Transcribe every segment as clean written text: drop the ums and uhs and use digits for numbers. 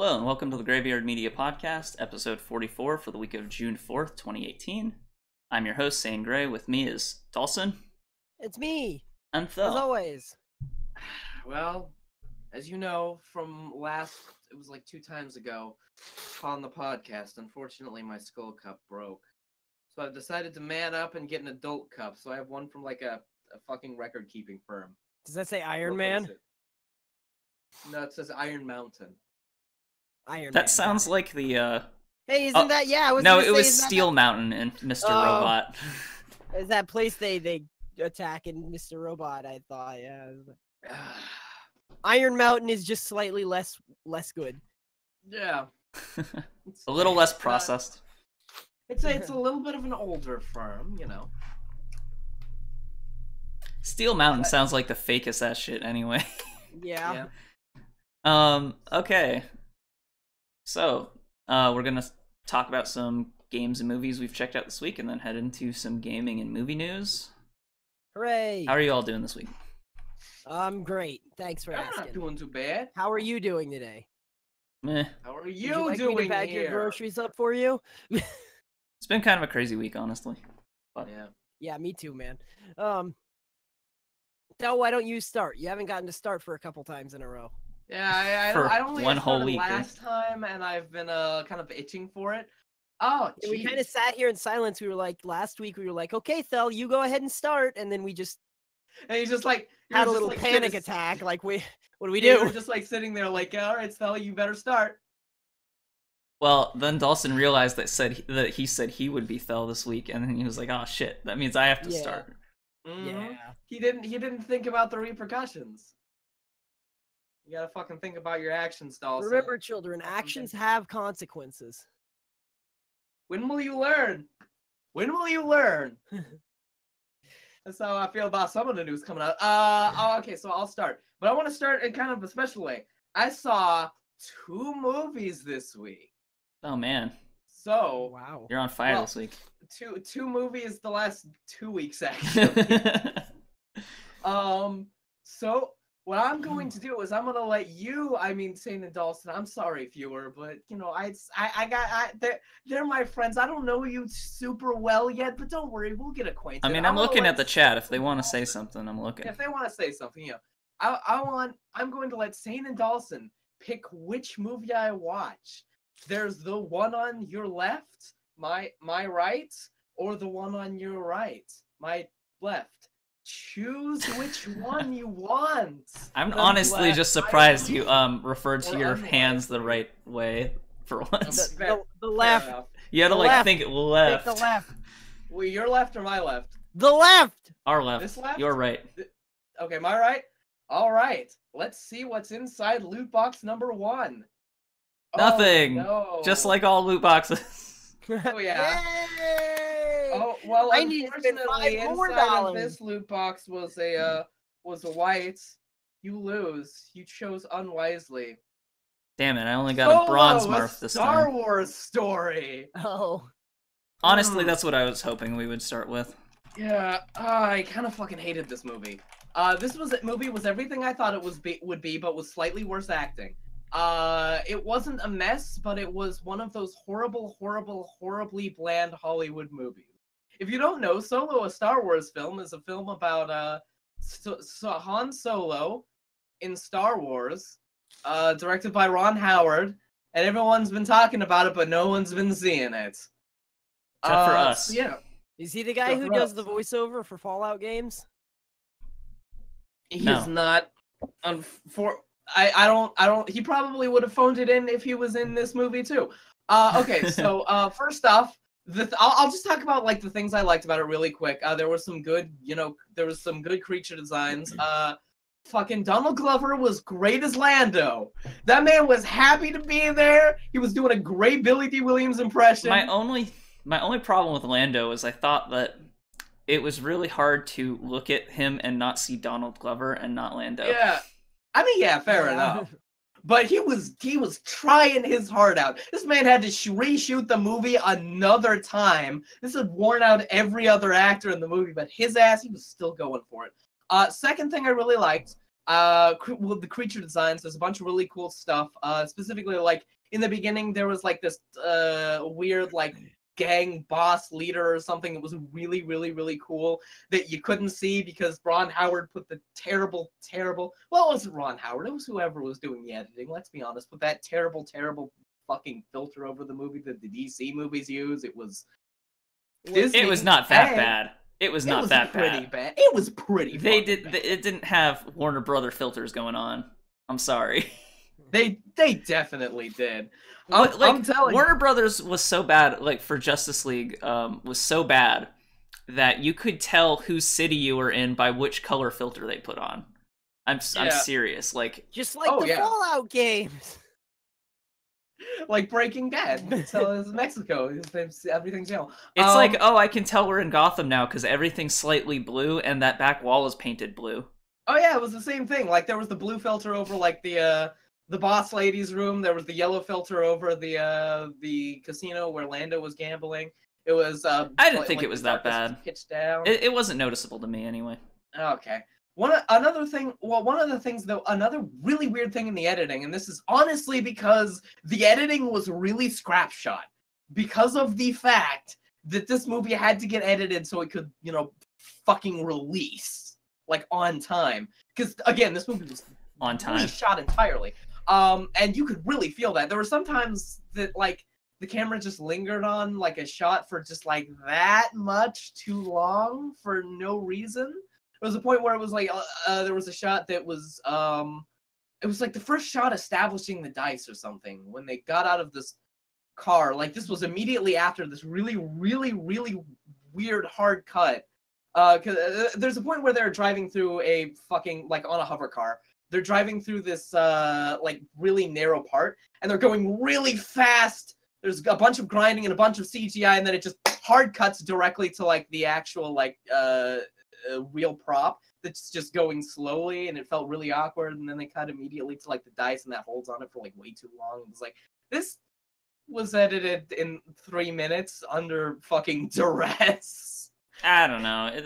Hello and welcome to the Graveyard Media Podcast, episode 44 for the week of June 4th, 2018. I'm your host, Saine Grey. With me is Dalsson. It's me, And Thel. as always. Well, as you know from it was like 2 times ago on the podcast, unfortunately my skull cup broke. So I've decided to man up and get an adult cup. So I have one from like a fucking record-keeping firm. Does that say Iron Man? No, it says Iron Mountain. Iron Man. That sounds like the, Hey, isn't that, yeah, No, it was Steel Mountain in Mr. Robot. Is that place they attack in Mr. Robot, I thought, yeah. Iron Mountain is just slightly less good. Yeah. A little less processed. It's a little bit of an older firm, you know. Steel Mountain sounds like the fakest ass shit anyway. Yeah. Okay. So, we're gonna talk about some games and movies we've checked out this week, and then head into some gaming and movie news. Hooray! How are you all doing this week? I'm great. Thanks for I'm asking. not doing too bad. How are you doing today? Meh. How are Would you you like doing me to bag here? your groceries up for you? It's been kind of a crazy week, honestly. But Yeah. Yeah, me too, man. Del, why don't you start? You haven't gotten to start for a couple times in a row. Yeah, For I only one got whole started week, last time, and I've been kind of itching for it. Oh, And we jeez. kind of sat here in silence. We were like, last week we were like, okay, Thel, you go ahead and start. And then we just And he's just like had a you're just, little like, panic sitting- attack. Like, what do we Yeah, do? We're just like sitting there, like, all right, Thel, you better start. Well, then Dalsson realized that he said he would be Thel this week, and then he was like, "Oh shit, that means I have to Yeah. start." Mhm. Yeah. He didn't think about the repercussions. You gotta fucking think about your actions, Dalsson. Remember, children, actions have consequences. When will you learn? When will you learn? That's how I feel about some of the news coming out. Okay, so I'll start. But I want to start in kind of a special way. I saw 2 movies this week. Oh man, So, Wow. you're on fire Well, this week. two movies the last 2 weeks, actually. So what I'm going to do is I'm gonna let you, Saine and Dalsson, I'm sorry, viewer, but you know, they're my friends. I don't know you super well yet, but don't worry, we'll get acquainted. I mean, I'm looking at the chat. If they want to say something, I'm looking. If they want to say something, you know, I'm going to let Saine and Dalsson pick which movie I watch. There's the one on your left, my right, or the one on your right, my left. Choose which one you want. I'm The honestly left. just surprised you referred to Or your unlike. hands the right way for once. Fair The left. enough. You had to the like left. think Pick left. the left. Well, your left or my left? The left. Our left. This left? Your right. Okay, my right? All right. Let's see what's inside loot box number 1. Nothing. Oh, no. Just like all loot boxes. Oh, yeah. Yay! Oh, well, I need to spend unfortunately, $5 more inside of dollars. this loot box was a white. You lose. You chose unwisely. Damn it! I only got a bronze Solo, mark this Star time. Wars story. Oh. Honestly, that's what I was hoping we would start with. Yeah, I kind of fucking hated this movie. This movie was everything I thought it would be, but was slightly worse acting. It wasn't a mess, but it was one of those horribly bland Hollywood movies. If you don't know, Solo, a Star Wars film, is a film about Han Solo in Star Wars, directed by Ron Howard, and everyone's been talking about it, but no one's been seeing it. Except for us. Yeah. Is he the guy who Gross. does the voiceover for Fallout games? He's No. not. I don't. He probably would have phoned it in if he was in this movie too. Okay, so first off, I'll just talk about like the things I liked about it really quick. There was some good, creature designs. Fucking Donald Glover was great as Lando. That man was happy to be there. He was doing a great Billy D. Williams impression. My only problem with Lando is I thought that it was really hard to look at him and not see Donald Glover and not Lando. Yeah. Fair enough. But he was trying his heart out. This man had to reshoot the movie another time. This had worn out every other actor in the movie, but his ass, he was still going for it. Second thing I really liked, Well, the creature designs, there's a bunch of really cool stuff. Specifically, like in the beginning, there was like this weird like gang boss leader or something that was really, really, really cool that you couldn't see because Ron Howard put the terrible. Well, it wasn't Ron Howard. It was whoever was doing the editing. Let's be honest. Put that terrible fucking filter over the movie that the DC movies use. It was. Disney. It was not that bad. It was not that pretty bad. It was pretty. They bad. It didn't have Warner Brother filters going on. I'm sorry. They definitely did. I'm telling Warner Brothers was so bad, like for Justice League, was so bad that you could tell whose city you were in by which color filter they put on. I'm serious. Like just like the Fallout games. Like Breaking Bad. So it's Mexico. Everything's yellow. It's like, oh, I can tell we're in Gotham now because everything's slightly blue and that back wall is painted blue. Oh yeah, it was the same thing. Like there was the blue filter over like the boss lady's room. There was the yellow filter over the casino where Lando was gambling. It was. I didn't think it was that bad. Pitched down. It wasn't noticeable to me anyway. Okay. Another really weird thing in the editing, and this is honestly because the editing was really scrap shot because of the fact that this movie had to get edited so it could, fucking release like on time. Because again, this movie was on time, really shot entirely, and you could really feel that. There were some times that like the camera just lingered on like a shot for just like that much too long for no reason. There was a point where it was like there was a shot that was it was like the first shot establishing the dice or something when they got out of this car. Like this was immediately after this really, really, really weird hard cut. Cause there's a point where they're driving through a fucking like on a hover car. They're driving through this like really narrow part, and they're going really fast. There's a bunch of grinding and a bunch of CGI, and then it just hard cuts directly to like the actual like real prop that's just going slowly, and it felt really awkward. And then they cut immediately to like the dice, and that holds on it for like way too long. It was like, this was edited in 3 minutes under fucking duress. I don't know. It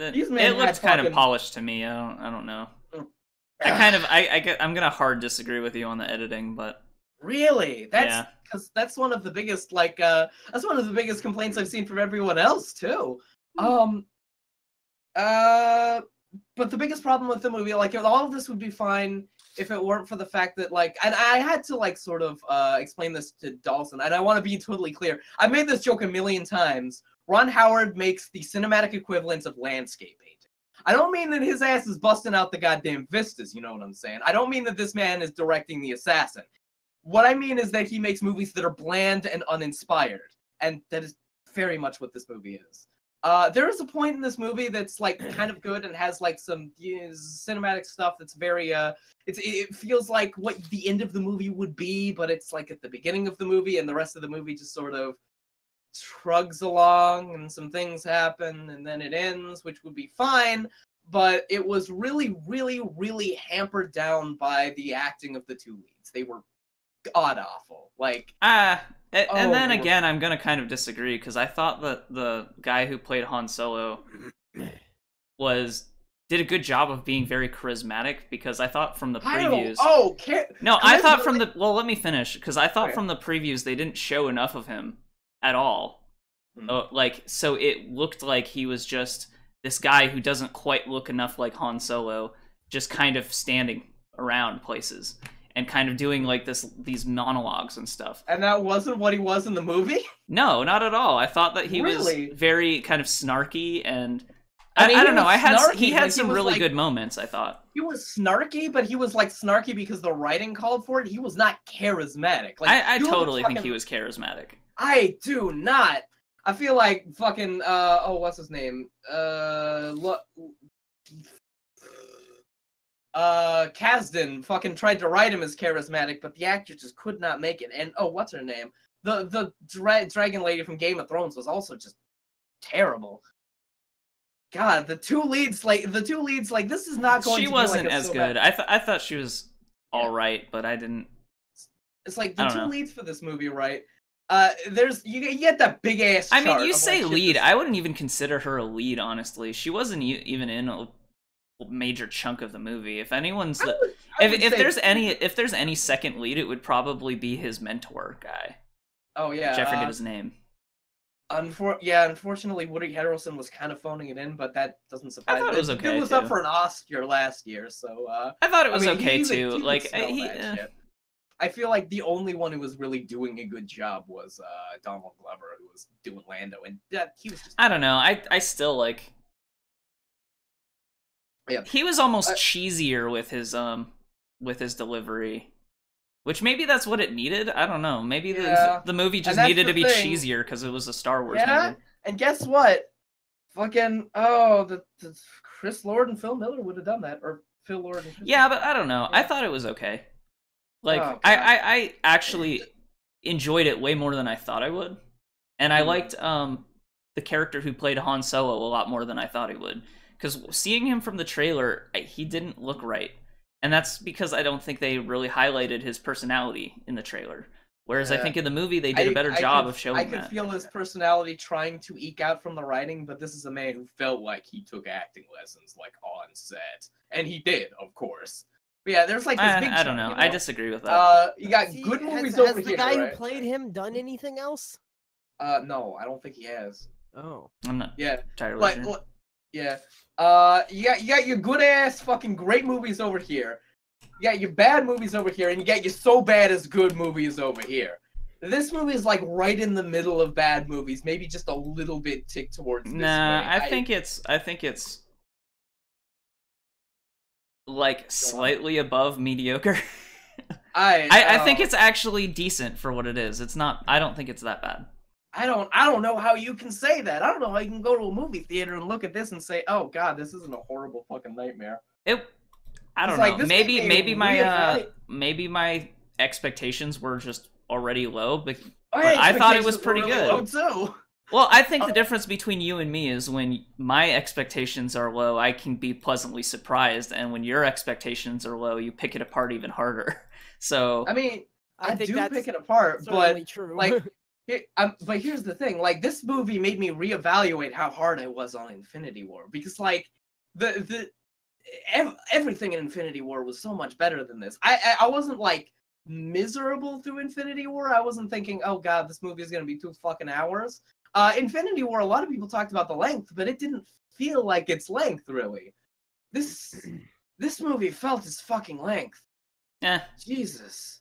looked kind of polished to me. I don't know. I'm gonna hard disagree with you on the editing, but really, because that's one of the biggest that's one of the biggest complaints I've seen from everyone else too. But the biggest problem with the movie, like, all of this would be fine if it weren't for the fact that, like, and I had to, like, sort of explain this to Dalsson, and I want to be totally clear. I've made this joke a million times. Ron Howard makes the cinematic equivalent of landscape painting. I don't mean that his ass is busting out the goddamn vistas, you know what I'm saying? I don't mean that this man is directing The Assassin. What I mean is that he makes movies that are bland and uninspired, and that is very much what this movie is. There is a point in this movie that's like kind of good and has like some cinematic stuff that's very it feels like what the end of the movie would be, but it's like at the beginning of the movie, and the rest of the movie just sort of shrugs along, and some things happen, and then it ends, which would be fine. But it was really, really, really hampered down by the acting of the two leads. They were god awful. Like and then again, I'm gonna kind of disagree because I thought that the guy who played Han Solo did a good job of being very charismatic, because I thought from the previews. I thought from the let me finish, because I thought from the previews they didn't show enough of him at all. So it looked like he was just this guy who doesn't quite look enough like Han Solo, just kind of standing around places and kind of doing like these monologues and stuff. And that wasn't what he was in the movie? No, not at all. I thought that he was very kind of snarky, and I don't know. He had some really good moments, I thought. He was snarky, but he was like snarky because the writing called for it. He was not charismatic. Like, I totally think he was charismatic. I do not. I feel like fucking what's his name? Kasdan fucking tried to write him as charismatic, but the actor just could not make it. And what's her name? The dragon lady from Game of Thrones was also just terrible. God, the two leads, like this is not going. She wasn't as good. I thought she was all right, but I didn't. It's like the two leads for this movie, right? You get that big ass. I mean, you say lead. I wouldn't even consider her a lead, honestly. She wasn't even in a major chunk of the movie. If anyone's if there's any second lead, it would probably be his mentor guy. Oh yeah, which I forget his name. Unfortunately, Woody Harrelson was kind of phoning it in, but that doesn't surprise me. I thought it was okay. It was up for an Oscar last year, so I thought it was okay too. I feel like the only one who was really doing a good job was Donald Glover, who was doing Lando, and he was just. I don't know. I still like. Yeah. He was almost cheesier with his delivery. Which maybe that's what it needed. I don't know. Maybe the movie just needed to be cheesier because it was a Star Wars movie. And guess what? Fucking the Chris Lord and Phil Miller would have done that, or Phil Lord. And yeah, but I don't know. I thought it was okay. Like I actually enjoyed it way more than I thought I would, and I liked the character who played Han Solo a lot more than I thought he would. Because seeing him from the trailer, he didn't look right. And that's because I don't think they really highlighted his personality in the trailer. Whereas I think in the movie they did a better job of showing that. I could feel his personality trying to eke out from the writing, but this is a man who felt like he took acting lessons like on set. And he did, of course. But yeah, there's like this big I don't know. I disagree with that. You got good movies over here. Has the guy who played him done anything else? No, I don't think he has. Oh. I'm not entirely sure. Yeah. You got your good ass fucking great movies over here. You got your bad movies over here, and you got your so bad as good movies over here. This movie is like right in the middle of bad movies, maybe just a little bit ticked towards this way. I think it's like slightly above mediocre. I think it's actually decent for what it is. It's not. I don't think it's that bad. I don't know how you can say that. I don't know how you can go to a movie theater and look at this and say, "Oh God, this isn't a horrible fucking nightmare." I don't know. Maybe my expectations were just already low, but I thought it was pretty good. Low too. Well, I think the difference between you and me is when my expectations are low, I can be pleasantly surprised, and when your expectations are low, you pick it apart even harder. So I mean, I do pick it apart, but true. Like. But here's the thing, like, this movie made me reevaluate how hard I was on Infinity War, because, like, everything in Infinity War was so much better than this. I wasn't, like, miserable through Infinity War. I wasn't thinking, oh God, this movie is going to be 2 fucking hours. Infinity War, a lot of people talked about the length, but it didn't feel like its length, really. This movie felt its fucking length. Yeah. Jesus.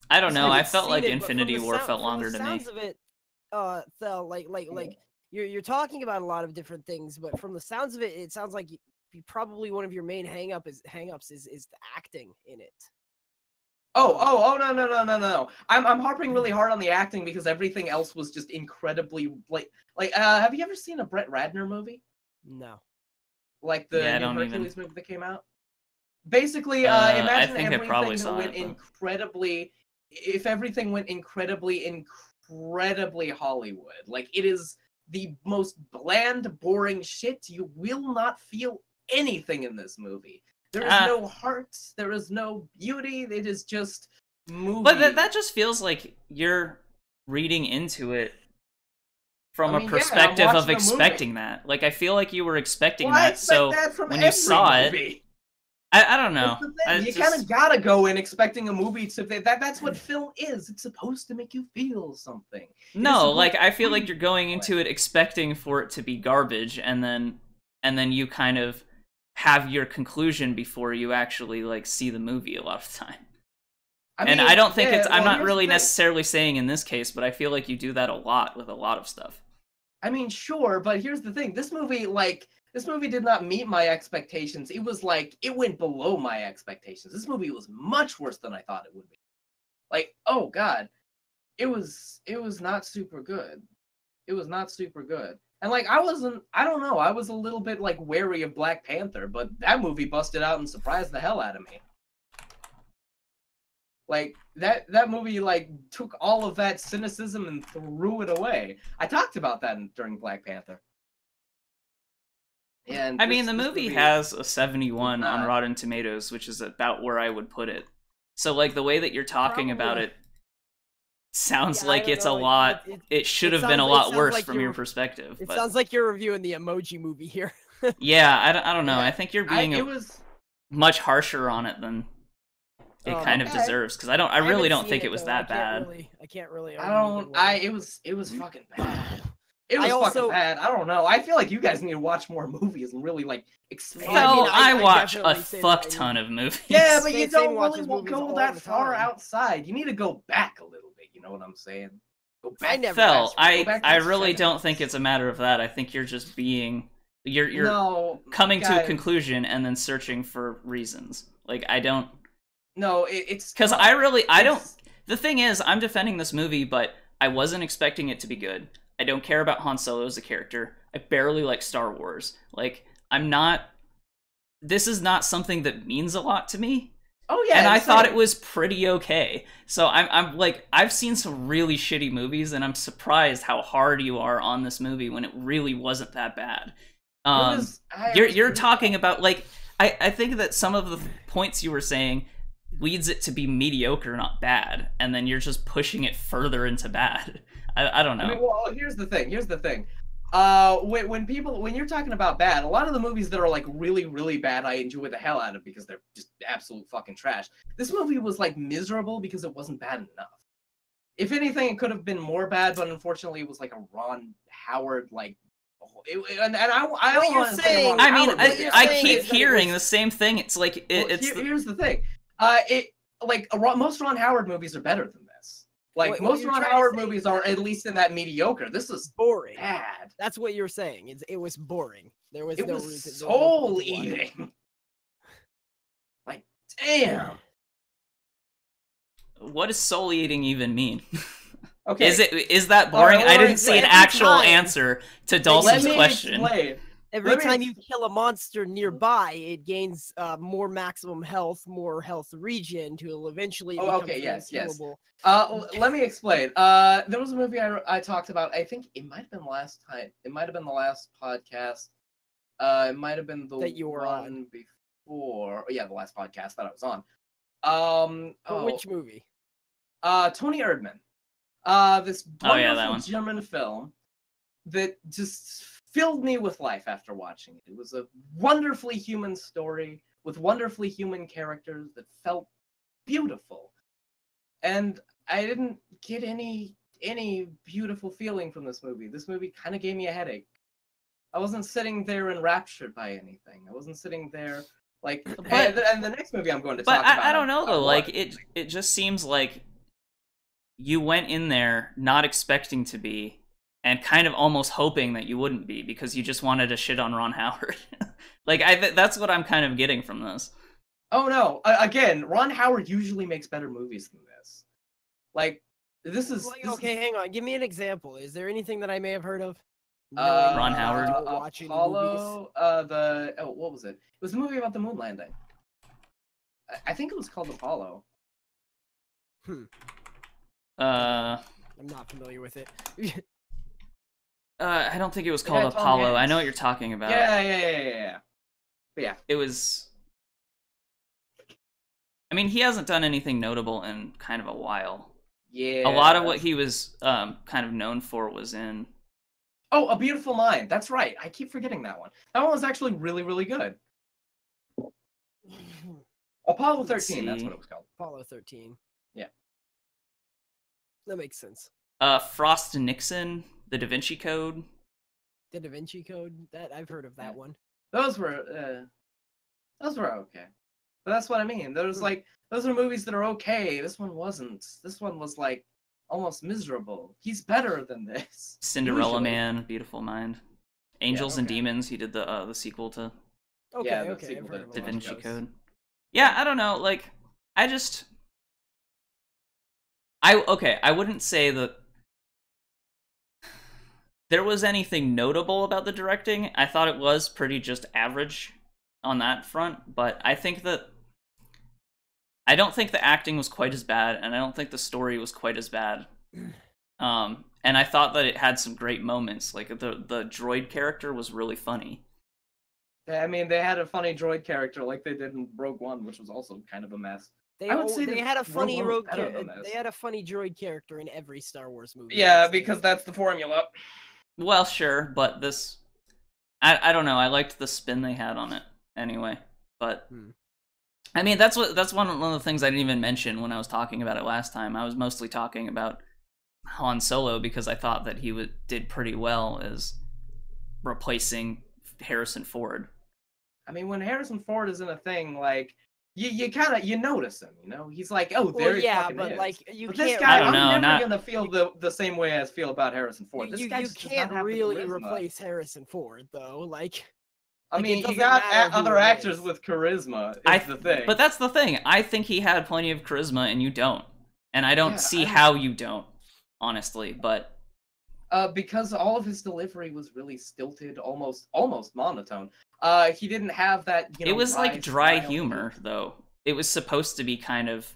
I don't know. I felt like Infinity War felt longer to me. From the sounds of it, Thel, like you're talking about a lot of different things, but from the sounds of it, it sounds like probably one of your main hangups is the acting in it. Oh no. I'm harping really hard on the acting because everything else was just incredibly have you ever seen a Brett Ratner movie? No. Like the new Hercules movie that came out? Basically, imagine everything went incredibly. If everything went incredibly Hollywood, like, it is the most bland, boring shit. You will not feel anything in this movie. There is no heart. There is no beauty. It is just movie. But that just feels like you're reading into it from a perspective of expecting that. Like, I feel like you were expecting that, so when you saw it... I don't know. You kind of gotta go in expecting a movie to that's what film is. It's supposed to make you feel something. No, like, I feel like you're going into it expecting for it to be garbage, and then you kind of have your conclusion before you actually, like, see the movie a lot of the time. I don't think I'm not really necessarily saying in this case, but I feel like you do that a lot with a lot of stuff. I mean, sure, but here's the thing. This movie did not meet my expectations. It was like, it went below my expectations. This movie was much worse than I thought it would be. Like, oh God. It was not super good. It was not super good. And, like, I don't know, I was a little bit, like, wary of Black Panther, but that movie busted out and surprised the hell out of me. Like, that movie, like, took all of that cynicism and threw it away. I talked about that during Black Panther. And I mean, the movie has a 71 on Rotten Tomatoes, which is about where I would put it. So, like, the way that you're talking about it sounds like it's a lot. It should have been a lot worse from your perspective. It sounds like you're reviewing the Emoji Movie here. Yeah, I don't know. I think you're being much harsher on it than it kind of deserves, because I really don't think it was that bad. I can't really. It was fucking bad. It was fucking bad. I don't know. I feel like you guys need to watch more movies and really like expand. Well, I watch a fuck ton of movies. Yeah, but you don't really go that far outside. You need to go back a little bit. You know what I'm saying? Go back. Thel, I really don't think it's a matter of that. I think you're just being you're coming to a conclusion and then searching for reasons. Like I don't. No, it's because I don't. The thing is, I'm defending this movie, but I wasn't expecting it to be good. I don't care about Han Solo as a character. I barely like Star Wars. Like, this is not something that means a lot to me. Oh yeah. And I thought it was pretty okay. So I'm like, I've seen some really shitty movies, and I'm surprised how hard you are on this movie when it really wasn't that bad. You're talking about, like, I think that some of the points you were saying leads it to be mediocre, not bad, and then you're just pushing it further into bad. I don't know. I mean, well, here's the thing. When you're talking about bad, a lot of the movies that are like really, really bad, I enjoy the hell out of because they're just absolute fucking trash. This movie was like miserable because it wasn't bad enough. If anything, it could have been more bad, but unfortunately, it was like a Ron Howard like. I keep hearing the same thing. It's like here's the thing. Most Ron Howard movies are better than this. Like, most Ron Howard movies are at least in that mediocre. This is boring. Bad. That's what you're saying. It was boring. There was no reason. Soul eating. Like, damn. What does soul eating even mean? Okay. Is that boring? I didn't see an actual answer to Dalson's question. Every time you kill a monster nearby, it gains more maximum health, more health regen to eventually. Yes. Let me explain. There was a movie I talked about. I think it might have been last time. It might have been the last podcast. It might have been the that you were on before. Yeah, the last podcast that I was on. Which movie? Tony Erdmann. This wonderful German film that just filled me with life after watching it. It was a wonderfully human story with wonderfully human characters that felt beautiful. And I didn't get any beautiful feeling from this movie. This movie kind of gave me a headache. I wasn't sitting there enraptured by anything. I wasn't sitting there like. And the next movie I'm going to talk about. I don't know though. Like it just seems like you went in there not expecting to be, and kind of almost hoping that you wouldn't be because you just wanted to shit on Ron Howard. Like that's what I'm kind of getting from this. Oh no! Again, Ron Howard usually makes better movies than this. Like this is hang on. Give me an example. Is there anything that I may have heard of? Ron Howard. Apollo. What was it? It was a movie about the moon landing. I think it was called Apollo. I'm not familiar with it. I don't think it was called Apollo. I know what you're talking about. Yeah. But yeah. It was. I mean, he hasn't done anything notable in kind of a while. Yeah. A lot of what he was kind of known for was in. Oh, A Beautiful Mind. That's right. I keep forgetting that one. That one was actually really, really good. Apollo 13. That's what it was called. Apollo 13. Yeah. That makes sense. Frost Nixon, The Da Vinci Code. The Da Vinci Code? That I've heard of that one. Those were okay. But that's what I mean. Those are movies that are okay. This one wasn't. This one was like almost miserable. He's better than this. Cinderella Man, Beautiful Mind. Angels and Demons. He did the sequel to. Okay. Da Vinci Code. Yeah, I don't know. Like, I wouldn't say that there was anything notable about the directing. I thought it was pretty just average on that front, but I don't think the acting was quite as bad, and I don't think the story was quite as bad. And I thought that it had some great moments. Like, the droid character was really funny. I mean, they had a funny droid character like they did in Rogue One, which was also kind of a mess. They had a funny they had a funny droid character in every Star Wars movie. Yeah, because that's the formula. Well, sure, but this... I don't know, I liked the spin they had on it anyway, but... I mean, that's one of the things I didn't even mention when I was talking about it last time. I was mostly talking about Han Solo because I thought that he did pretty well as replacing Harrison Ford. I mean, when Harrison Ford is in a thing, like you notice him, you know? He's like, oh, there he fucking is. Like you but can't. This guy, I don't know, I'm never gonna feel the same way I feel about Harrison Ford. This guy you just can't does not have really the charisma. replace Harrison Ford though. Like, I mean, you got other actors with charisma. Is the thing. But that's the thing. I think he had plenty of charisma, and you don't. And I don't see how you don't, honestly. But because all of his delivery was really stilted, almost monotone. He didn't have that. You know, it was like dry humor, though. It was supposed to be kind of.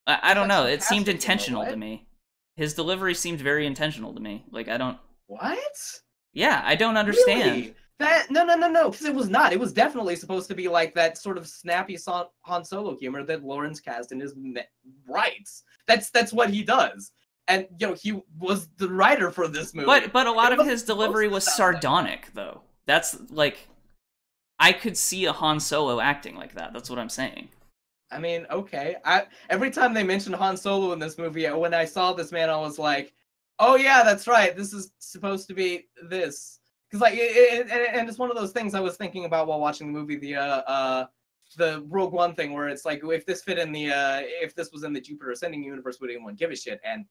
I don't know. It seemed intentional to me. His delivery seemed very intentional to me. Like I don't. What? Yeah, I don't understand. Really? That no, because it was not. It was definitely supposed to be like that sort of snappy Han Solo humor that Lawrence Kasdan writes. That's what he does. And you know, he was the writer for this movie. But a lot of his delivery was sardonic, though. That's like, I could see a Han Solo acting like that. That's what I'm saying. I mean, okay. Every time they mentioned Han Solo in this movie, when I saw this man, I was like, oh yeah, that's right. This is supposed to be this. Because like, and it's one of those things I was thinking about while watching the movie, the Rogue One thing, where it's like, if this fit in the, if this was in the Jupiter Ascending universe, would anyone give a shit? And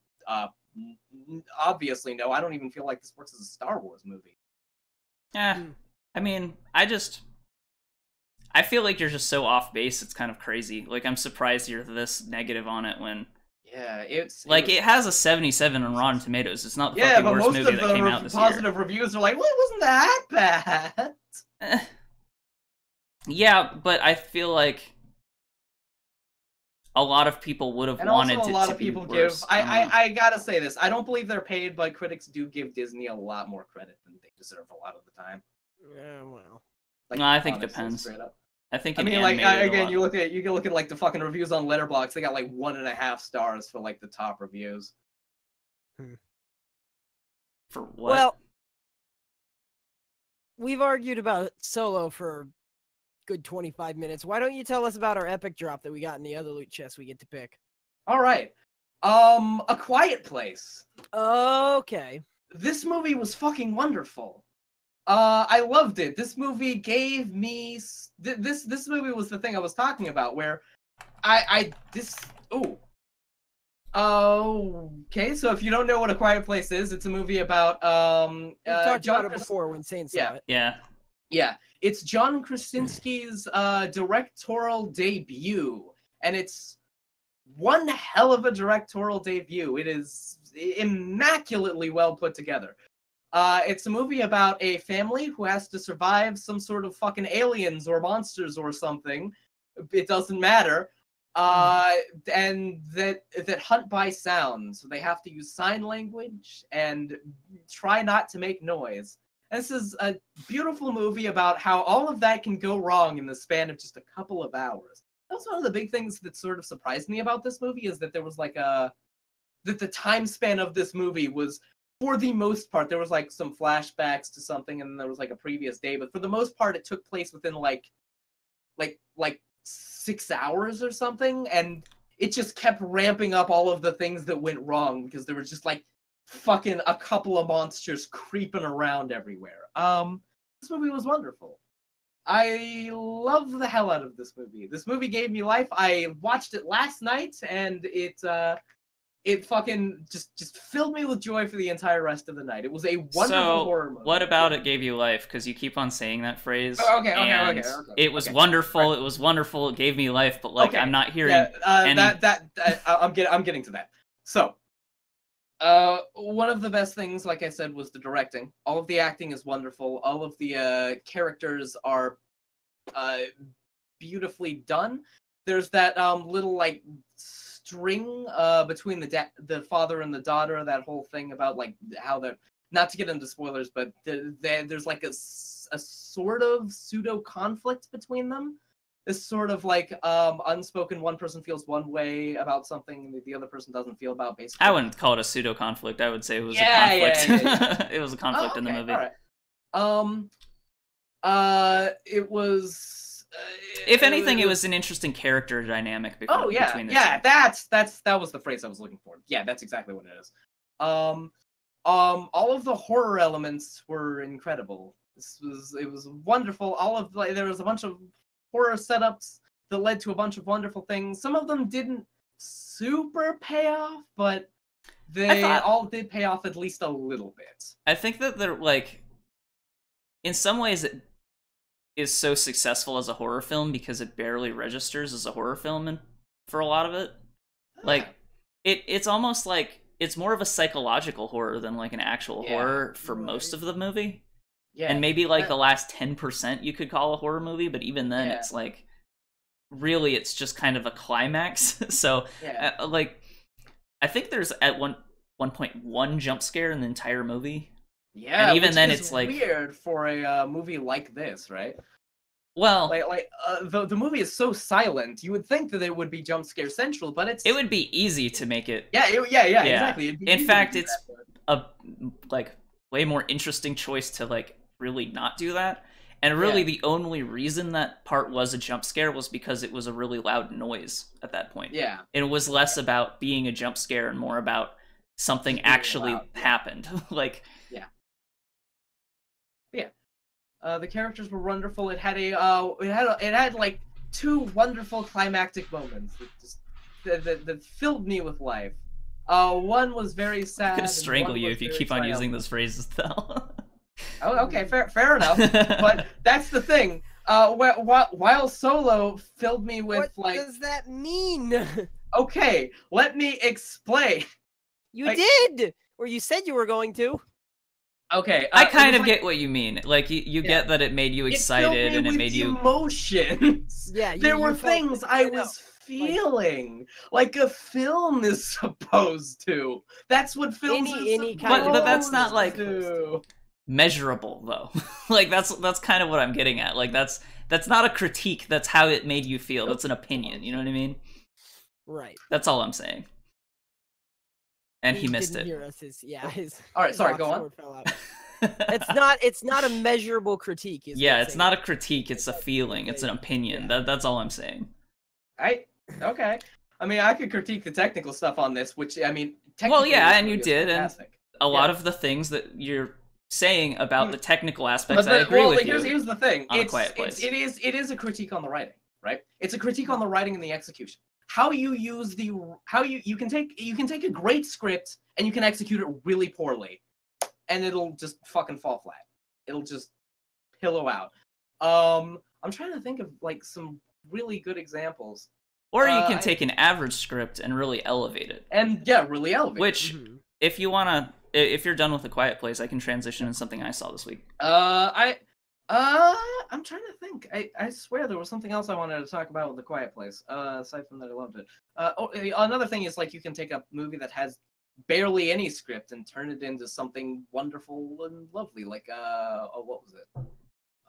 obviously no. I don't even feel like this works as a Star Wars movie. Yeah, I mean, I feel like you're just so off base. It's kind of crazy. Like I'm surprised you're this negative on it when. Yeah, it has a 77 on Rotten Tomatoes. It's not the fucking worst movie that came out this year. Yeah, but most of the positive reviews are like, well, it wasn't that bad. Yeah, but I feel like a lot of people would have wanted it to be worse. And also a lot of people give... I gotta say this. I don't believe they're paid, but critics do give Disney a lot more credit than they deserve a lot of the time. Yeah, well... Like, no, I think it depends. I think I mean, like, again, you can look at like the fucking reviews on Letterboxd. They got like 1.5 stars for like the top reviews. For what? Well, we've argued about Solo for a good 25 minutes. Why don't you tell us about our epic drop that we got in the other loot chest we get to pick? All right. A Quiet Place. Okay. This movie was fucking wonderful. I loved it. This movie gave me this movie was the thing I was talking about, where okay, so if you don't know what A Quiet Place is, it's a movie about we talked about it before when Saine saw it. Yeah. It's John Krasinski's directorial debut, and it's one hell of a directorial debut. It is immaculately well put together. It's a movie about a family who has to survive some sort of fucking aliens or monsters or something. It doesn't matter. And that hunt by sound. So they have to use sign language and try not to make noise. And this is a beautiful movie about how all of that can go wrong in the span of just a couple of hours. That's one of the big things that sort of surprised me about this movie, is that there was like that the time span of this movie was, for the most part, there was like some flashbacks to something, and then there was like a previous day, but for the most part, it took place within like 6 hours or something, and it just kept ramping up all of the things that went wrong, because there was just like fucking a couple of monsters creeping around everywhere. This movie was wonderful. I love the hell out of this movie. This movie gave me life. I watched it last night, and it fucking just filled me with joy for the entire rest of the night. It was a wonderful horror movie. What about it gave you life? Because you keep on saying that phrase. Okay. It was wonderful. Right. It was wonderful. It gave me life. But like, I'm not hearing. Yeah, I'm getting to that. So, one of the best things, like I said, was the directing. All of the acting is wonderful. All of the characters are beautifully done. There's that little like string between the father and the daughter, that whole thing about like how they're, not to get into spoilers, but there's like a sort of pseudo conflict between them. This sort of like unspoken, one person feels one way about something that the other person doesn't feel about, basically. I wouldn't call it a pseudo conflict. I would say it was a conflict. Yeah. It was a conflict in the movie. All right. It was if anything, it was an interesting character dynamic between the two. That was the phrase I was looking for. Yeah, that's exactly what it is. All of the horror elements were incredible. It was wonderful. There was a bunch of horror setups that led to a bunch of wonderful things. Some of them didn't super pay off, but they all did pay off at least a little bit. I think that they're like, in some ways, it is so successful as a horror film because it barely registers as a horror film for a lot of it. Like, it's almost like it's more of a psychological horror than like an actual horror for most of the movie. Yeah, and maybe like the last 10% you could call a horror movie, but even then it's like, really it's just kind of a climax. So like, I think there's at one point one jump scare in the entire movie. Yeah, and even then it's like weird for a movie like this, right? Well, the movie is so silent. You would think that it would be jump scare central, but it would be easy to make it. Yeah, exactly. In fact, it's a like way more interesting choice to like really not do that. And really, the only reason that part was a jump scare was because it was a really loud noise at that point. Yeah, and it was less about being a jump scare and more about something actually happened. Like, the characters were wonderful. It had like two wonderful climactic moments that filled me with life. One was very sad. I'm gonna strangle you if you keep on using those phrases, though. Oh, okay, fair enough. But that's the thing. While Solo filled me with what does that mean? Okay, let me explain. You did, or you said you were going to. Okay, I kind of get what you mean. Like you get that it made you excited and it made you emotions. Yeah, there were things I was feeling like a film is supposed to. That's what films are supposed but that's not like measurable though. Like that's kind of what I'm getting at. Like that's not a critique. That's how it made you feel. That's an opinion. You know what I mean? Right. That's all I'm saying. And he missed it. All right, sorry, go on. Fell out. It's not a measurable critique. It's not a critique. It's a feeling. It's an opinion. That's all I'm saying. Okay. I mean, I could critique the technical stuff on this, which I mean, well, yeah, and you did, fantastic. And a lot of the things that you're saying about the technical aspects, I agree with you. Here's the thing. On A Quiet Place. It is a critique on the writing, right? It's a critique on the writing and the execution. How you use you can take a great script and you can execute it really poorly, and it'll just fucking fall flat. It'll just pillow out. I'm trying to think of like some really good examples. Or you can take an average script and really elevate it. And really elevate it. Which, if you're done with A Quiet Place, I can transition into something I saw this week. I'm trying to think. I swear there was something else I wanted to talk about with The Quiet Place. Aside from that, I loved it. Another thing is like you can take a movie that has barely any script and turn it into something wonderful and lovely. Like what was it?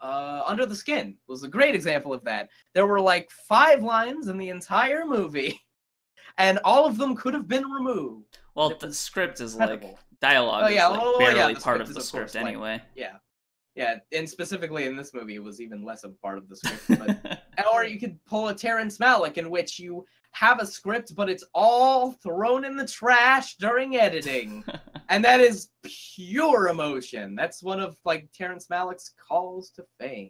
Under the Skin was a great example of that. There were like 5 lines in the entire movie, and all of them could have been removed. Well, the script is incredible. Like dialogue. Is barely part of the script anyway. Yeah, and specifically in this movie, it was even less of a part of the script. But, or you could pull a Terrence Malick in which you have a script, but it's all thrown in the trash during editing. And that is pure emotion. That's one of, like, Terrence Malick's calls to fame.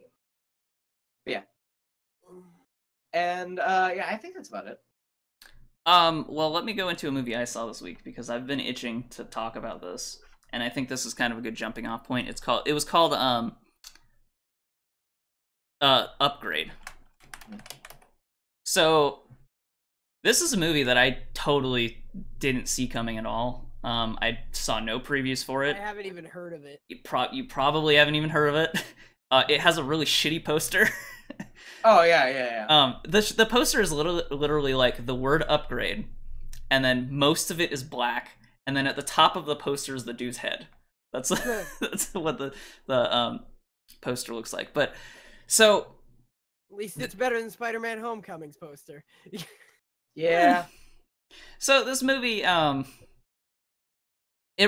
But, yeah. And, I think that's about it. Well, let me go into a movie I saw this week, because I've been itching to talk about this. And I think this is kind of a good jumping off point. It was called Upgrade. So this is a movie that I totally didn't see coming at all. I saw no previews for it. I haven't even heard of it. You probably haven't even heard of it. It has a really shitty poster. Oh yeah. The poster is literally like the word upgrade, and then most of it is black. And then at the top of the poster is the dude's head. That's what the poster looks like. But so at least it's better than Spider-Man Homecoming's poster. Yeah. So this movie, it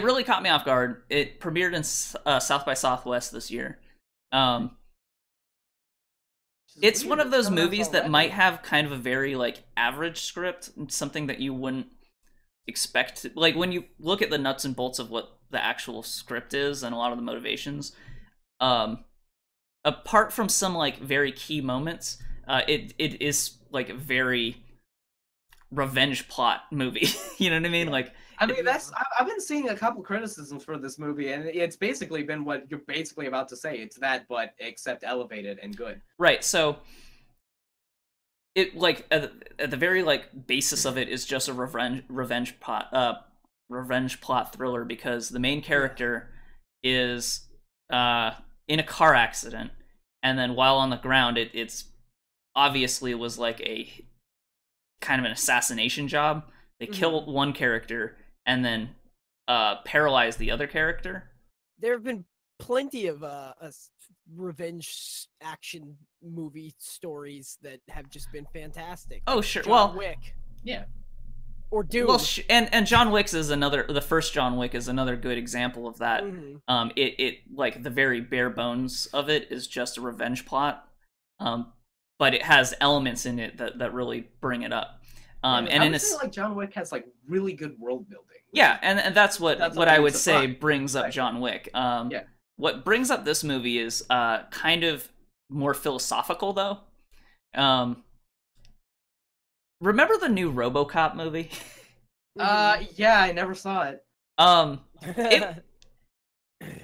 really caught me off guard. It premiered in South by Southwest this year. It's one of those movies that might have kind of a very, like, average script, something that you wouldn't expect. Like, when you look at the nuts and bolts of what the actual script is and a lot of the motivations, apart from some, like, very key moments, it is, like, a very revenge plot movie. You know what I mean? Like, I mean, I've been seeing a couple criticisms for this movie, and it's basically been what you're basically about to say. It's that, but except elevated and good. Right. So it, like, at the very, like, basis of it is just a revenge plot thriller, because the main character is in a car accident, and then while on the ground, it's obviously was like a kind of an assassination job. They kill one character and then paralyze the other character. There have been plenty of revenge action movie stories that have just been fantastic. Oh, sure. John Wick. Yeah. Or Doom. Well, and John Wick's is the first John Wick is another good example of that. It like, the very bare bones of it is just a revenge plot. But it has elements in it that really bring it up. And I would say, like, John Wick has, like, really good world building. Yeah, and that's what I would say brings up John Wick. What brings up this movie is kind of more philosophical, though. Remember the new RoboCop movie? Yeah, I never saw it.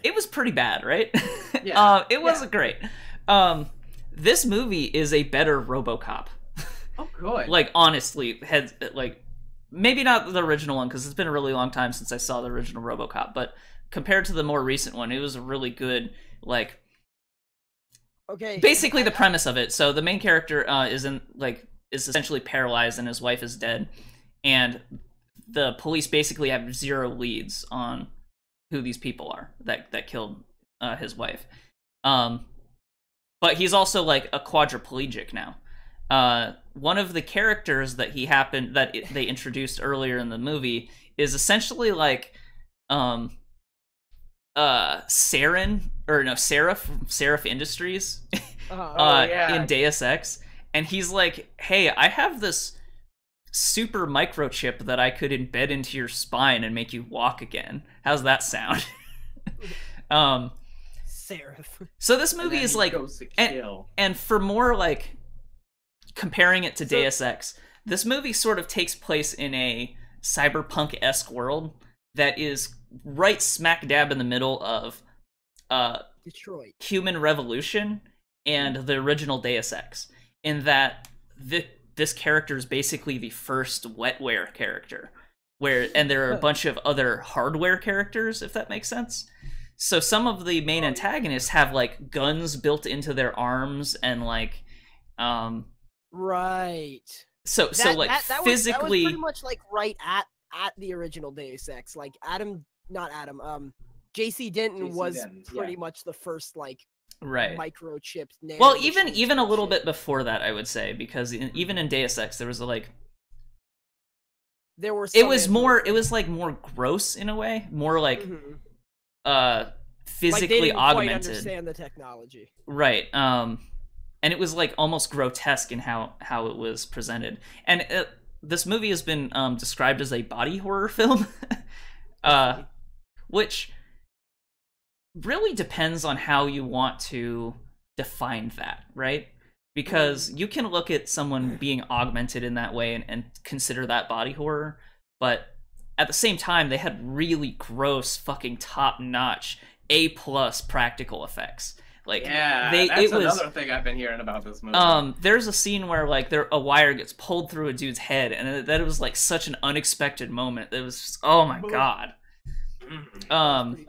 It was pretty bad, right? Yeah. It wasn't great. This movie is a better RoboCop. Oh, good. Like, honestly, like, maybe not the original one, because it's been a really long time since I saw the original RoboCop, but compared to the more recent one, it was a really good, like... Okay. Basically, the premise of it. So the main character is essentially paralyzed, and his wife is dead, and the police basically have zero leads on who these people are that killed his wife. But he's also, like, a quadriplegic now. One of the characters that they introduced earlier in the movie is essentially like Seraph from Seraph Industries in Deus Ex, and he's like, hey, I have this super microchip that I could embed into your spine and make you walk again. How's that sound? Seraph. So this movie is like, and for more, like, comparing it to Deus Ex, this movie sort of takes place in a cyberpunk-esque world that is right smack dab in the middle of Detroit, Human Revolution, and the original Deus Ex, in that this character is basically the first wetware character, and there are a bunch of other hardware characters, if that makes sense. So some of the main antagonists have, like, guns built into their arms, and, like, right. So like, that physically, that was pretty much, like, right at the original Deus Ex. Like, JC Denton was pretty much the first, like, right, microchip. Well, even a little bit before that, I would say, because even in Deus Ex, there was it was like more gross in a way, more like physically like they didn't augmented. Quite understand the technology, right? And it was, like, almost grotesque in how it was presented. And this movie has been described as a body horror film, which really depends on how you want to define that, right? Because you can look at someone being augmented in that way and consider that body horror, but at the same time, they had really gross, fucking top-notch, A+ practical effects. Like, that's another thing I've been hearing about this movie. There's a scene where, like, a wire gets pulled through a dude's head, and that was, like, such an unexpected moment. It was just, oh my god. Pretty bad.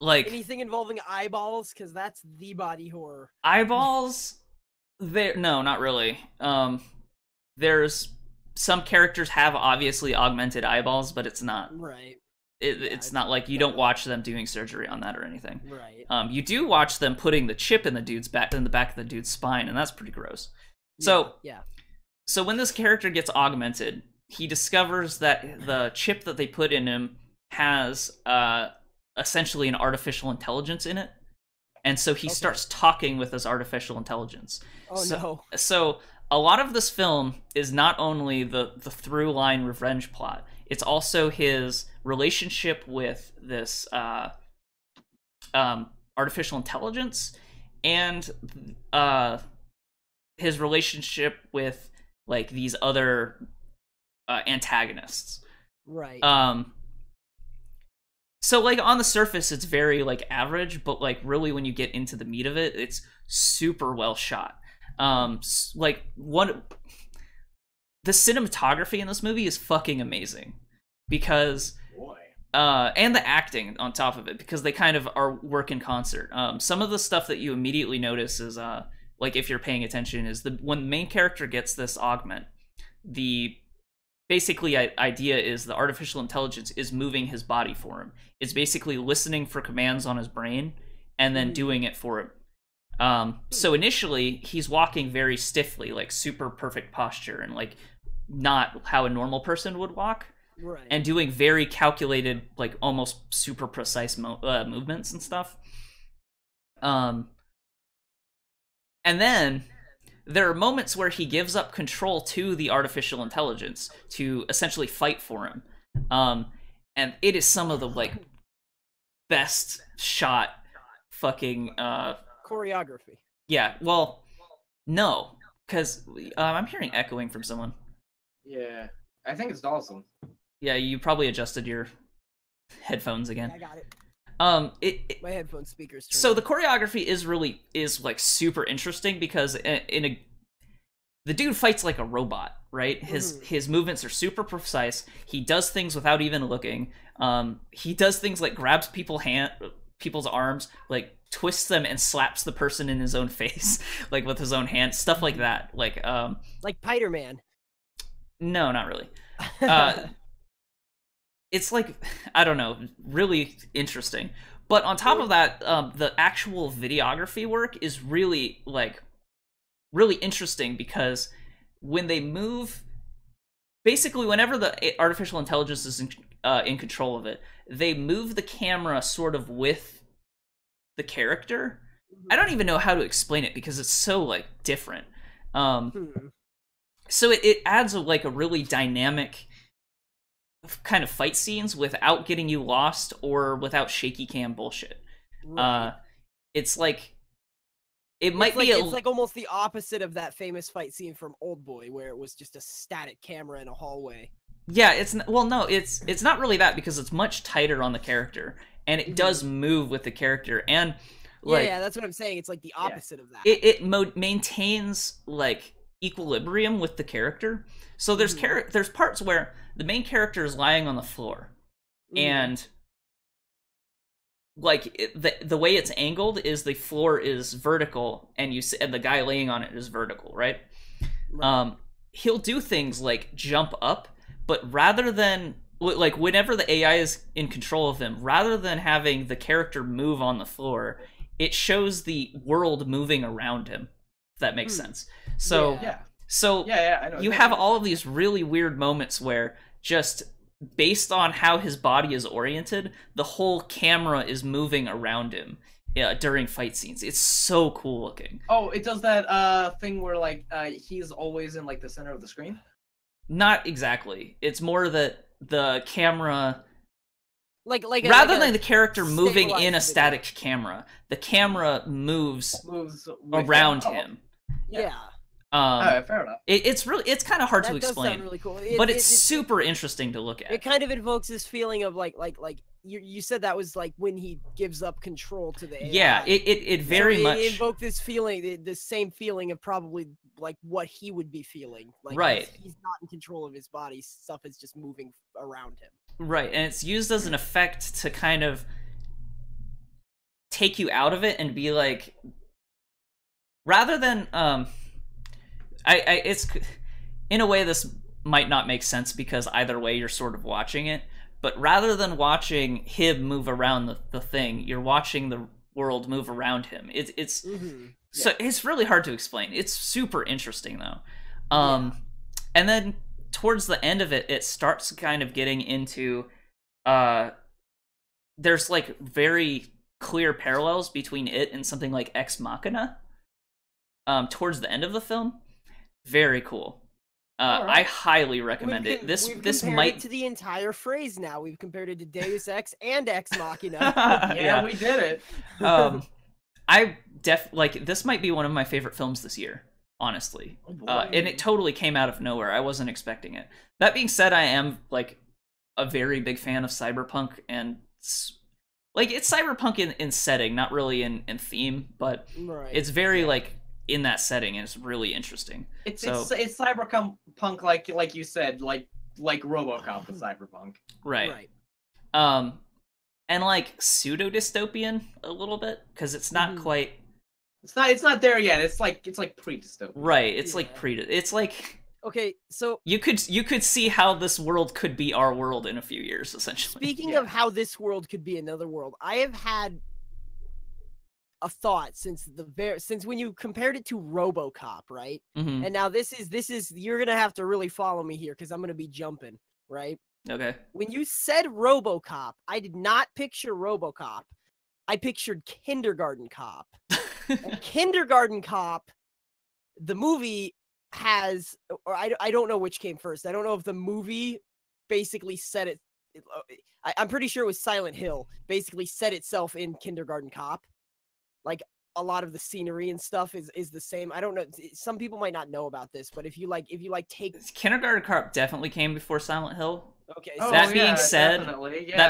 Like, anything involving eyeballs, because that's the body horror. Eyeballs? No, not really. There's some characters have obviously augmented eyeballs, but it's not. Right. It's not like you don't watch them doing surgery on that or anything. Right. You do watch them putting the chip in the back of the dude's spine, and that's pretty gross. So when this character gets augmented, he discovers that the chip that they put in him has essentially an artificial intelligence in it, and so he starts talking with his artificial intelligence. Oh no. So a lot of this film is not only the through line revenge plot, it's also his relationship with this artificial intelligence, and his relationship with like these other antagonists. Right. So like on the surface it's very like average, but like really when you get into the meat of it, it's super well shot. Like the cinematography in this movie is fucking amazing, because and the acting on top of it, because they kind of are work in concert. Some of the stuff that you immediately notice is like if you're paying attention, is when the main character gets this augment, the basically idea is the artificial intelligence is moving his body for him. It's basically listening for commands on his brain and then doing it for him. So initially he's walking very stiffly, like super perfect posture, and like not how a normal person would walk, right, and doing very calculated, like almost super precise movements and stuff. And then there are moments where he gives up control to the artificial intelligence to essentially fight for him. And it is some of the like best shot fucking choreography. Yeah, well, no, because I'm hearing echoing from someone. Yeah, I think it's Dalsson. Yeah, you probably adjusted your headphones again. I got it. My headphone speakers. So the choreography is like super interesting, because the dude fights like a robot, right? His movements are super precise. He does things without even looking. He does things like grabs people's arms, like twists them and slaps the person in his own face, like with his own hand, stuff like that. Like Spider-Man. No, not really. It's like, I don't know, really interesting. But on top of that, the actual videography work is really interesting, because when they move, basically whenever the artificial intelligence is in control of it, they move the camera sort of with the character. I don't even know how to explain it, because it's so like different. So it adds a really dynamic kind of fight scenes without getting you lost or without shaky cam bullshit. Right. It's like it's like almost the opposite of that famous fight scene from Oldboy, where it was just a static camera in a hallway. Yeah, it's not really that, because it's much tighter on the character, and it does move with the character, and like yeah, that's what I'm saying. It's like the opposite of that. It maintains like equilibrium with the character. So there's parts where the main character is lying on the floor, and like the way it's angled is the floor is vertical, and the guy laying on it is vertical, right? He'll do things like jump up, but rather than like whenever the AI is in control of him, rather than having the character move on the floor, it shows the world moving around him. If that makes sense. So I know. You have all of these really weird moments where, just based on how his body is oriented, the whole camera is moving around him during fight scenes. It's so cool looking. Oh, it does that thing where like he's always in like the center of the screen? Not exactly. It's more that the camera, rather than the character moving in a static camera, the camera moves around him. Yeah. Fair enough. It's kind of hard to explain. Sound really cool. But it's super interesting to look at. It kind of invokes this feeling of like you said that was like when he gives up control to the AI. Yeah, it very much invoked this feeling, the same feeling of probably like what he would be feeling. Like right. He's not in control of his body. Stuff is just moving around him. Right, and it's used as an effect to kind of take you out of it and be like, rather than it's in a way this might not make sense, because either way you're sort of watching it, but rather than watching him move around the thing, you're watching the world move around him. It's so it's really hard to explain. It's super interesting though. And then towards the end of it, it starts kind of getting into there's like very clear parallels between it and something like Ex Machina towards the end of the film. Very cool. Right. I highly recommend it. This might it to the entire phrase now. We've compared it to Deus Ex and Ex Machina. Yeah, we did it. This might be one of my favorite films this year, honestly. And it totally came out of nowhere. I wasn't expecting it. That being said, I am like a very big fan of cyberpunk, and like it's cyberpunk in setting, not really in theme, but it's very like in that setting, and it's really interesting. It's cyberpunk, like you said, like RoboCop with cyberpunk. Right. And like pseudo dystopian a little bit, because it's not quite. It's not there yet. It's like pre-dystopian. Right. It's like It's like. Okay, so you could see how this world could be our world in a few years, essentially. Speaking of how this world could be another world, I have had a thought since when you compared it to RoboCop, right? Mm-hmm. And now this is you're gonna have to really follow me here because I'm gonna be jumping, right? Okay. When you said RoboCop, I did not picture RoboCop. I pictured Kindergarten Cop. And Kindergarten Cop, the movie has, or I don't know which came first. I don't know if the movie basically set it. I'm pretty sure it was Silent Hill. Basically set itself in Kindergarten Cop. Like a lot of the scenery and stuff is the same. I don't know. Some people might not know about this, but if you take Kindergarten Cop definitely came before Silent Hill. Okay. So that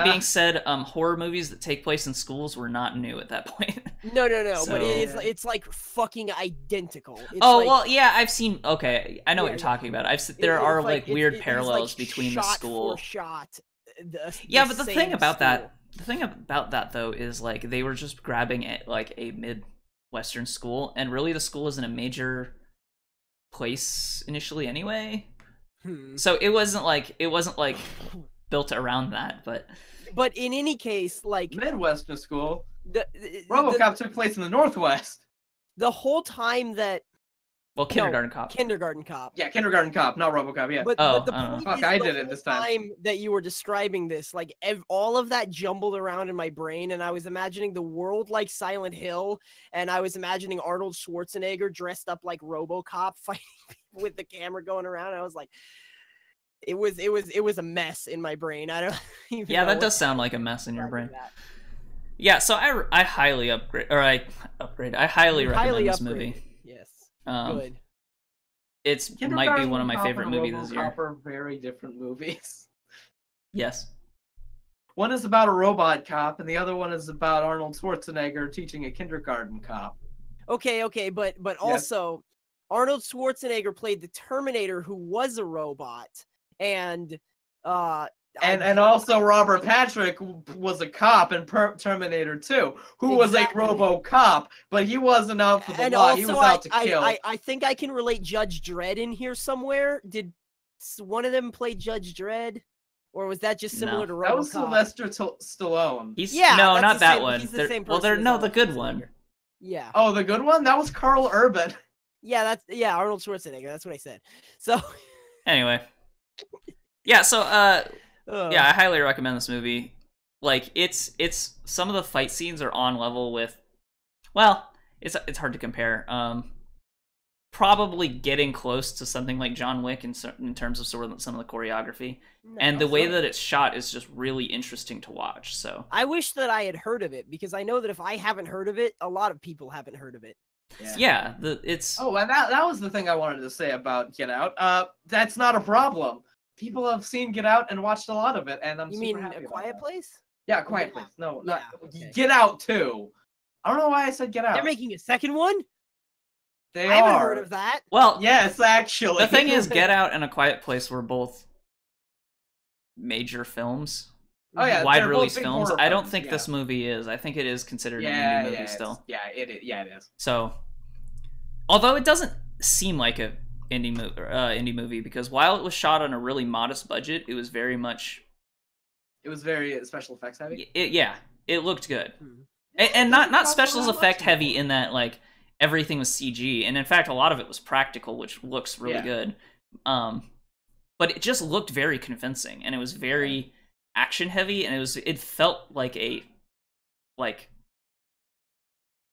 being said, horror movies that take place in schools were not new at that point. No. So, but it's like fucking identical. It's I've seen. Okay, I know what you're talking about. There are weird parallels between the school. But the thing about that though is like they were just grabbing it like a mid-western school, and really the school isn't a major place initially anyway. So it wasn't like built around that, but in any case, like Midwestern school, RoboCop took place in the Northwest. The whole time that Kindergarten Cop. Yeah, Kindergarten Cop, not RoboCop. Yeah. But the point is, I did it this time. That you were describing this, like all of that jumbled around in my brain, and I was imagining the world like Silent Hill, and I was imagining Arnold Schwarzenegger dressed up like RoboCop fighting people with the camera going around. I was like, it was a mess in my brain. I don't even know that does sound like a mess in your brain. Yeah, so I highly I highly recommend this movie. Yes. Good. It might be one of my favorite movies this year. Are very different movies. Yes. One is about a robot cop, and the other one is about Arnold Schwarzenegger teaching a kindergarten cop. Okay, but also Arnold Schwarzenegger played the Terminator, who was a robot, and also Robert Patrick was a cop in Terminator 2, who was a RoboCop, but he wasn't out for the law. He was out to kill. I think I can relate Judge Dredd in here somewhere. Did one of them play Judge Dredd, or was that just similar to RoboCop? That was Sylvester Stallone. No, not that one. He's the same person. The good one. Yeah. Oh, the good one? That was Carl Urban. Yeah, Arnold Schwarzenegger. That's what I said. So anyway. Yeah, so I highly recommend this movie. Like it's some of the fight scenes are on level with, it's hard to compare. Probably getting close to something like John Wick in terms of sort of some of the choreography, and the way that it's shot is just really interesting to watch. So I wish that I had heard of it, because I know that if I haven't heard of it, a lot of people haven't heard of it. Yeah, it's. Oh, and that was the thing I wanted to say about Get Out. That's not a problem. People have seen Get Out and watched a lot of it, and I'm super happy about A Quiet Place? Yeah, A Quiet Place. No, not Get Out 2. I don't know why I said Get Out. They're making a second one? I haven't heard of that. Well, yes, actually. The thing is, Get Out and A Quiet Place were both major films. Oh yeah, wide release films. I don't think this movie is. I think it is considered an indie movie still. It is. So, although it doesn't seem like a indie movie, because while it was shot on a really modest budget, it was very special effects heavy. It looked good, and not special effect heavy in that like everything was CG, and in fact a lot of it was practical, which looks really good. But it just looked very convincing, and it was very action heavy, and it felt like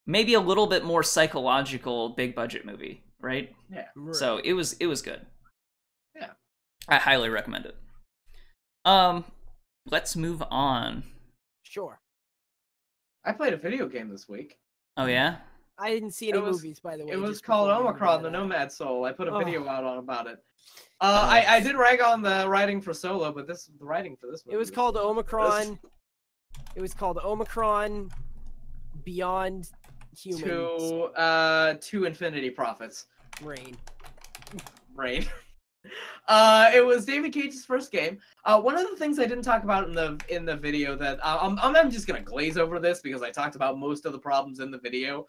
maybe a little bit more psychological big budget movie, right? Yeah. Right. So it was good. Yeah. I highly recommend it. Let's move on. Sure. I played a video game this week. Oh yeah? I didn't see any movies, by the way. It was called Omicron, the Nomad Soul. I put a video out about it. I did rag on the writing for Solo, but the writing for this movie. It was called Omicron. It was called Omicron Beyond Humans. To Infinity Prophets. Rain. It was David Cage's first game. One of the things I didn't talk about in the video that I'm just gonna glaze over this because I talked about most of the problems in the video.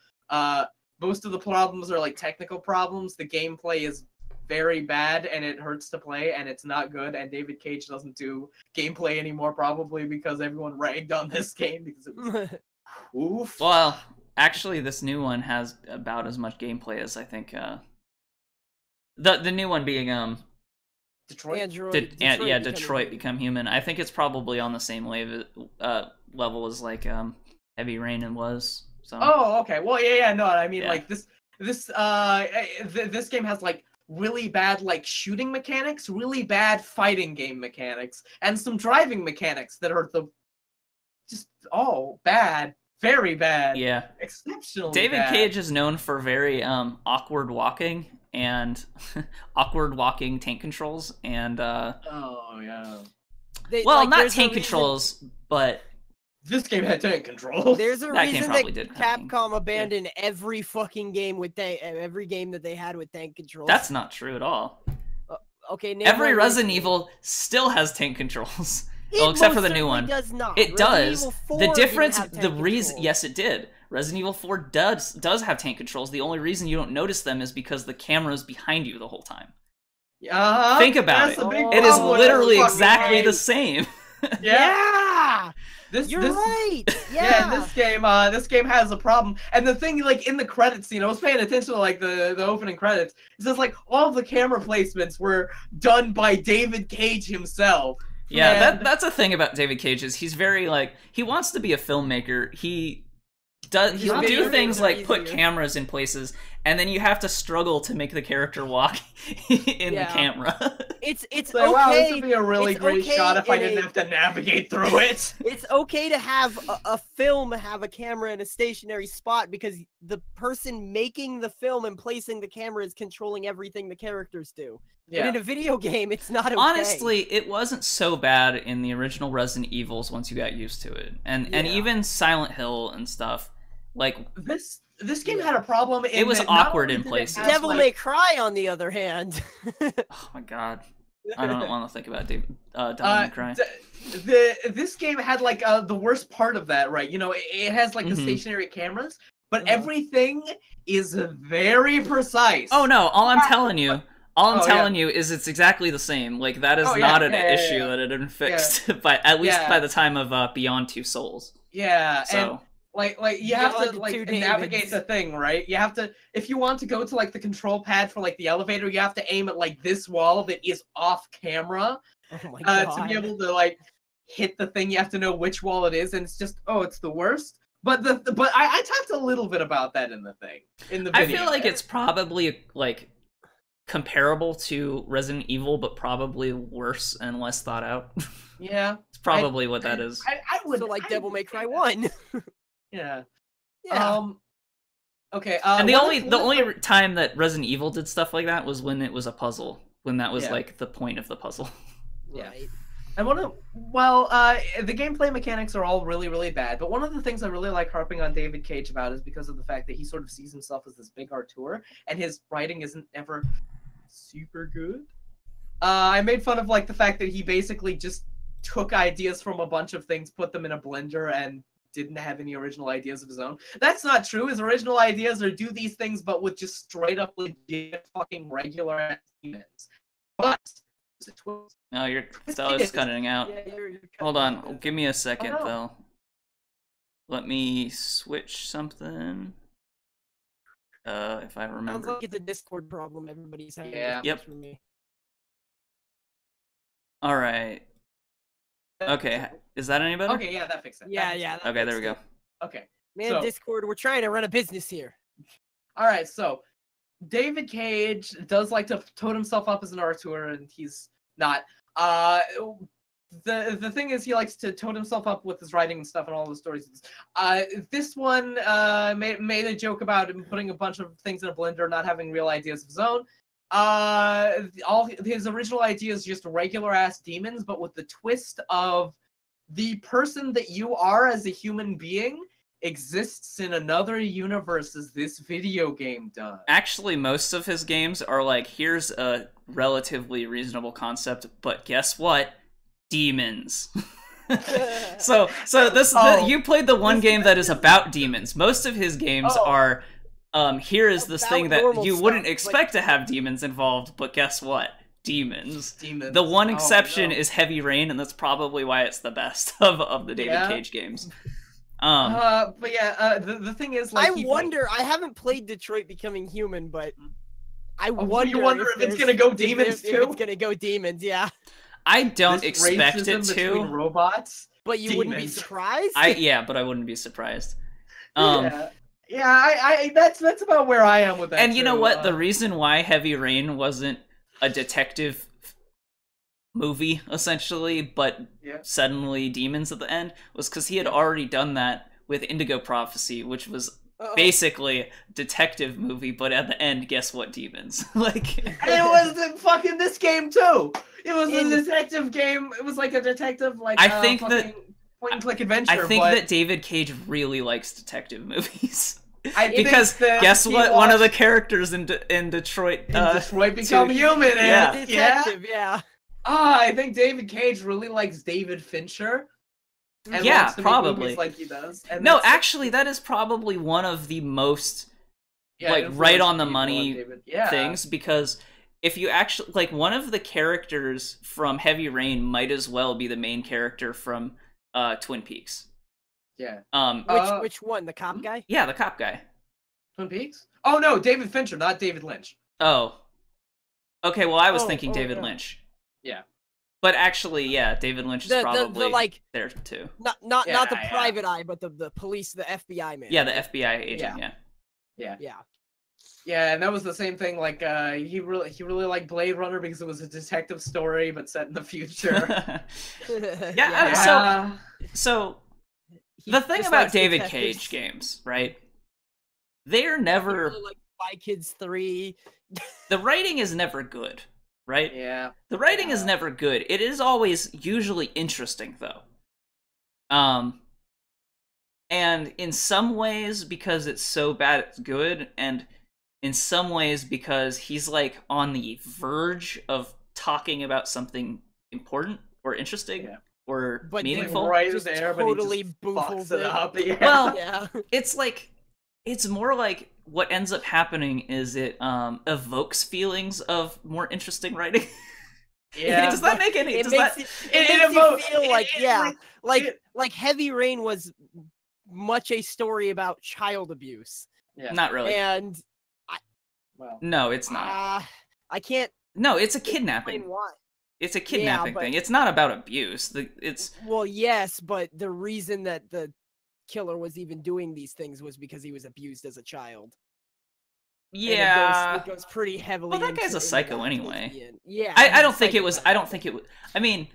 Most of the problems are like technical problems. The gameplay is very bad and it hurts to play and it's not good. And David Cage doesn't do gameplay anymore, probably because everyone ragged on this game because it was oof. Well, actually, this new one has about as much gameplay as I think. The new one being Detroit. Detroit Become Human. I think it's probably on the same level as like Heavy Rain was. So. Oh, okay. Well, yeah. No, I mean, Yeah. like this game has like really bad like shooting mechanics, really bad fighting game mechanics, and some driving mechanics that are just all bad, very bad. Yeah. Exceptionally David bad. Cage is known for very awkward walking and awkward walking tank controls and Oh yeah. not tank controls, but this game had tank controls. There's a That game reason probably that did have Capcom abandoned every fucking game with every game that they had with tank controls. that's not true at all. Okay. Name Every one Resident reason. Evil still has tank controls. It Well, except for most the new one. Does not. It Resident does. Evil 4 The didn't difference, have the tank reason, controls. yes, it did. Resident Evil 4 does have tank controls. The only reason you don't notice them is because the camera's behind you the whole time. Think about it. It is literally exactly the same. Yeah. You're right. Yeah, Yeah. this game has a problem. And the thing, like, in the credits scene, I was paying attention to, like, the opening credits. It says, like, all of the camera placements were done by David Cage himself. Yeah, And- that's a thing about David Cage is he's very, like, he wants to be a filmmaker. He'll do things like put cameras in places, and then you have to struggle to make the character walk in the camera. It's like, okay. wow, this would be a really it's great okay shot if I in didn't have to navigate through it. It's okay to have a film have a camera in a stationary spot because the person making the film and placing the camera is controlling everything the characters do. Yeah. But in a video game, it's not okay. Honestly, it wasn't so bad in the original Resident Evils once you got used to it, and even Silent Hill and stuff. Like this game had a problem. It was awkward in places. Devil May Cry, on the other hand. Oh my god, I don't want to think about Devil May Cry. This game had like the worst part of that, right? You know, it has like the stationary cameras, but everything is very precise. Oh no, all I'm telling you is it's exactly the same. Like that is not an issue that had been fixed by at least by the time of Beyond Two Souls. Yeah, so. And like you have to like navigate the thing, right? You have to, if you want to go to like the control pad for like the elevator, you have to aim at like this wall that is off camera. Oh my God. To be able to like hit the thing. You have to know which wall it is, and it's just it's the worst. But I talked a little bit about that in the video. I feel like it's probably like comparable to Resident Evil, but probably worse and less thought out. Yeah, it's probably what that is. I would like Devil May Cry 1. Yeah. Yeah. Okay. And the only time that Resident Evil did stuff like that was when it was a puzzle. When that was like the point of the puzzle. Yeah. Right. And the gameplay mechanics are all really, really bad. But one of the things I really like harping on David Cage about is because of the fact that he sort of sees himself as this big auteur, and his writing isn't ever super good. I made fun of like the fact that he basically just took ideas from a bunch of things, put them in a blender, and didn't have any original ideas of his own. That's not true. His original ideas are do these things, but with just straight up legit fucking regular ass demons. But no, your Thel is cutting out. Yeah, you're Hold on, give me a second, no. Thel. Let me switch something. If I remember. Sounds like it's a Discord problem everybody's having. Yeah. Yep. For me. All right. Okay, is that any better? Okay, yeah, that fixed it. Yeah. Okay, there we go. Okay. Man, Discord, we're trying to run a business here. All right, so David Cage does like to tote himself up as an auteur, and he's not. The thing is, he likes to tote himself up with his writing and stuff and all the stories. This one made a joke about him putting a bunch of things in a blender, not having real ideas of his own. All his original ideas just regular ass demons, but with the twist of the person that you are as a human being exists in another universe as this video game does. Actually, most of his games are like, here's a relatively reasonable concept, but guess what? Demons. so you played the one game that is about demons. Most of his games are here is this thing that you wouldn't expect to have demons involved, but guess what? Demons. The one exception is Heavy Rain, and that's probably why it's the best of the David Cage games. But yeah, the thing is, like, I haven't played Detroit Becoming Human, but I wonder. You wonder if it's gonna go demons too. If it's gonna go demons, yeah. I don't expect it to. Robots, but you wouldn't be surprised. But I wouldn't be surprised. I that's about where I am with that. And you know what? The reason why Heavy Rain wasn't a detective movie, essentially, but suddenly demons at the end, was because he had already done that with Indigo Prophecy, which was basically a detective movie, but at the end, guess what? Demons. Like, and it was in fucking this game too. It was a detective game. It was like a detective, like, I think that point and click adventure. I think that David Cage really likes detective movies. Because guess what? One of the characters in Detroit, Detroit Become Human. Detective, yeah. I think David Cage really likes David Fincher. And yeah, probably. Like he does. And no, actually, that is probably one of the most right on the money things, because if you actually, like, one of the characters from Heavy Rain might as well be the main character from Twin Peaks. Yeah. Which one? The cop guy? Yeah, the cop guy. Twin Peaks? Oh no, David Fincher, not David Lynch. Oh. Okay, well, I was thinking David Lynch. Yeah. But actually, yeah, David Lynch is probably there too. Not the private eye, but the police, the FBI man. Yeah, the FBI agent. Yeah. Yeah, and that was the same thing. Like, he really liked Blade Runner because it was a detective story, but set in the future. So the thing about David Cage games, right? They are never really like Spy Kids 3. The writing is never good, right? Yeah. The writing is never good. It is always usually interesting, though. And in some ways, because it's so bad, it's good, and in some ways, because he's, like, on the verge of talking about something important or interesting or meaningful. Right just there, totally but he just fucks it up. Yeah. Well, it's like, it's more like what ends up happening is it evokes feelings of more interesting writing. Yeah. Does that make any? It makes you feel like Heavy Rain was much a story about child abuse. Yeah. Not really. And no, it's not. I can't. No, it's a kidnapping. Why? It's a kidnapping thing. It's not about abuse. Well, yes, but the reason that the killer was even doing these things was because he was abused as a child. Yeah, it goes pretty heavily. Well, that guy's a psycho anyway. Yeah, I don't think it was. I don't think it was. I mean,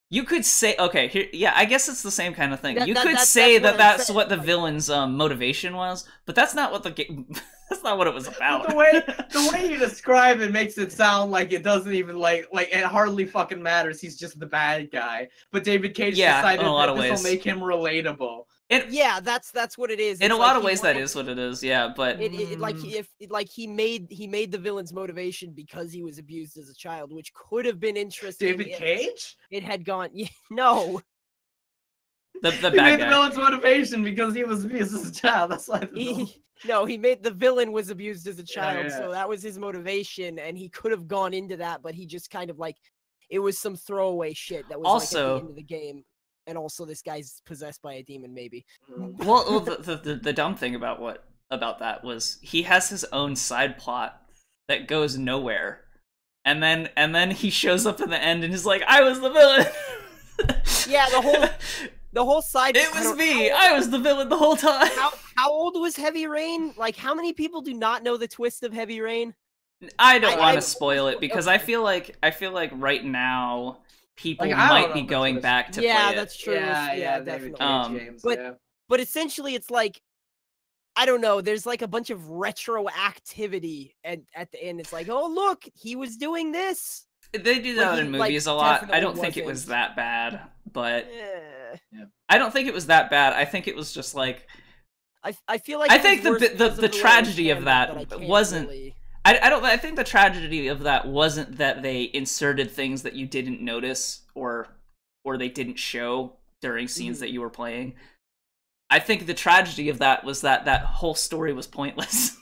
you could say, okay, here, yeah, I guess it's the same kind of thing. You could say that's what the villain's motivation was, but that's not what the game. That's not what it was about. The way you describe it makes it sound like it doesn't even like it hardly fucking matters. He's just the bad guy. But David Cage decided that this will make him relatable. That's what it is. In a lot of ways, that is what it is. Yeah, but he made the villain's motivation because he was abused as a child, which could have been interesting. David Cage? It had gone. No. The he bad made guy. the villain's motivation because he was abused as a child. That's why. He made the villain was abused as a child, so that was his motivation, and he could have gone into that, but he just kind of like it was some throwaway shit that was also like at the end of the game. And also, this guy's possessed by a demon, maybe. Well, the dumb thing about that was he has his own side plot that goes nowhere, and then he shows up in the end and is like, "I was the villain." Yeah, the whole side. It was me. I was the villain the whole time. How old was Heavy Rain? Like, how many people do not know the twist of Heavy Rain? I don't want to spoil it because I feel like right now people might be going back to play it. Yeah, that's true. Yeah, definitely. But essentially, it's like, I don't know. There's like a bunch of retroactivity, and at the end, it's like, oh look, he was doing this. They do that in movies a lot. I don't think it was that bad, but I don't think it was that bad. I think it was just like I feel like I think the tragedy of that wasn't. Really... I think the tragedy of that wasn't that they inserted things that you didn't notice or they didn't show during scenes that you were playing. I think the tragedy of that was that whole story was pointless.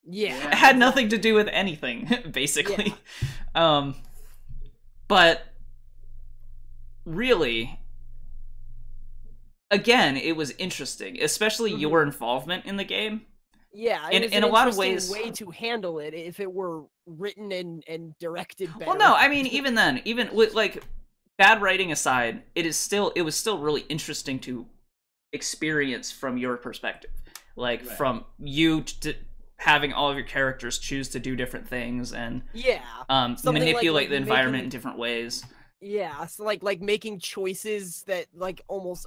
Yeah. It had nothing to do with anything, basically. Yeah. But really, again, it was interesting, especially your involvement in the game. Yeah, in a lot of ways, way to handle it if it were written and directed better. Well, no, I mean, even then, even with like bad writing aside, it was still really interesting to experience from your perspective, like from you having all of your characters choose to do different things and manipulate the environment in different ways. Yeah, so like making choices that like almost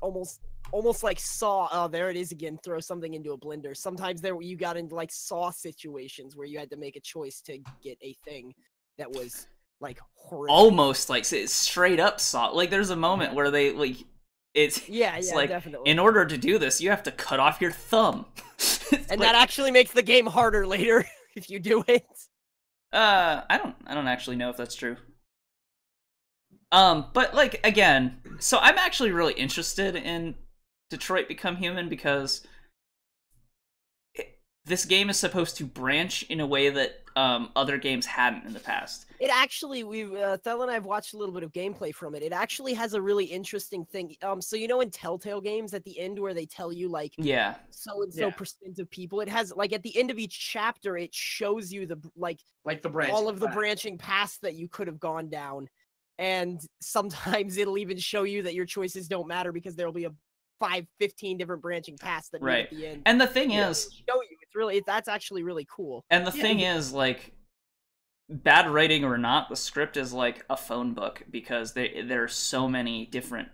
like Saw. Oh, there it is again. Throw something into a blender. Sometimes you got into like Saw situations where you had to make a choice to get a thing that was like horrific. Almost like straight up Saw. Like there's a moment where they like it's like definitely. In order to do this, you have to cut off your thumb. And that actually makes the game harder later if you do it. I don't actually know if that's true. But like again, so I'm actually really interested in Detroit Become Human because this game is supposed to branch in a way that other games hadn't in the past. It actually, Thel and I have watched a little bit of gameplay from it. It actually has a really interesting thing. So you know in Telltale games at the end where they tell you like so percent of people, it has like at the end of each chapter it shows you the all of the branching paths that you could have gone down. And sometimes it'll even show you that your choices don't matter because there'll be 15 different branching paths that meet at the end. And the thing is, show you that's actually really cool. And the thing is, like, bad writing or not, the script is like a phone book because there are so many different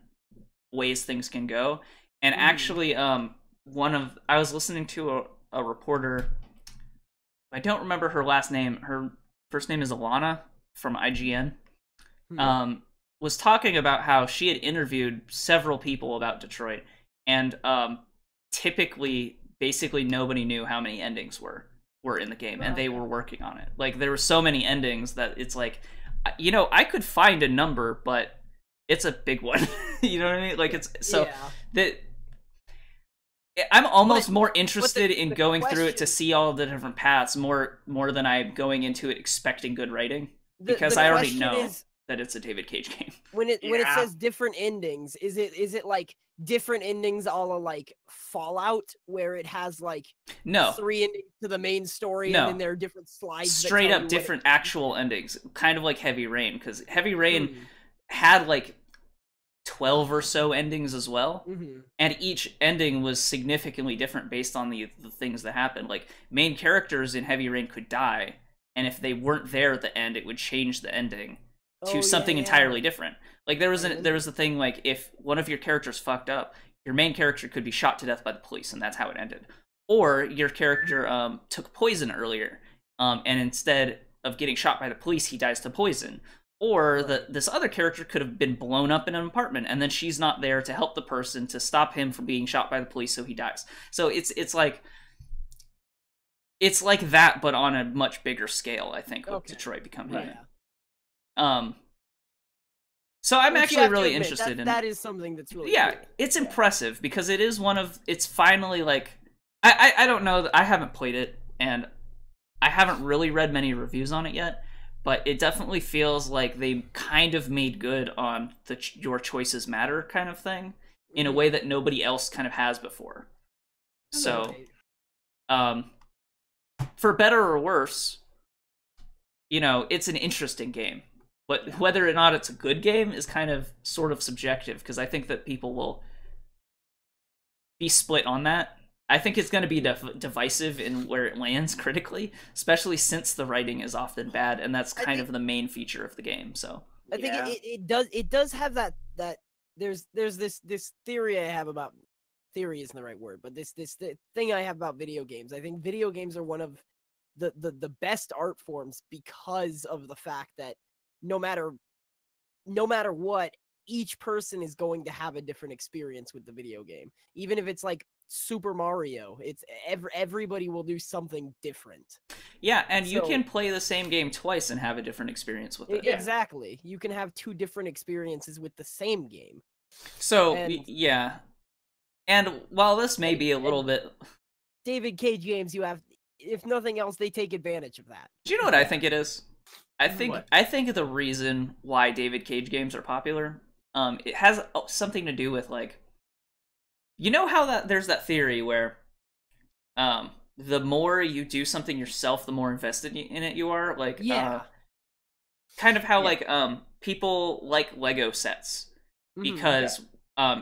ways things can go. And actually, I was listening to a reporter. I don't remember her last name. Her first name is Alana from IGN. Was talking about how she had interviewed several people about Detroit, and typically, basically nobody knew how many endings were in the game, and they were working on it. Like, there were so many endings that it's like, you know, I could find a number, but it's a big one. You know what I mean? Like, it's so that I'm almost more interested in going through it to see all the different paths more than I'm going into it expecting good writing, because I already know that it's a David Cage game. When it says different endings, is it like different endings all like Fallout where it has like 3 endings to the main story and then there are different slides straight up different actual endings, kind of like Heavy Rain, because Heavy Rain had like 12 or so endings as well, and each ending was significantly different based on the things that happened. Like, main characters in Heavy Rain could die, and if they weren't there at the end, it would change the ending to something entirely different. Like, there was a thing, like, if one of your characters fucked up, your main character could be shot to death by the police, and that's how it ended. Or your character took poison earlier, and instead of getting shot by the police, he dies to poison. Or this other character could have been blown up in an apartment, and then she's not there to help the person to stop him from being shot by the police, so he dies. So it's like that, but on a much bigger scale, I think, with Detroit Become Human. So I'm actually really interested in that. Is something that's really cool. It's impressive because it is it's finally like I don't know, I haven't played it and I haven't really read many reviews on it yet, but it definitely feels like they kind of made good on the your choices matter kind of thing in a way that nobody else kind of has before. So for better or worse, you know, it's an interesting game. But whether or not it's a good game is kind of sort of subjective, because I think that people will be split on that. I think it's going to be divisive in where it lands critically, especially since the writing is often bad, and that's kind of the main feature of the game. So I think it does have that there's this theory I have about, theory isn't the right word, but this thing I have about video games. I think video games are one of the best art forms because of the fact that no matter what, each person is going to have a different experience with the video game. Even if it's like Super Mario, it's everybody will do something different. Yeah, and you can play the same game twice and have a different experience with it. Exactly. You can have two different experiences with the same game. So, yeah. And while this may be a little bit... David Cage games, you have, if nothing else, they take advantage of that. Do you know what I think it is? I think the reason why David Cage games are popular, it has something to do with, like, you know how there's that theory where the more you do something yourself, the more invested in it you are. Like, kind of how like people like Lego sets because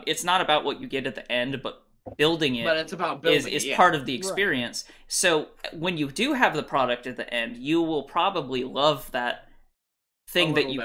it's not about what you get at the end, but building it. But it's about building is part of the experience. Right. So when you do have the product at the end, you will probably love that thing that you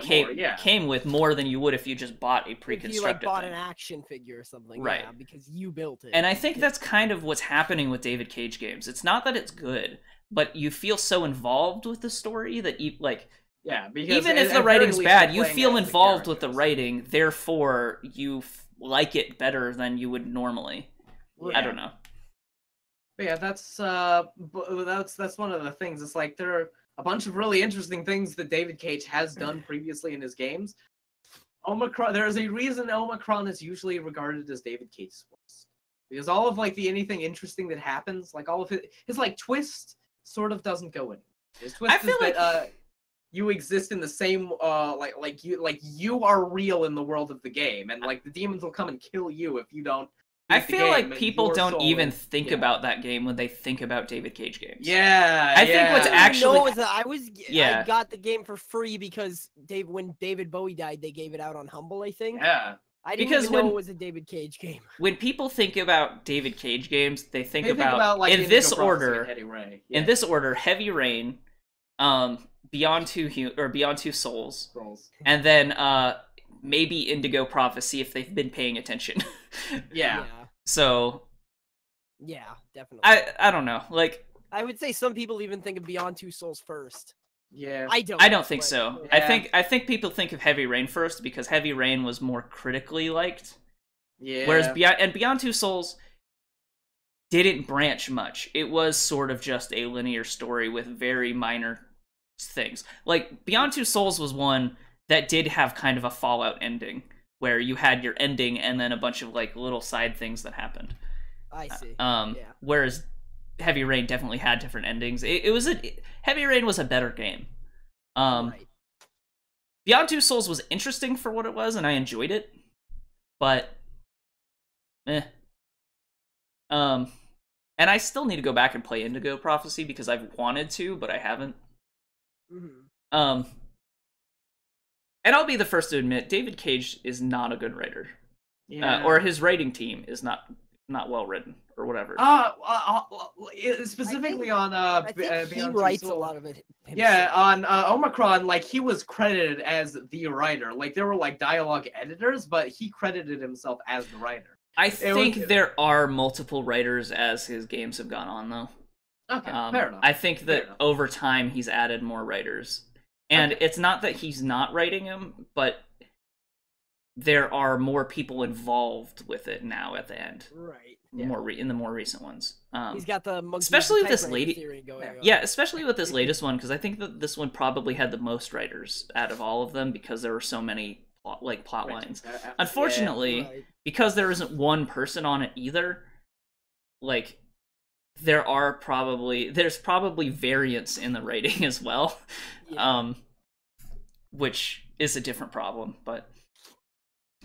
came with more than you would if you just bought a pre-constructed if you like bought thing. An action figure or something, right? Yeah, because you built it. And I think that's kind of what's happening with David Cage games. It's not that it's good, but you feel so involved with the story that you like. Yeah, because even if the writing's bad, you feel involved with the writing. Therefore, you like it better than you would normally. Yeah. I don't know. But yeah, that's one of the things. It's like there are a bunch of really interesting things that David Cage has done previously in his games. Omicron. There is a reason Omicron is usually regarded as David Cage's worst, because all of like anything interesting that happens, like all of his like twist, sort of doesn't go in. His twist is that you exist in the same like you are real in the world of the game, and like the demons will come and kill you if you don't. I feel like people don't even think about that game when they think about David Cage games. Yeah, I think what's actually I got the game for free because when David Bowie died, they gave it out on Humble, I think. Yeah. I didn't even know it was a David Cage game. When people think about David Cage games, they think about like, in this order. In this order, Heavy Rain, Beyond Two Souls, and then maybe Indigo Prophecy if they've been paying attention. Yeah. So. Yeah, definitely. I don't know. Like, I would say some people even think of Beyond Two Souls first. Yeah. I don't think so. Yeah. I think people think of Heavy Rain first because Heavy Rain was more critically liked. Yeah. Whereas Beyond Two Souls didn't branch much. It was sort of just a linear story with very minor things. Like Beyond Two Souls was one that did have kind of a Fallout ending where you had your ending and then a bunch of like little side things that happened. I see. Whereas Heavy Rain definitely had different endings. Heavy Rain was a better game. Right. Beyond Two Souls was interesting for what it was, and I enjoyed it. But, And I still need to go back and play Indigo Prophecy because I've wanted to, but I haven't. Mm-hmm. And I'll be the first to admit, David Cage is not a good writer. Yeah. Or his writing team is not well written or whatever. Specifically I think he writes a lot of it himself. Yeah, on Omicron, like he was credited as the writer. Like there were like dialogue editors, but he credited himself as the writer. I think there are multiple writers as his games have gone on, though. Okay, fair enough. I think that over time he's added more writers. And it's not that he's not writing them, but there are more people involved with it now at the end. Right. In the more recent ones. He's got the especially with this theory going on. Yeah, especially with this latest one, because I think that this one probably had the most writers out of all of them because there were so many plot lines. Unfortunately, because there isn't one person on it either, like there's probably variance in the writing as well. Yeah. Which is a different problem, but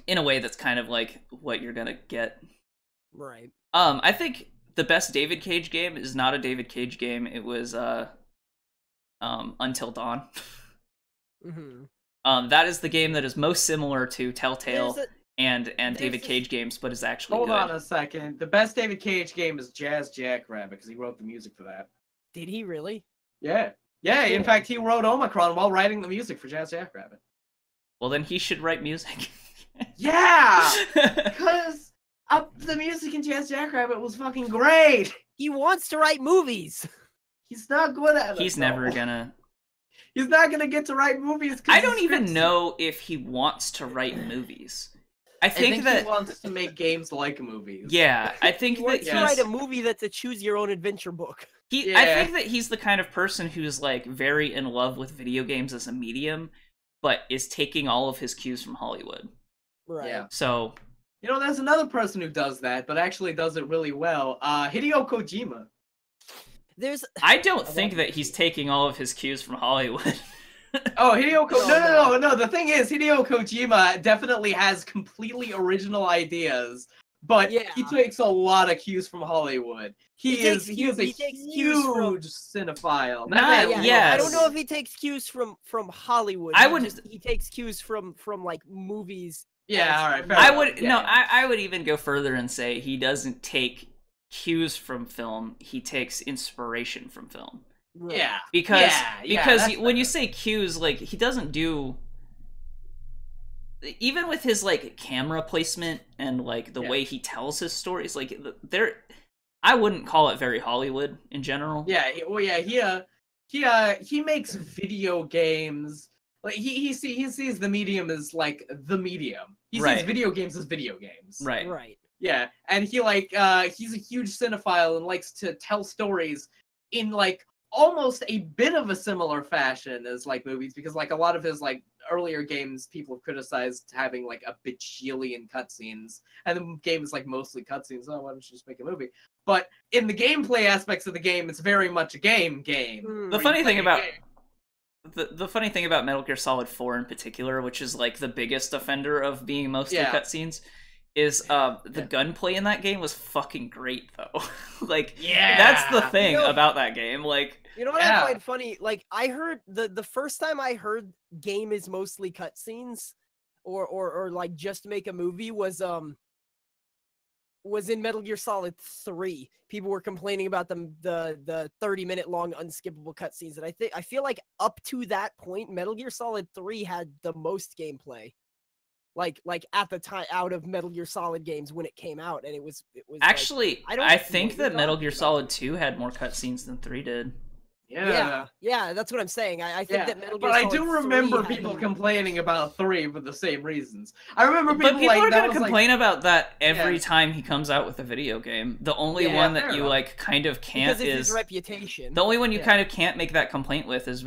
in a way that's kind of like what you're gonna get. Right. I think the best David Cage game is not a David Cage game. It was Until Dawn. Mm-hmm. That is the game that is most similar to Telltale and David Cage games, but is actually Hold good. on a second. The best David Cage game is Jazz Jackrabbit because he wrote the music for that. Did he really? Yeah. Yeah, in fact, he wrote Omicron while writing the music for Jazz Jackrabbit. Well, then he should write music. Yeah! Because the music in Jazz Jackrabbit was fucking great! He wants to write movies! He's not good at it. He's never gonna... He's not gonna get to write movies. I don't even know if he wants to write movies. I think that he wants to make games like movies. Yeah, I think he wants to write a movie that's a choose-your-own-adventure book. I think that he's the kind of person who's like very in love with video games as a medium, but is taking all of his cues from Hollywood. Right. Yeah. So, you know, there's another person who does that, but actually does it really well. Hideo Kojima. I don't think that he's taking all of his cues from Hollywood. Oh, Hideo Kojima. No. The thing is, Hideo Kojima definitely has completely original ideas, but he takes a lot of cues from Hollywood. He is a huge cinephile. I don't know if he takes cues from Hollywood. He takes cues from like movies. Yeah, all right. I would even go further and say he doesn't take cues from film. He takes inspiration from film. Yeah, because when you say cues, like he doesn't do, even with his like camera placement and like the way he tells his stories, like I wouldn't call it very Hollywood in general. Yeah, he makes video games. Like he sees the medium as like the medium. He sees video games as video games. Right. Yeah, and he's a huge cinephile and likes to tell stories in like almost a bit of a similar fashion as like movies, because like a lot of his like earlier games people have criticized having like a bajillion cutscenes, and the game is like mostly cutscenes. Oh, why don't you just make a movie? But in the gameplay aspects of the game, it's very much a game. The funny thing about the funny thing about Metal Gear Solid 4 in particular, which is like the biggest offender of being mostly cutscenes, is the gunplay in that game was fucking great though. Like that's the thing about that game. Like, you know what I find funny? Like, I heard the first time I heard game is mostly cutscenes, or like just make a movie was in Metal Gear Solid 3. People were complaining about the 30-minute long unskippable cutscenes, and I feel like up to that point, Metal Gear Solid 3 had the most gameplay. Like at the time out of Metal Gear Solid games when it came out, and it was actually like, I think that Metal Gear Solid 2 had more cutscenes than 3 did. Yeah, that's what I'm saying. I think that Metal Gear Solid 3 I do remember people complaining about 3 for the same reasons. I remember people are going to complain about that every time he comes out with a video game. The only one that you like kind of can't because it's his reputation. The only one you kind of can't make that complaint with is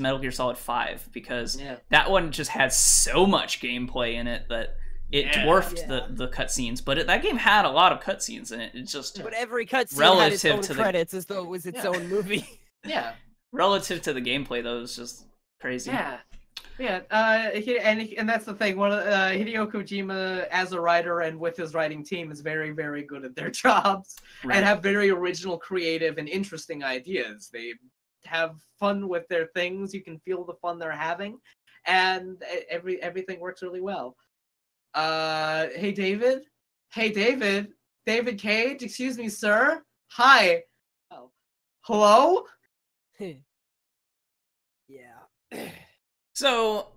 Metal Gear Solid 5, because that one just had so much gameplay in it that it dwarfed the cutscenes, but that game had a lot of cutscenes in it. It's just but every cutscene had its own credits as though it was its own movie. Yeah. Relative to the gameplay, though, it's just crazy. And that's the thing. Hideo Kojima, as a writer and with his writing team, is very, very good at their jobs and have very original, creative, and interesting ideas. They have fun with their things. You can feel the fun they're having, and everything works really well. Hey, David. David Cage. Excuse me, sir. Hi. Oh. Hello. Yeah. So,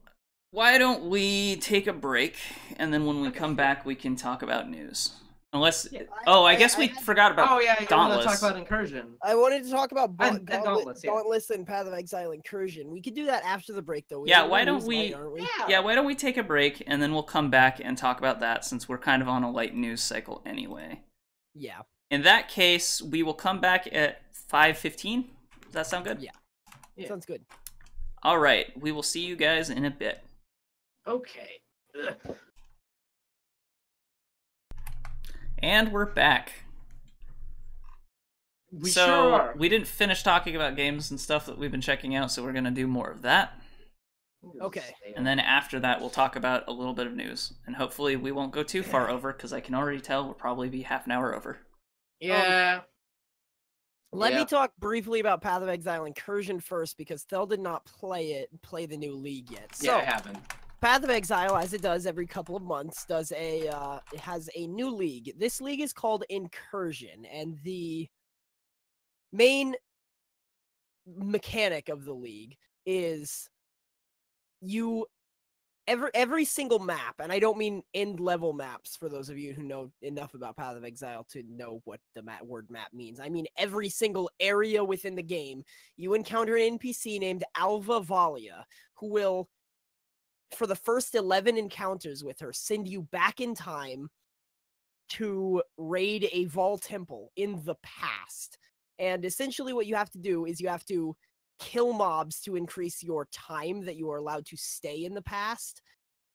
why don't we take a break, and then when we come back, we can talk about news. Unless, I guess we forgot about Dauntless. I want to talk about Incursion. I wanted to talk about Dauntless, Dauntless and Path of Exile Incursion. We could do that after the break, though. Why don't we take a break, and then we'll come back and talk about that, since we're kind of on a light news cycle anyway. Yeah. In that case, we will come back at 5:15. Does that sound good? Yeah. Sounds good. All right. We will see you guys in a bit. Okay. Ugh. And we're back. We sure are. We didn't finish talking about games and stuff that we've been checking out, so we're going to do more of that. Okay. And then after that, we'll talk about a little bit of news. And hopefully we won't go too far over, because I can already tell we'll probably be half an hour over. Yeah. Let me talk briefly about Path of Exile Incursion first, because Thel did not play the new league yet. So, I haven't. Path of Exile, as it does every couple of months, it has a new league. This league is called Incursion, and the main mechanic of the league is every single map, and I don't mean end level maps for those of you who know enough about Path of Exile to know what the word map means. I mean every single area within the game, you encounter an NPC named Alva Valia, who will, for the first 11 encounters with her, send you back in time to raid a Vol temple in the past. And essentially what you have to do is you have to kill mobs to increase your time that you are allowed to stay in the past,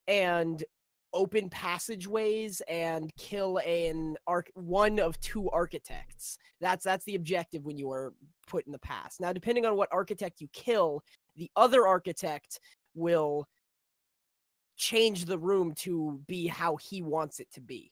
and open passageways and kill one of 2 architects. That's the objective when you are put in the past. Now, depending on what architect you kill, the other architect will change the room to be how he wants it to be.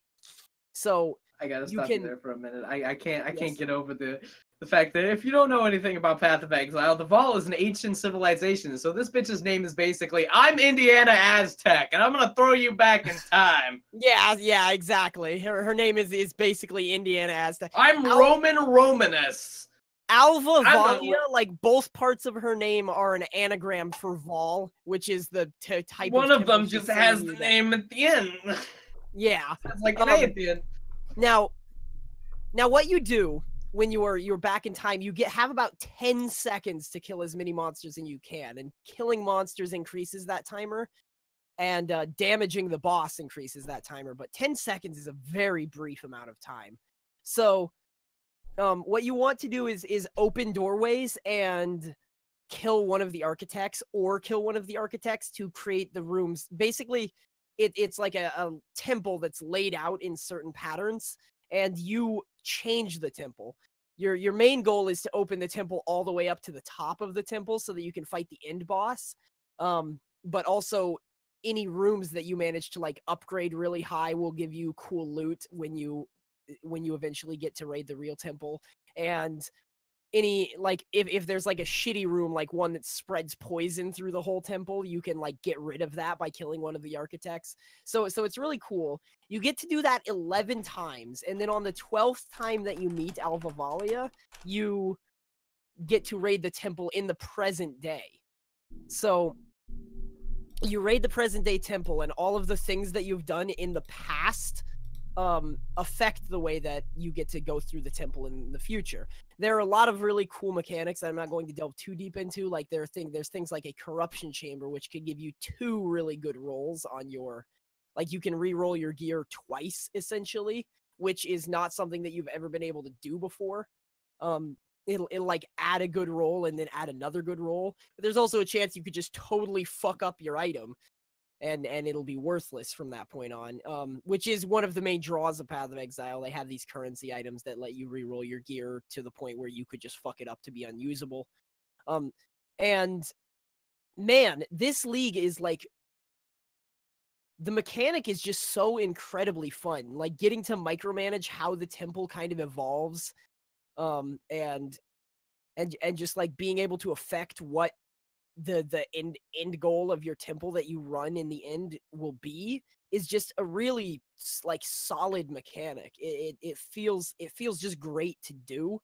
So I gotta stop you there for a minute. I can't get over the fact that if you don't know anything about Path of Exile, the Vol is an ancient civilization. So this bitch's name is basically, I'm Indiana Aztec, and I'm gonna throw you back in time. Yeah, exactly. Her name is basically Indiana Aztec. I'm Roman Romanus. Alva Valia, like both parts of her name are an anagram for Vol, which is the type One of them just has the name at the end. Yeah. It's like an A at the end. Now what you do when you're back in time, you have about 10 seconds to kill as many monsters as you can, and killing monsters increases that timer, and damaging the boss increases that timer, but 10 seconds is a very brief amount of time. So what you want to do is open doorways and kill one of the architects, to create the rooms. Basically, it's like a temple that's laid out in certain patterns, and you change the temple. Your main goal is to open the temple all the way up to the top of the temple so that you can fight the end boss. But also, any rooms that you manage to like upgrade really high will give you cool loot when you eventually get to raid the real temple. And any, like, if there's like a shitty room, like one that spreads poison through the whole temple, you can like get rid of that by killing one of the architects. So it's really cool. You get to do that 11 times, and then on the 12th time that you meet Alva Valia, you get to raid the temple in the present day. So you raid the present day temple, and all of the things that you've done in the past affect the way that you get to go through the temple in the future. There are a lot of really cool mechanics that I'm not going to delve too deep into. Like there's things like a corruption chamber, which could give you 2 really good rolls on your, like you can re-roll your gear twice essentially, which is not something that you've ever been able to do before. It'll like add a good roll and then add another good roll. But there's also a chance you could just totally fuck up your item, and it'll be worthless from that point on, which is one of the main draws of Path of Exile. They have these currency items that let you re-roll your gear to the point where you could just fuck it up to be unusable. And man, this league is like, the mechanic is just so incredibly fun. Like getting to micromanage how the temple kind of evolves, and just like being able to affect what the end goal of your temple that you run in the end will be is just a really like solid mechanic. It feels just great to do.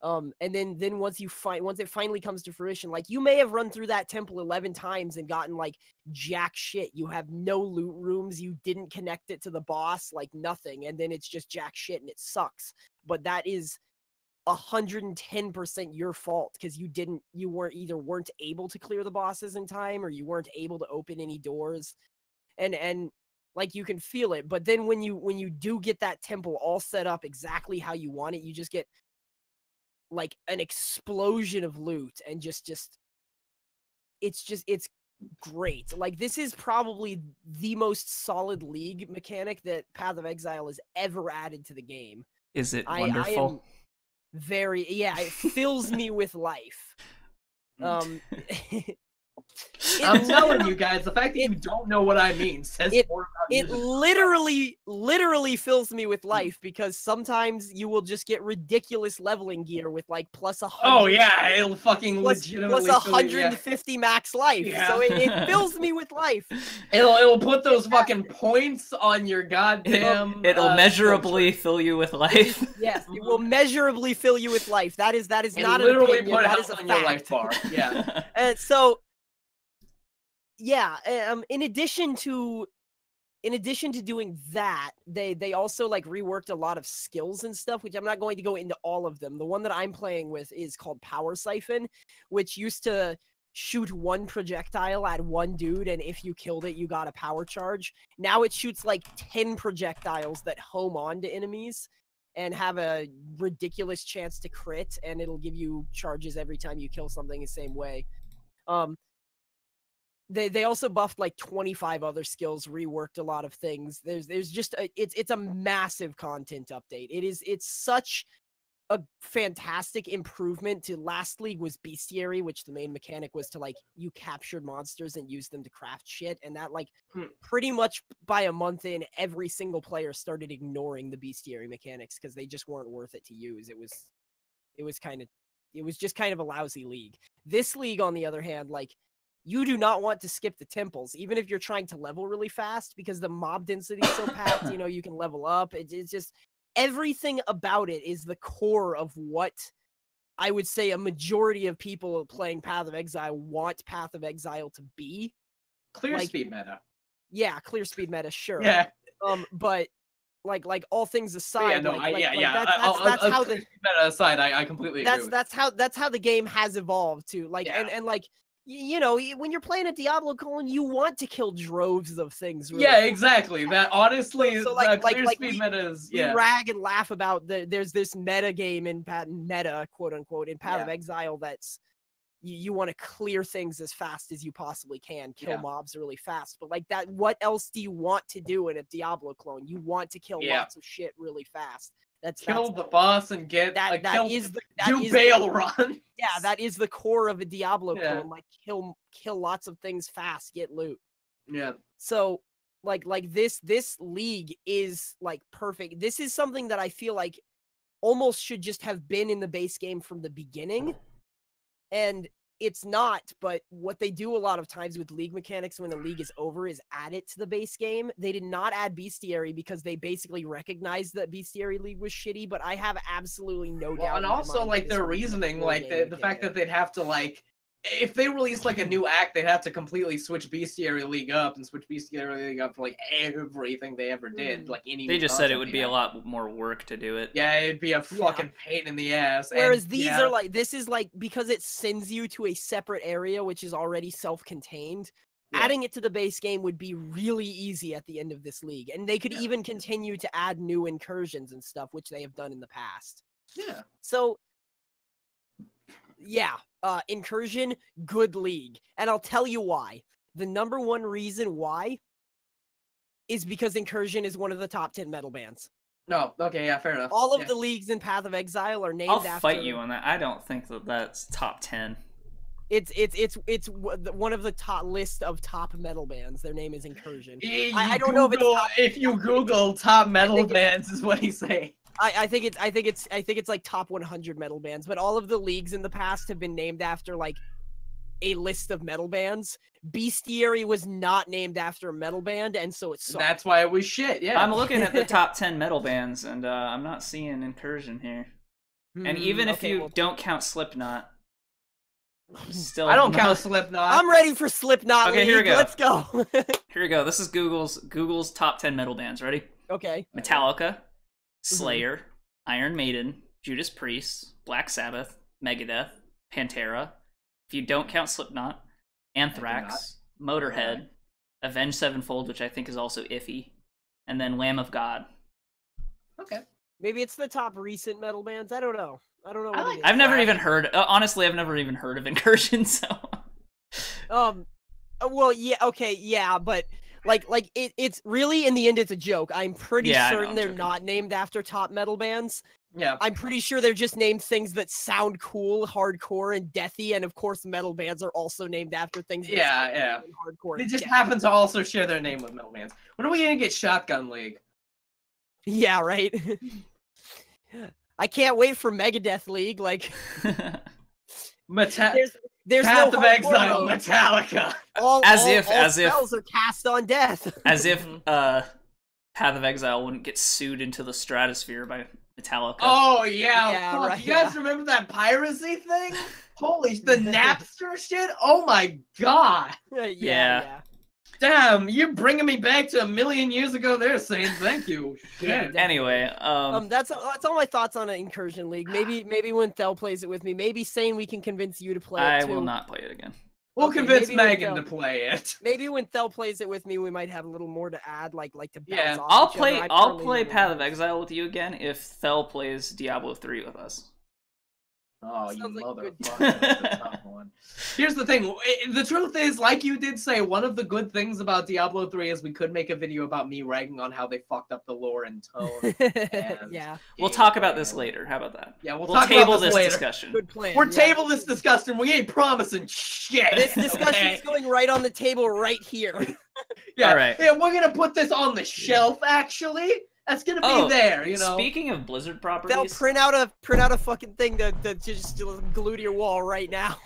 And then once it finally comes to fruition, like you may have run through that temple 11 times and gotten like jack shit. You have no loot rooms, you didn't connect it to the boss, like nothing, and then it's just jack shit and it sucks. But that is 110% your fault, because you weren't able to clear the bosses in time, or you weren't able to open any doors, and like you can feel it. But then when you do get that temple all set up exactly how you want it, you just get like an explosion of loot, and it's great. Like this is probably the most solid league mechanic that Path of Exile has ever added to the game. Is it wonderful? It fills me with life. I'm telling you guys, the fact that you don't know what I mean says more about you. It literally fills me with life, because sometimes you will just get ridiculous leveling gear with like plus 100. Oh yeah, it'll fucking legitimately plus 150 max life. Yeah. So it fills me with life. It'll put those fucking points on your goddamn. It'll measurably fill you with life. Yes, it will measurably fill you with life. That is not literally an opinion. put That is a on fact. your life bar. Yeah. And so, yeah. In addition to doing that, they also like reworked a lot of skills and stuff, which I'm not going to go into all of them. The one that I'm playing with is called Power Siphon, which used to shoot one projectile at one dude, and if you killed it, you got a power charge. Now it shoots like 10 projectiles that home on to enemies and have a ridiculous chance to crit, and it'll give you charges every time you kill something the same way. They also buffed like 25 other skills, reworked a lot of things. There's just it's a massive content update. It's such a fantastic improvement to last league was bestiary, which the main mechanic was to like you captured monsters and use them to craft shit, and that like pretty much by a month in, every single player started ignoring the bestiary mechanics because they just weren't worth it to use. It was just kind of a lousy league. This league, on the other hand, like you do not want to skip the temples, even if you're trying to level really fast, because the mob density is so packed. You know, you can level up. It's just everything about it is the core of what I would say a majority of people playing Path of Exile want Path of Exile to be. Clear speed meta. Yeah, clear speed meta, sure. Yeah. But like all things aside, that's how the meta aside, I completely agree. That's how the game has evolved to like, and like, you know, when you're playing a Diablo clone, you want to kill droves of things. Really. Yeah, exactly. That honestly, so clear speed meta is. We rag and laugh about there's this meta game in meta, quote unquote, in Path of Exile that's you want to clear things as fast as you possibly can, kill mobs really fast. But like that, what else do you want to do in a Diablo clone? You want to kill lots of shit really fast. Kill the boss and get bail run. Yeah, that is the core of a Diablo clone. Like kill lots of things fast, get loot. Yeah. So like this league is like perfect. This is something that I feel like almost should just have been in the base game from the beginning. And it's not, but what they do a lot of times with league mechanics when the league is over is add it to the base game. They did not add bestiary because they basically recognized that bestiary league was shitty, but I have absolutely no doubt. And also like their reasoning, like the fact that they'd have to like, if they released like a new act, they'd have to completely switch bestiary league up and switch bestiary league up for like everything they ever did. Like they just said it would be a lot more work to do it. Yeah, it'd be a fucking pain in the ass. Whereas these are like, this is like, because it sends you to a separate area which is already self-contained. Adding it to the base game would be really easy at the end of this league, and they could even continue to add new incursions and stuff, which they have done in the past. Yeah. So yeah. Incursion, good league. And I'll tell you why. The number one reason why is because Incursion is one of the top 10 metal bands. No, okay, yeah, fair enough. All of the leagues in Path of Exile are named after... I'll fight you on that. I don't think that's top 10. It's one of the top list of top metal bands. Their name is Incursion. I don't know if you Google top metal bands is what he's saying. I think it's like top 100 metal bands, but all of the leagues in the past have been named after like a list of metal bands. Bestiary was not named after a metal band, and so it sucked. That's why it was shit. Yeah, I'm looking at the top 10 metal bands, and I'm not seeing Incursion here. And even if you don't count Slipknot, still I don't count Slipknot. I'm ready for Slipknot. Okay, here we go. Let's go. Here we go. This is Google's top 10 metal bands. Ready? Okay. Metallica, Slayer, Iron Maiden, Judas Priest, Black Sabbath, Megadeth, Pantera. If you don't count Slipknot, Anthrax, Motorhead, Avenged Sevenfold, which I think is also iffy, and then Lamb of God. Okay. Maybe it's the top recent metal bands. I don't know. I've never even heard. Honestly, I've never even heard of Incursion. So. Well, yeah. Okay. Yeah, but It's really, in the end, it's a joke. I'm pretty certain they're joking. not named after top metal bands. Yeah. I'm pretty sure they're just named things that sound cool, hardcore, and deathy, and of course metal bands are also named after things that sound cool and hardcore. They and just deathy. happen to also share their name with metal bands. When are we gonna get Shotgun League? Yeah, right? I can't wait for Megadeth League, like... There's Path no of Exile, mode. Metallica. All spells are cast on death. As if Path of Exile wouldn't get sued into the stratosphere by Metallica. Oh yeah, fuck. Right, You guys remember that piracy thing? Holy, the Napster shit! Oh my god! Yeah. Damn, you're bringing me back to a million years ago there, Saine. Thank you. Shit. Anyway, that's all my thoughts on an Incursion League. Maybe when Thel plays it with me, maybe Saine we can convince you to play it too. I will not play it again. We'll convince Megan to play it. Maybe when Thel plays it with me, we might have a little more to add, like to bounce off I'll each play. other. I'll play Path of Exile with you again if Thel plays Diablo 3 with us. Oh, you motherfucker. That's a tough one. Here's the thing. The truth is, like you did say, one of the good things about Diablo 3 is we could make a video about me ragging on how they fucked up the lore and tone. Yeah. We'll talk about this later. How about that? Yeah, we'll talk table about this later. discussion. Good plan. We're table this discussion. We ain't promising shit. This discussion's going right on the table right here. Yeah. All right. Yeah, we're gonna put this on the shelf. Actually, that's gonna be there. You know. Speaking of Blizzard properties, They'll print out a fucking thing to just glue to your wall right now.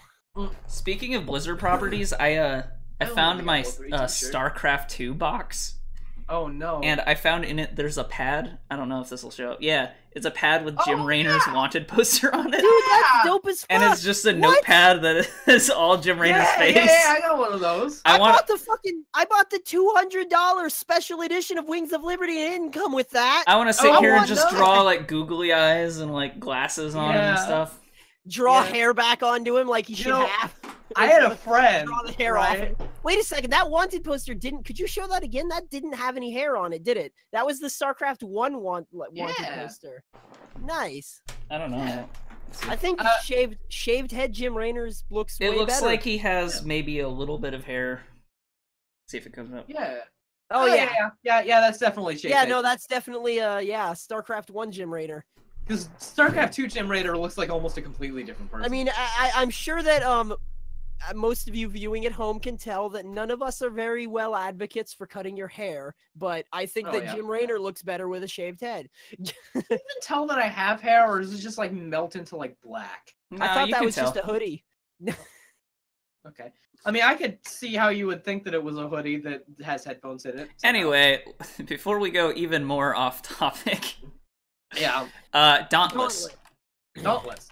Speaking of Blizzard properties, I found my StarCraft 2 box. Oh no. And I found in it there's a pad. I don't know if this will show up. Yeah, it's a pad with Jim Raynor's wanted poster on it. Dude, that's dope as fuck. And it's just a notepad that is all Jim Raynor's face. Yeah, I got one of those. I bought the $200 special edition of Wings of Liberty and it didn't come with that. I want to sit here and just draw like googly eyes and like glasses on him and stuff. Draw hair back onto him like he should have. I had a friend. Draw the hair off. Wait a second, that wanted poster didn't. Could you show that again? That didn't have any hair on it, did it? That was the StarCraft 1 wanted poster. Nice. I don't know. I think shaved head Jim Raynor's looks way better. It looks like he has maybe a little bit of hair. Let's see if it comes up. Yeah. Oh yeah. That's definitely shaved. Yeah, no, that's definitely StarCraft 1 Jim Raynor. Because StarCraft 2 Jim Raynor looks like almost a completely different person. I mean, I'm sure that most of you viewing at home can tell that none of us are very well advocates for cutting your hair, but I think that Jim Raynor looks better with a shaved head. Can you even tell that I have hair, or does it just like melt into like black? No, I thought that was just a hoodie. Okay. I mean, I could see how you would think that it was a hoodie that has headphones in it. So. Anyway, before we go even more off topic. Yeah. Dauntless.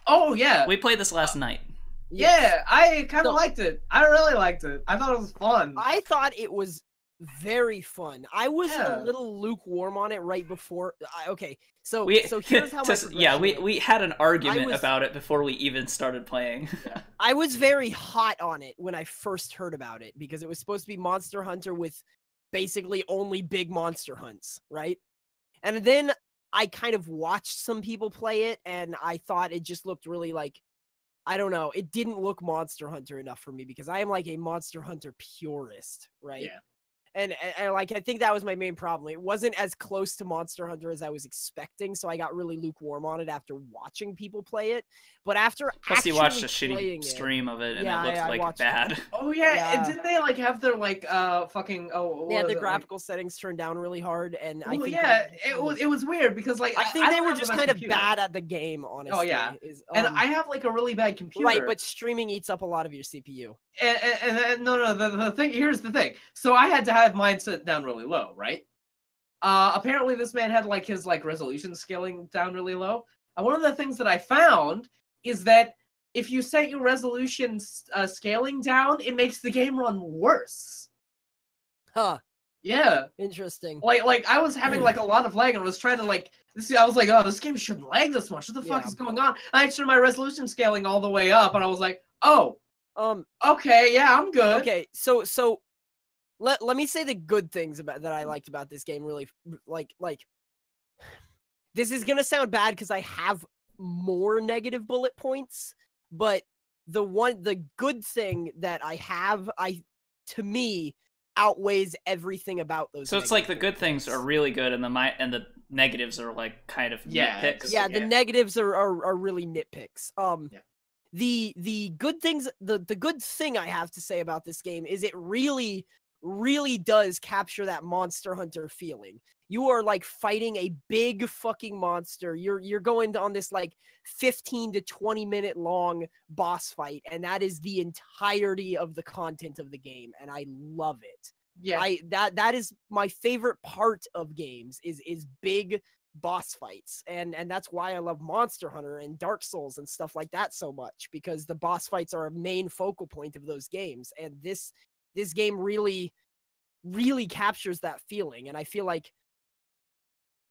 Oh, yeah. We played this last night. Yeah, I kind of liked it. I really liked it. I thought it was fun. I thought it was very fun. I was a little lukewarm on it right before. So here's how we had an argument about it before we even started playing. I was very hot on it when I first heard about it because it was supposed to be Monster Hunter with basically only big monster hunts, right? And then I kind of watched some people play it, and I thought it just looked really like, I don't know, it didn't look Monster Hunter enough for me because I am like a Monster Hunter purist, right? Yeah. And like, I think that was my main problem. It wasn't as close to Monster Hunter as I was expecting, so I got really lukewarm on it after watching people play it. But after Plus, you watched a shitty stream of it, and it looked like bad. Oh yeah, and didn't they like have their like fucking the graphical settings turned down really hard, and I think it was weird because like I think they were just kind of bad at the game, honestly. Oh yeah, and I have like a really bad computer. Right, but streaming eats up a lot of your CPU. And no, the thing here's the thing. So I had to have mine set down really low, right? Apparently this man had like his like resolution scaling down really low. And one of the things that I found is that if you set your resolution scaling down, it makes the game run worse. Huh. Yeah. Interesting. Like I was having like a lot of lag and was trying to like I was like, oh, this game shouldn't lag this much. What the fuck is going on? And I turned my resolution scaling all the way up, and I was like, oh. Okay, yeah, I'm good. Okay, so let me say the good things that I liked about this game. Really, like this is gonna sound bad because I have more negative bullet points, but the good thing that I have, to me, outweighs everything about those. So it's like the good things are really good, and the negatives are like kind of nitpicks. Yeah, the negatives are really nitpicks. The good things, the good thing I have to say about this game is it really does capture that Monster Hunter feeling. You are like fighting a big fucking monster. You're going on this like 15 to 20 minute long boss fight, and that is the entirety of the content of the game, and I love it. Yeah. That is my favorite part of games is big boss fights, and that's why I love Monster Hunter and Dark Souls and stuff like that so much, because the boss fights are a main focal point of those games, and this game really captures that feeling, and I feel like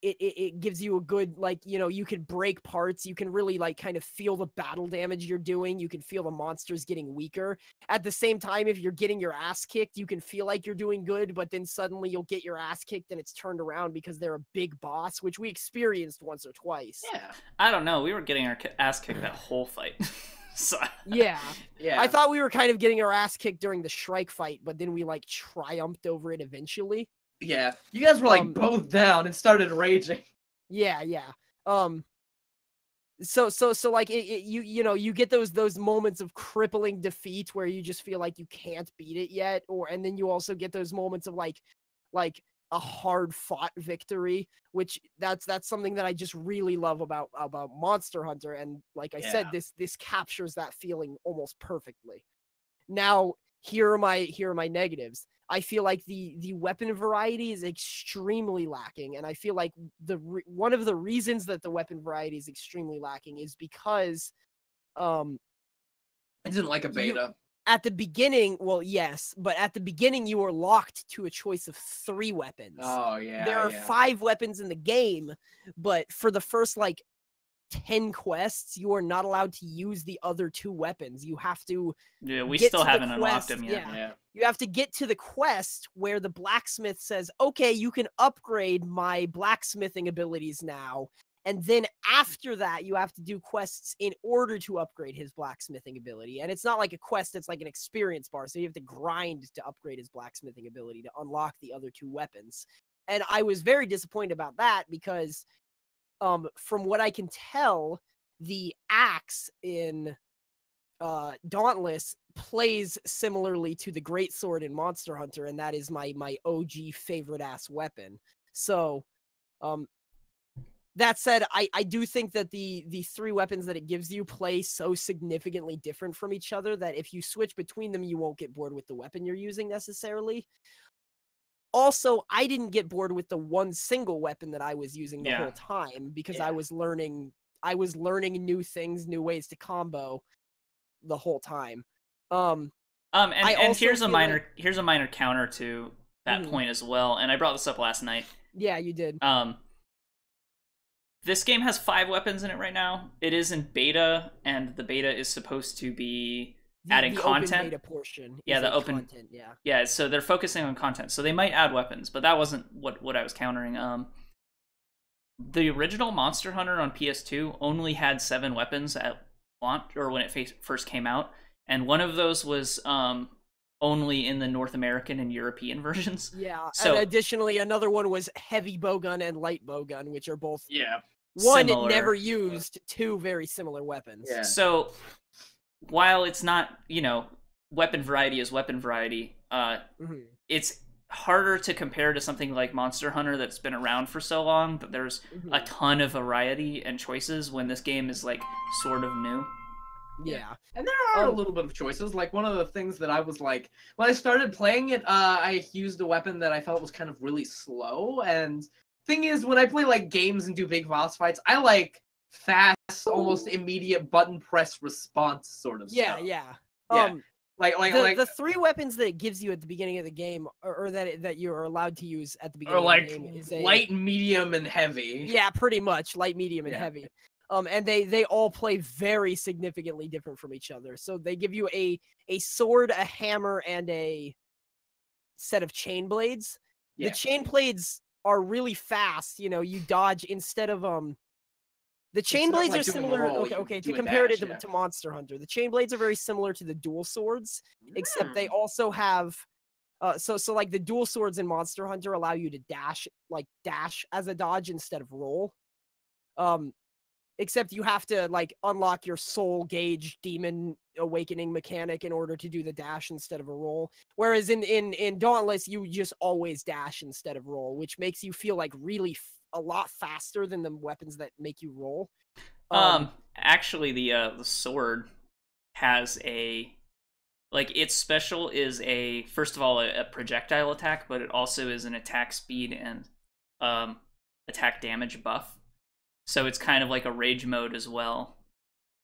it gives you a good, like, you know, you can break parts, you can really like kind of feel the battle damage you're doing, you can feel the monsters getting weaker. At the same time, if you're getting your ass kicked, you can feel like you're doing good, but then suddenly you'll get your ass kicked and it's turned around because they're a big boss, which we experienced once or twice. Yeah. I don't know, we were getting our ass kicked that whole fight. So... Yeah. I thought we were kind of getting our ass kicked during the Shrike fight, but then we like triumphed over it eventually. Yeah, you guys were like both down and started raging. Yeah. So like you know, you get those moments of crippling defeat where you just feel like you can't beat it yet, and then you also get those moments of like a hard fought victory, which that's something that I just really love about Monster Hunter, and like I said, this captures that feeling almost perfectly. Now, here are my negatives. I feel like the weapon variety is extremely lacking, and I feel like one of the reasons that the weapon variety is extremely lacking is because I didn't like a beta. At the beginning, well, yes, but at the beginning you were locked to a choice of 3 weapons. Oh yeah. There are 5 weapons in the game, but for the first like 10 quests, you are not allowed to use the other 2 weapons. You have to we still haven't unlocked them yet. Yeah. You have to get to the quest where the blacksmith says, okay, you can upgrade my blacksmithing abilities now, and then after that you have to do quests in order to upgrade his blacksmithing ability. And it's not like a quest, it's like an experience bar, so you have to grind to upgrade his blacksmithing ability to unlock the other 2 weapons. And I was very disappointed about that because from what I can tell, the axe in Dauntless plays similarly to the greatsword in Monster Hunter, and that is my OG favorite ass weapon. So, that said, I do think that the 3 weapons that it gives you play so significantly different from each other that if you switch between them, you won't get bored with the weapon you're using necessarily. Also, I didn't get bored with the one single weapon that I was using the whole time because I was learning new things, new ways to combo the whole time. And here's a minor counter to that point as well, and I brought this up last night. Yeah, you did. This game has 5 weapons in it right now. It is in beta, and the beta is supposed to be adding content. Open beta portion. Yeah, the open content. Yeah. Yeah, so they're focusing on content. So they might add weapons, but that wasn't what I was countering. The original Monster Hunter on PS2 only had 7 weapons at launch, or when it first came out, and one of those was only in the North American and European versions. Yeah, so, and additionally, another one was heavy bowgun and light bowgun, which are both one similar. It never used 2 very similar weapons. Yeah. So while it's not, weapon variety is weapon variety, it's harder to compare to something like Monster Hunter that's been around for so long that there's a ton of variety and choices when this game is like sort of new. Yeah. And there are a little bit of choices. Like, one of the things that I was like, when I started playing it, I used a weapon that I felt was kind of really slow. And thing is, when I play like games and do big boss fights, I like fast, almost immediate button press response sort of stuff. Yeah. Like the 3 weapons that it gives you at the beginning of the game, or that you're allowed to use at the beginning of the game, is light, medium, and heavy. Yeah, pretty much light, medium, and heavy. And they all play very significantly different from each other. So they give you a sword, a hammer, and a set of chain blades. Yeah. The chain blades are really fast. You dodge instead of the chain blades are similar. Okay. To compare it to Monster Hunter, the chain blades are very similar to the dual swords, except they also have So like the dual swords in Monster Hunter allow you to dash as a dodge instead of roll. Except you have to like unlock your soul gauge demon awakening mechanic in order to do the dash instead of a roll. Whereas in Dauntless, you just always dash instead of roll, which makes you feel like really a lot faster than the weapons that make you roll. Actually, the sword has a, like, its special is first of all a projectile attack, but it also is an attack speed and attack damage buff. So it's kind of like a rage mode as well.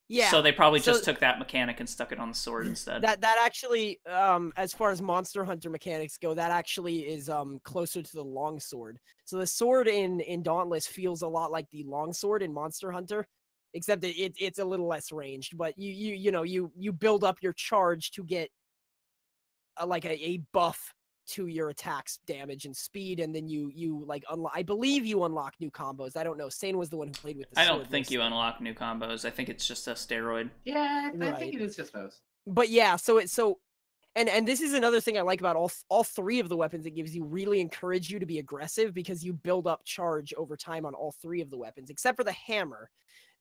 Yeah. So they probably just took that mechanic and stuck it on the sword instead. That actually, as far as Monster Hunter mechanics go, that actually is closer to the longsword. So the sword in Dauntless feels a lot like the longsword in Monster Hunter, except it's a little less ranged. But you build up your charge to get a buff to your attack's damage and speed, and then you like unlock. I believe you unlock new combos. I don't know. Saine was the one who played with the I don't think you unlock new combos. I think it's just a steroid. Yeah, I think it is just those. But yeah, and this is another thing I like about all three of the weapons. It gives you really encourage you to be aggressive because you build up charge over time on all three of the weapons, except for the hammer.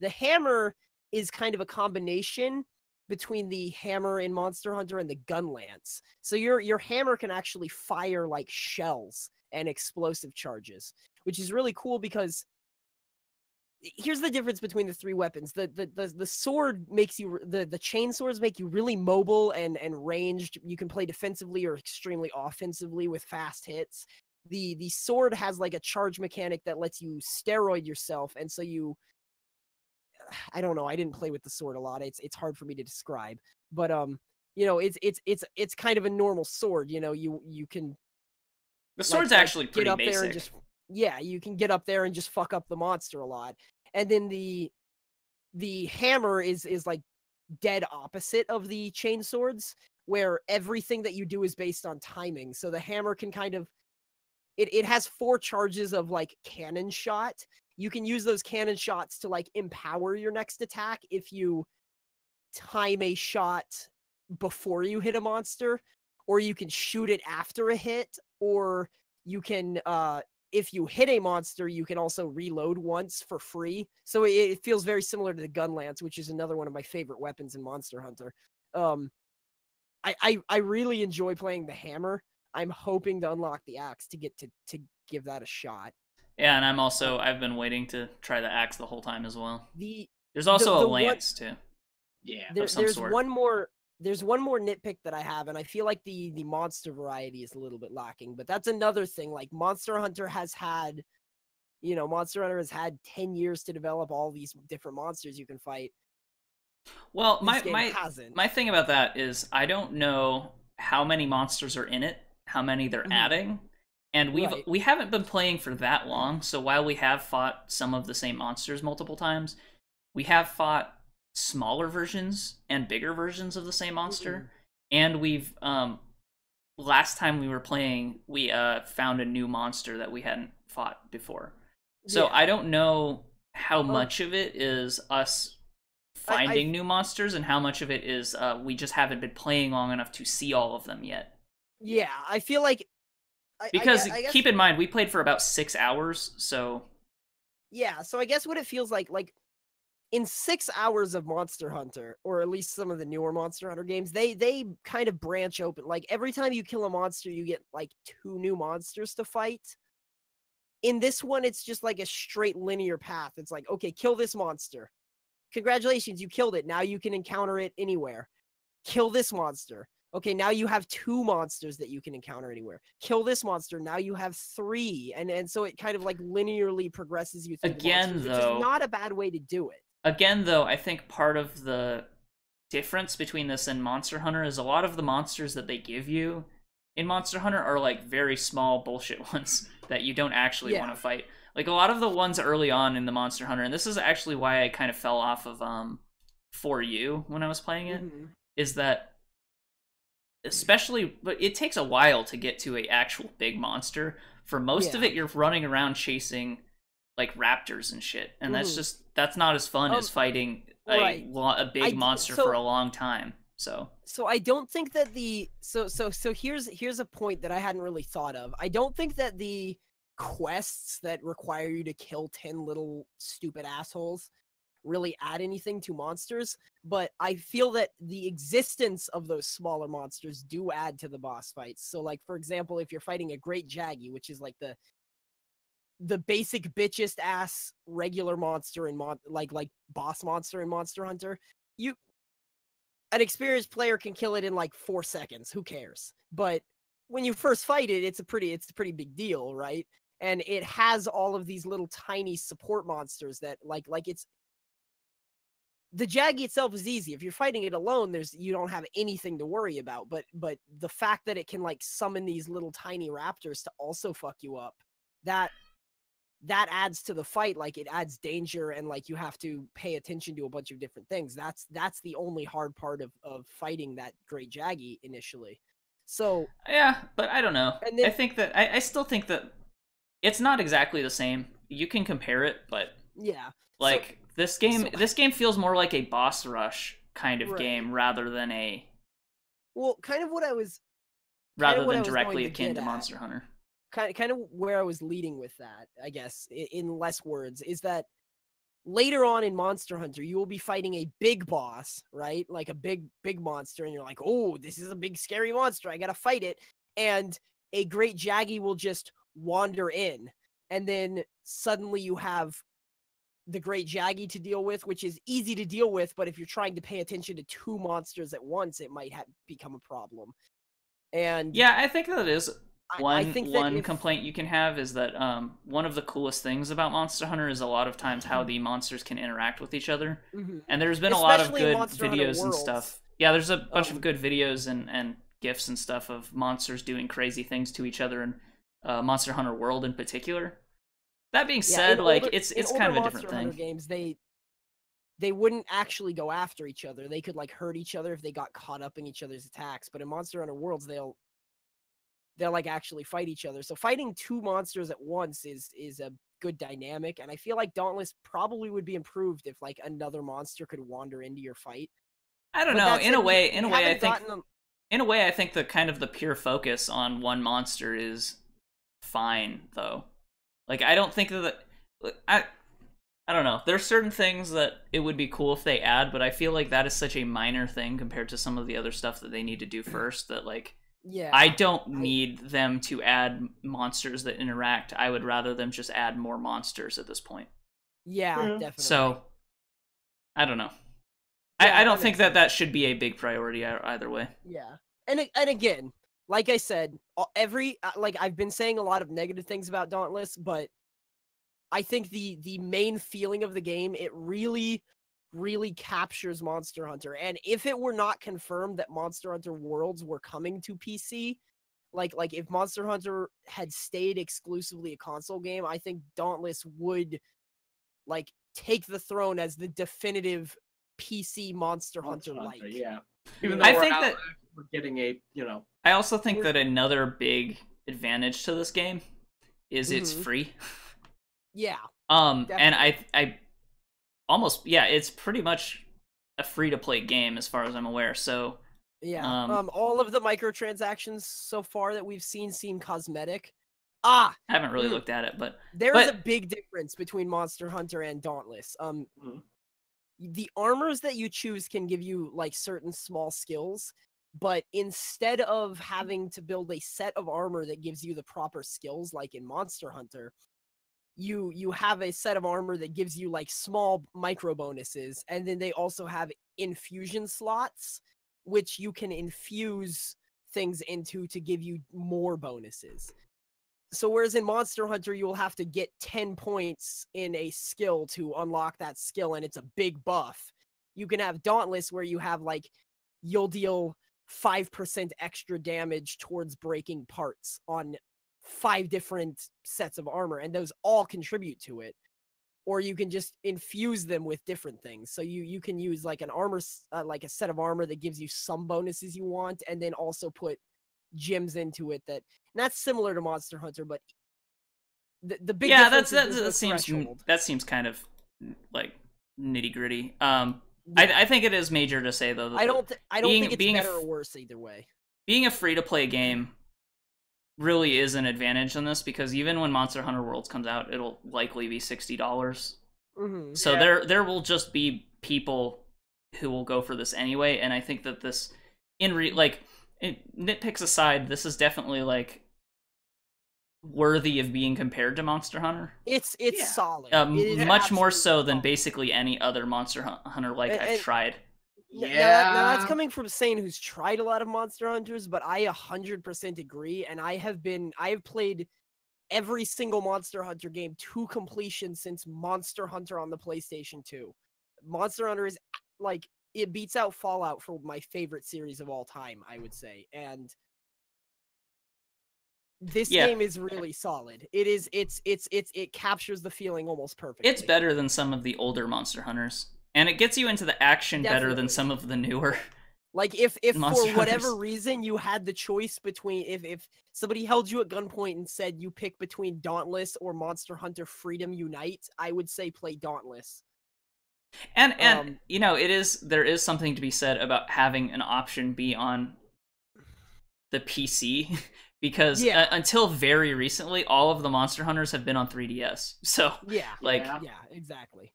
The hammer is kind of a combination between the hammer in Monster Hunter and the gun lance. So your hammer can actually fire like shells and explosive charges, which is really cool because here's the difference between the three weapons. The sword makes you, the chain swords make you really mobile and ranged. You can play defensively or extremely offensively with fast hits. The sword has like a charge mechanic that lets you steroid yourself, and so I don't know. I didn't play with the sword a lot. It's hard for me to describe, but it's kind of a normal sword. You can. The sword's actually pretty basic. There and just, you can get up there and just fuck up the monster a lot. And then the hammer is like dead opposite of the chain swords, where everything that you do is based on timing. So the hammer can kind of, it has 4 charges of like cannon shot. You can use those cannon shots to like empower your next attack if you time a shot before you hit a monster, or you can shoot it after a hit, or you can, if you hit a monster, you can also reload once for free. So it feels very similar to the gun lance, which is another one of my favorite weapons in Monster Hunter. I really enjoy playing the hammer. I'm hoping to unlock the axe to get to give that a shot. Yeah, and I've been waiting to try the axe the whole time as well. There's also a lance too. Yeah. There's one more nitpick that I have, and I feel like the monster variety is a little bit lacking, but that's another thing. Like Monster Hunter has had 10 years to develop all these different monsters you can fight. Well, my thing about that is I don't know how many monsters are in it, how many they're adding. And we haven't been playing for that long, so while we have fought some of the same monsters multiple times, we have fought smaller versions and bigger versions of the same monster. And we've last time we were playing, we found a new monster that we hadn't fought before. So I don't know how much of it is us finding new monsters and how much of it is we just haven't been playing long enough to see all of them yet. Yeah, I feel like because keep in mind, we played for about 6 hours, so... Yeah, so I guess what it feels like in 6 hours of Monster Hunter, or at least some of the newer Monster Hunter games, they kind of branch open. Like, every time you kill a monster, you get, like, 2 new monsters to fight. In this one, it's just like a straight linear path. It's like, okay, kill this monster. Congratulations, you killed it. Now you can encounter it anywhere. Kill this monster. Okay, now you have 2 monsters that you can encounter anywhere. Kill this monster. Now you have 3. And so it kind of like linearly progresses you through the monsters, which is not a bad way to do it. Again, though, I think part of the difference between this and Monster Hunter is a lot of the monsters that they give you in Monster Hunter are like very small bullshit ones that you don't actually want to fight. Like a lot of the ones early on in the Monster Hunter, and this is actually why I kind of fell off of For You when I was playing it, is that especially, but it takes a while to get to a actual big monster. For most of it, you're running around chasing like raptors and shit, and that's not as fun as fighting a big monster for a long time. So I don't think that here's a point that I hadn't really thought of. I don't think that the quests that require you to kill 10 little stupid assholes really add anything to monsters, but I feel that the existence of those smaller monsters do add to the boss fights. So like, for example, if you're fighting a Great Jaggy, which is like the basic bitchest ass regular monster in like boss monster in Monster Hunter, an experienced player can kill it in like 4 seconds. Who cares? But when you first fight it, it's a pretty big deal, right? And it has all of these little tiny support monsters that like it's the Jaggy itself is easy. If you're fighting it alone, you don't have anything to worry about. But the fact that it can like summon these little tiny raptors to also fuck you up, that adds to the fight. Like it adds danger, and like you have to pay attention to a bunch of different things. That's the only hard part of fighting that Great Jaggy initially. So yeah, but I don't know. And then, I think that I still think that it's not exactly the same. You can compare it, but yeah, like this game feels more like a boss rush kind of game rather than directly akin to Monster Hunter. Kind of where I was leading with that, I guess, in less words, is that later on in Monster Hunter, you will be fighting a big boss, right? Like a big monster, and you're like, oh, this is a big scary monster, I gotta fight it. And a Great Jaggy will just wander in, and then suddenly you have the Great Jaggy to deal with, which is easy to deal with, but if you're trying to pay attention to 2 monsters at once, it might become a problem. And yeah, I think that is one complaint you can have, is that one of the coolest things about Monster Hunter is a lot of times how the monsters can interact with each other. Mm-hmm. And there's been a lot of good videos and stuff. Yeah, there's a bunch of good videos and GIFs and stuff of monsters doing crazy things to each other in Monster Hunter World in particular. That being said, it's kind of a different thing. Games, they wouldn't actually go after each other. They could like hurt each other if they got caught up in each other's attacks. But in Monster Hunter Worlds, they'll like actually fight each other. So fighting 2 monsters at once is a good dynamic. And I feel like Dauntless probably would be improved if like another monster could wander into your fight. I don't know. In a way, I think the kind of the pure focus on one monster is fine, though. Like, I don't think that I don't know. There's certain things that it would be cool if they add, but I feel like that is such a minor thing compared to some of the other stuff that they need to do first that, like, yeah, I don't need them to add monsters that interact. I would rather them just add more monsters at this point. Yeah, definitely. So, I don't know. Yeah, I don't think that should be a big priority either way. Yeah. And again, like I said, I've been saying a lot of negative things about Dauntless, but I think the main feeling of the game, it really, really captures Monster Hunter. And if it were not confirmed that Monster Hunter Worlds were coming to PC, like if Monster Hunter had stayed exclusively a console game, I think Dauntless would like take the throne as the definitive PC Monster Hunter like. Yeah. Even though we're getting a, I also think that another big advantage to this game is it's free. Yeah. Definitely. And I almost, it's pretty much a free-to-play game as far as I'm aware, so... Yeah, all of the microtransactions so far that we've seen seem cosmetic. I haven't really looked at it, but... There's a big difference between Monster Hunter and Dauntless. The armors that you choose can give you, like, certain small skills, but instead of having to build a set of armor that gives you the proper skills, like in Monster Hunter... You have a set of armor that gives you like small micro bonuses, and then they also have infusion slots, which you can infuse things into to give you more bonuses. So whereas in Monster Hunter, you will have to get 10 points in a skill to unlock that skill, and it's a big buff. You can have Dauntless where you have like, you'll deal 5% extra damage towards breaking parts on 5 different sets of armor, and those all contribute to it. Or you can just infuse them with different things. So you can use like an armor, like a set of armor that gives you some bonuses you want, and then also put gems into it that's similar to Monster Hunter, but the big difference that seems kind of like nitty gritty. I think it is major to say though. That I don't think it's better or worse either way. Being a free-to-play game really is an advantage in this, because even when Monster Hunter Worlds comes out, it'll likely be $60. Mm-hmm. So there will just be people who will go for this anyway, and I think that this, nitpicks aside, this is definitely like worthy of being compared to Monster Hunter. It's solid. Much more so than basically any other Monster Hunter I've tried. Yeah. Now that's coming from Saine, who's tried a lot of Monster Hunters, but I 100% agree, and I have played every single Monster Hunter game to completion since Monster Hunter on the PlayStation 2. Monster Hunter is like, it beats out Fallout for my favorite series of all time, I would say. And this game is really solid. It captures the feeling almost perfectly. It's better than some of the older Monster Hunters, and it gets you into the action better than some of the newer. Like if for whatever reason you had the choice between, if somebody held you at gunpoint and said you pick between Dauntless or Monster Hunter Freedom Unite, I would say play Dauntless. And there is something to be said about having an option be on the PC, because until very recently, all of the Monster Hunters have been on 3DS. So exactly.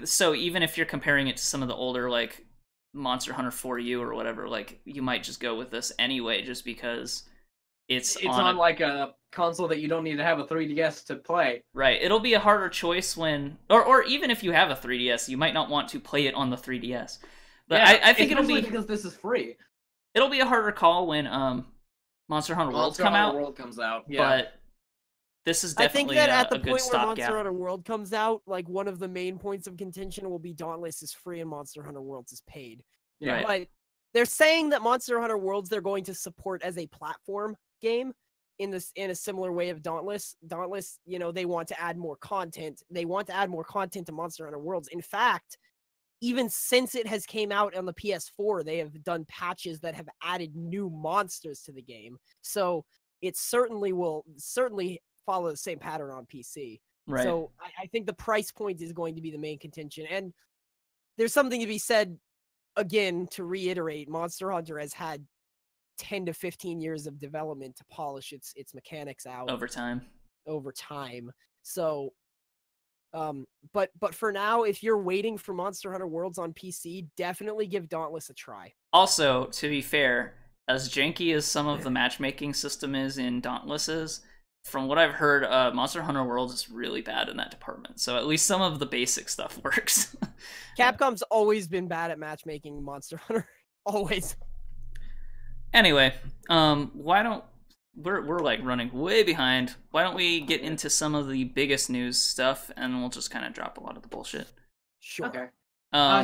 So even if you're comparing it to some of the older, like, Monster Hunter 4U or whatever, like, you might just go with this anyway, just because it's on like a console that you don't need to have a 3DS to play. Right. It'll be a harder choice when, or even if you have a 3DS, you might not want to play it on the 3DS. But I think it'll be, because this is free. It'll be a harder call when Monster Hunter World comes out. Yeah. But this is definitely I think that at the point where Monster Hunter World comes out, like, one of the main points of contention will be Dauntless is free and Monster Hunter Worlds is paid. Yeah. Right. But they're saying that Monster Hunter Worlds they're going to support as a platform game in a similar way of Dauntless. Dauntless, they want to add more content. They want to add more content to Monster Hunter Worlds. In fact, even since it has came out on the PS4, they have done patches that have added new monsters to the game. So it certainly will follow the same pattern on PC. Right. So I think the price point is going to be the main contention. And there's something to be said, again, to reiterate, Monster Hunter has had 10 to 15 years of development to polish its mechanics out over time. So but for now, if you're waiting for Monster Hunter Worlds on PC, definitely give Dauntless a try. Also, to be fair, as janky as some of the matchmaking system is in Dauntless, from what I've heard, Monster Hunter Worlds is really bad in that department. So at least some of the basic stuff works. Capcom's always been bad at matchmaking in Monster Hunter. Always. Anyway, we're like running way behind. Why don't we get into some of the biggest news stuff, and we'll just kind of drop a lot of the bullshit. Sure. Okay.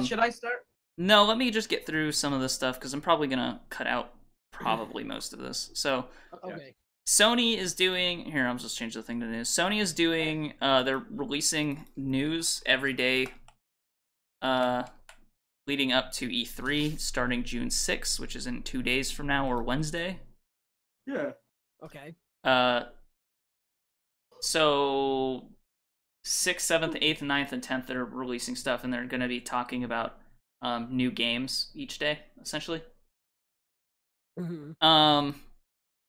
Should I start? No, let me just get through some of this stuff, because I'm probably gonna cut out most of this. So, okay. Sony is doing, here, I'll just change the thing to news. Sony is doing, they're releasing news every day leading up to E3, starting June 6th, which is in 2 days from now, or Wednesday. Yeah. Okay. So 6th, 7th, 8th, 9th, and 10th, they're releasing stuff, and they're going to be talking about new games each day, essentially. Mm-hmm.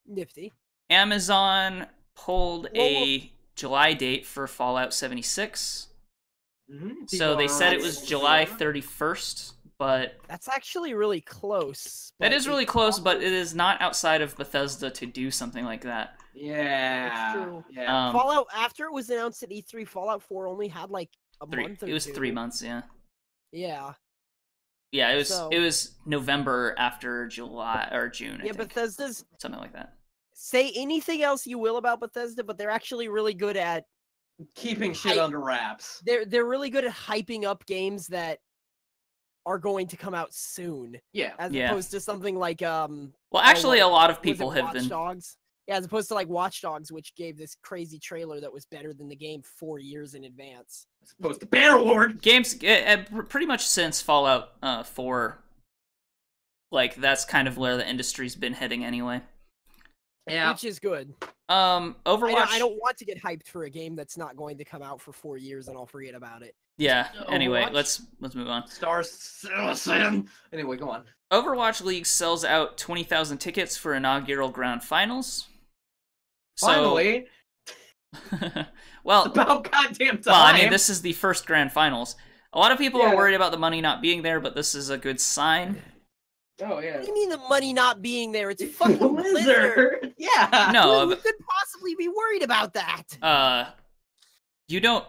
Nifty. Amazon pulled a July date for Fallout 76. Mm-hmm. So they said it was July 31st, but that's actually really close. That is really close, but it is not outside of Bethesda to do something like that. Yeah. That's true. Yeah. Fallout, after it was announced at E3, Fallout 4 only had like a month or two. It was 3 months, yeah. Yeah. Yeah, it was November after July or June. I think. Bethesda's something like that. Say anything else you will about Bethesda, but they're actually really good at keeping shit under wraps. They're really good at hyping up games that are going to come out soon. Yeah. As opposed to something like well, actually, a lot of people have been. Watch Dogs. Yeah, as opposed to like Watch Dogs, which gave this crazy trailer that was better than the game 4 years in advance. As opposed to Bannerlord. Games pretty much since Fallout 4, like that's kind of where the industry's been heading anyway. Yeah. Which is good. Overwatch. I don't want to get hyped for a game that's not going to come out for 4 years and I'll forget about it. Yeah. Anyway, Overwatch? let's move on. Star Citizen. Anyway, go on. Overwatch League sells out 20,000 tickets for inaugural grand finals. Finally. Well, it's about goddamn time. Well, I mean, this is the first grand finals. A lot of people are worried about the money not being there, but this is a good sign. Oh, yeah. What do you mean the money not being there? It's fucking Blizzard. Yeah. No. Who could possibly be worried about that? You don't...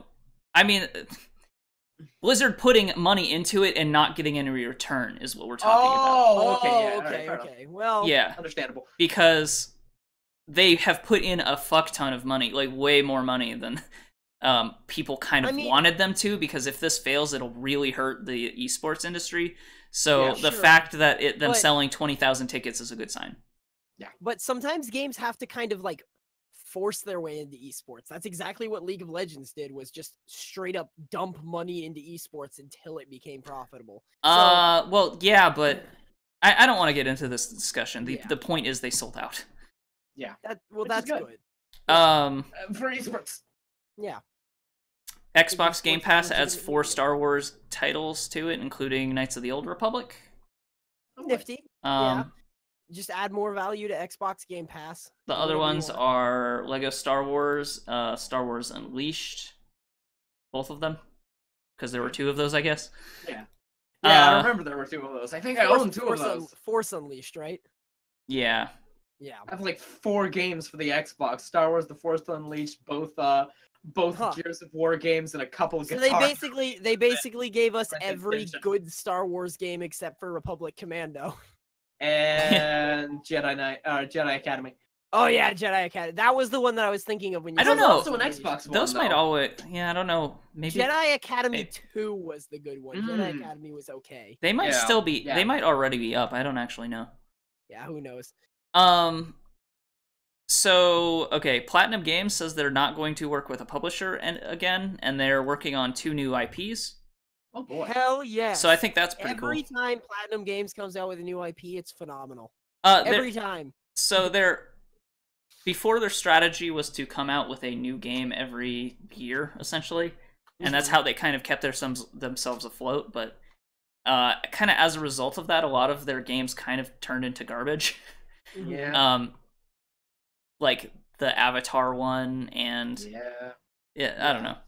I mean, Blizzard putting money into it and not getting any return is what we're talking about. Okay. Well, yeah. Understandable. Because they have put in a fuck ton of money, like way more money than people kind of wanted them to, because if this fails, it'll really hurt the esports industry. So the fact that them selling 20,000 tickets is a good sign. Yeah. But sometimes games have to kind of like force their way into esports. That's exactly what League of Legends did, was just straight up dump money into esports until it became profitable. Well, yeah, but I don't want to get into this discussion. The point is they sold out. Yeah. That's good. For esports. Yeah. Xbox Game Pass adds 4 Star Wars titles to it, including Knights of the Old Republic. Nifty. Yeah. Just add more value to Xbox Game Pass. The other ones are Lego Star Wars, Star Wars Unleashed. Both of them. Because there were 2 of those, I guess. Yeah. Yeah, I remember there were 2 of those. I think I own 2 of those. Force Unleashed, right? Yeah. Yeah. I have like 4 games for the Xbox. Star Wars, The Force Unleashed, both Gears of War games, and a couple of They basically gave us every good Star Wars game except for Republic Commando. And Jedi Academy. Oh yeah, Jedi Academy. That was the one that I was thinking of when you I don't know. Also an Xbox one. Those might always... Yeah, I don't know. Maybe Jedi Academy 2 was the good one. Jedi Academy was okay. They might still be... Yeah. They might already be up. I don't actually know. Yeah, who knows? So, okay, Platinum Games says they're not going to work with a publisher again, and they're working on 2 new IPs. Oh boy. Hell yeah. So I think that's pretty cool. Every time Platinum Games comes out with a new IP, it's phenomenal. Every time. So before their strategy was to come out with a new game every year, essentially, and that's how they kind of kept themselves afloat, but kind of as a result of that, a lot of their games kind of turned into garbage. Yeah. Like the Avatar one, yeah, I don't know.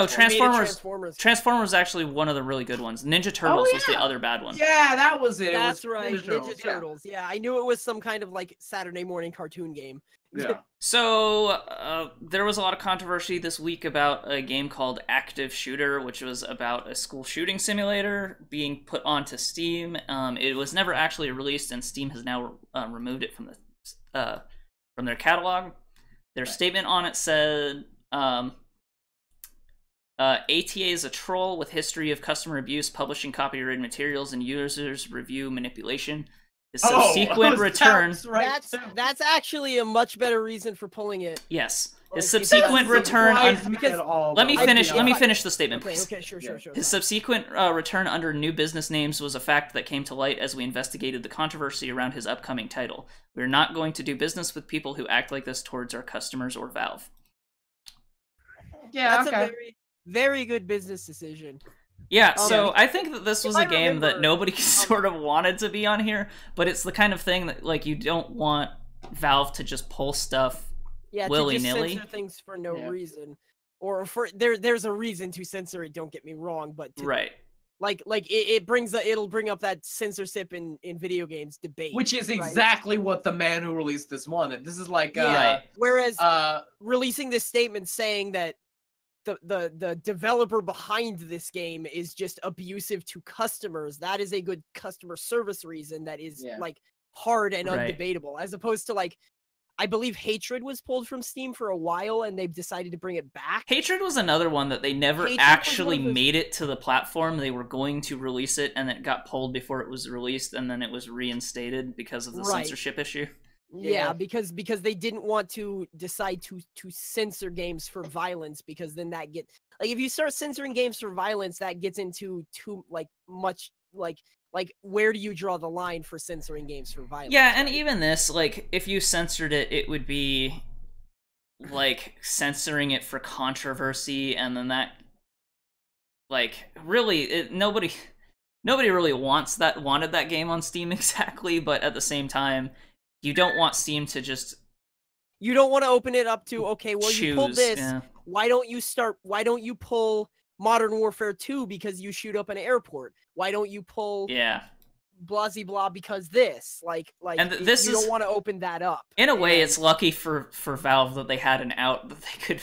Transformers. Transformers is actually one of the really good ones. Ninja Turtles was the other bad one. Yeah, that was it. That's right. Ninja Turtles. Yeah, I knew it was some kind of like Saturday morning cartoon game. Yeah. So there was a lot of controversy this week about a game called Active Shooter, which was about a school shooting simulator being put onto Steam. It was never actually released, and Steam has now removed it from their catalog. Their statement on it said, ATA is a troll with history of customer abuse, publishing copyrighted materials, and users review manipulation. His subsequent return... That's actually a much better reason for pulling it. Yes. His subsequent return... Let me finish the statement, please. Okay, sure. His subsequent return under new business names was a fact that came to light as we investigated the controversy around his upcoming title. We're not going to do business with people who act like this towards our customers or Valve. Yeah, that's a very, very good business decision. Yeah, so I think that this was a game that nobody sort of wanted to be on here, but it's the kind of thing that, like, you don't want Valve to just pull stuff willy-nilly. To just censor things for no reason. Or for there's a reason to censor it, don't get me wrong, but it'll bring up that censorship in video games debate. Which is exactly what the man who released this wanted. This is like whereas releasing this statement saying that the developer behind this game is just abusive to customers, that is a good customer service reason that is like hard and undebatable, as opposed to like, I believe Hatred was pulled from Steam for a while and they've decided to bring it back. Hatred was another one that they never actually made it to the platform. They were going to release it and it got pulled before it was released, and then it was reinstated because of the censorship issue. Yeah, because they didn't want to decide to censor games for violence, because then that if you start censoring games for violence, that gets into too much like, where do you draw the line for censoring games for violence? Yeah, and even this, like, if you censored it, it would be like censoring it for controversy, and then that, like, really, nobody really wanted that game on Steam exactly, but at the same time, you don't want Steam to just... You don't want to open it up to, okay, well, you pulled this, yeah. why don't you pull Modern Warfare 2 because you shoot up an airport? Why don't you pull blah blah because this? Like and you don't want to open that up. In a way, it's lucky for Valve that they had an out that they could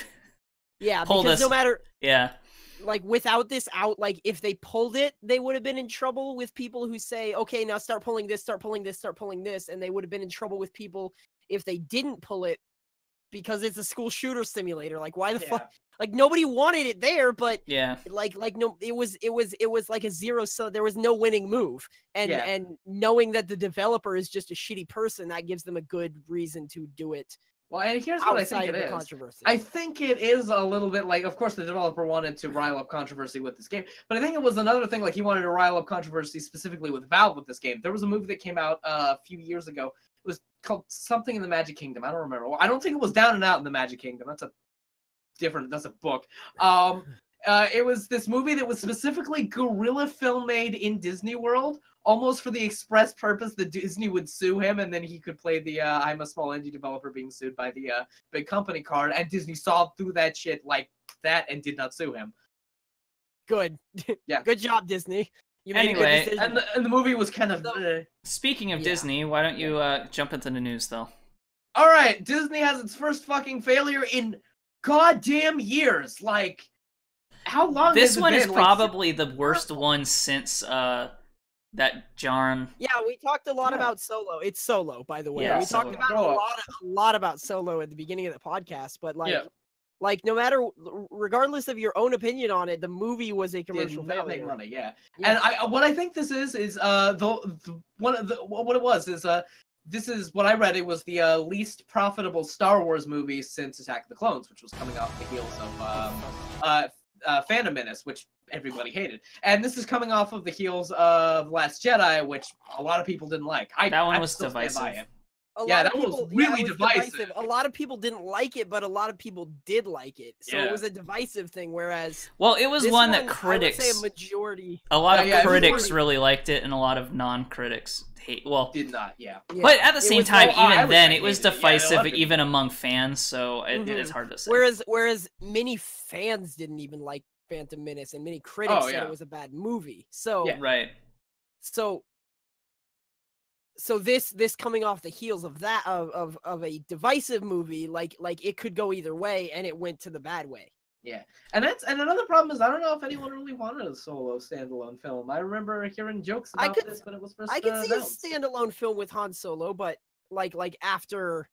pull because this. No matter... Yeah. Like, without this out, like, if they pulled it, they would have been in trouble with people who say, okay, now start pulling this, start pulling this, start pulling this, and they would have been in trouble with people if they didn't pull it because it's a school shooter simulator. Like, why the fuck? Like, nobody wanted it there, but like no, it was like a zero, so there was no winning move. And knowing that the developer is just a shitty person, that gives them a good reason to do it. Well, and here's what I think it is. I think it is a little bit like, of course, the developer wanted to rile up controversy with this game, but I think it was another thing, like he wanted to rile up controversy specifically with Valve with this game. There was a movie that came out a few years ago. It was called something in the Magic Kingdom. I don't remember. Well, I don't think it was Down and Out in the Magic Kingdom. That's a book. It was this movie that was specifically guerrilla film made in Disney World, almost for the express purpose that Disney would sue him, and then he could play the I'm a small indie developer being sued by the big company card, and Disney saw through that shit like that and did not sue him. Good. Yeah. Good job, Disney. You made anyway, a good and the movie was kind of... Speaking of Disney, why don't you jump into the news, though? Alright, Disney has its first fucking failure in goddamn years. Like, how long this has it one been? Is probably the worst one since that Jarn. Yeah, we talked a lot about Solo. It's Solo, by the way. Yeah, we talked about a lot about Solo at the beginning of the podcast, but like no matter, regardless of your own opinion on it, the movie was a commercial failure. Make money, And what I think this is what it was is this is what I read. It was the least profitable Star Wars movie since Attack of the Clones, which was coming off the heels of Phantom Menace, which everybody hated, and this is coming off of the heels of Last Jedi, which a lot of people didn't like. That one was divisive. That was really divisive. A lot of people didn't like it, but a lot of people did like it. So it was a divisive thing. Whereas, well, it was one that critics, I would say a majority, a lot of critics really liked it, and a a lot of non-critics did not. But at the same time, even then, it was divisive even among fans. So it is hard to say. Whereas many fans didn't even like Phantom Menace, and many critics said it was a bad movie. So So this coming off the heels of that of a divisive movie, like it could go either way, and it went to the bad way. Yeah, and another problem is I don't know if anyone really wanted a Solo standalone film. I remember hearing jokes about this, but it was first. I could see a standalone film with Han Solo, but like after.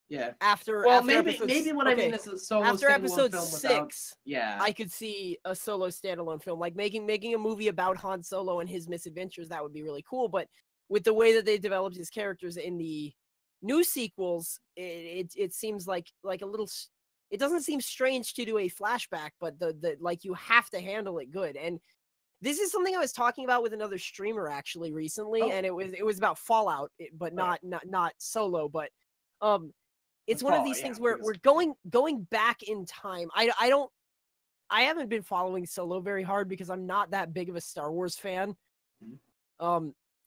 Yeah. After maybe what I mean is a Solo after episode film 6. I could see a Solo standalone film, like making a movie about Han Solo and his misadventures. That would be really cool, but with the way that they developed his characters in the new sequels, it seems like a little. It doesn't seem strange to do a flashback, but the like you have to handle it good. And this is something I was talking about with another streamer actually recently, and it was about Fallout, but not Solo. But it's one of these things where we're going back in time. I haven't been following Solo very hard because I'm not that big of a Star Wars fan.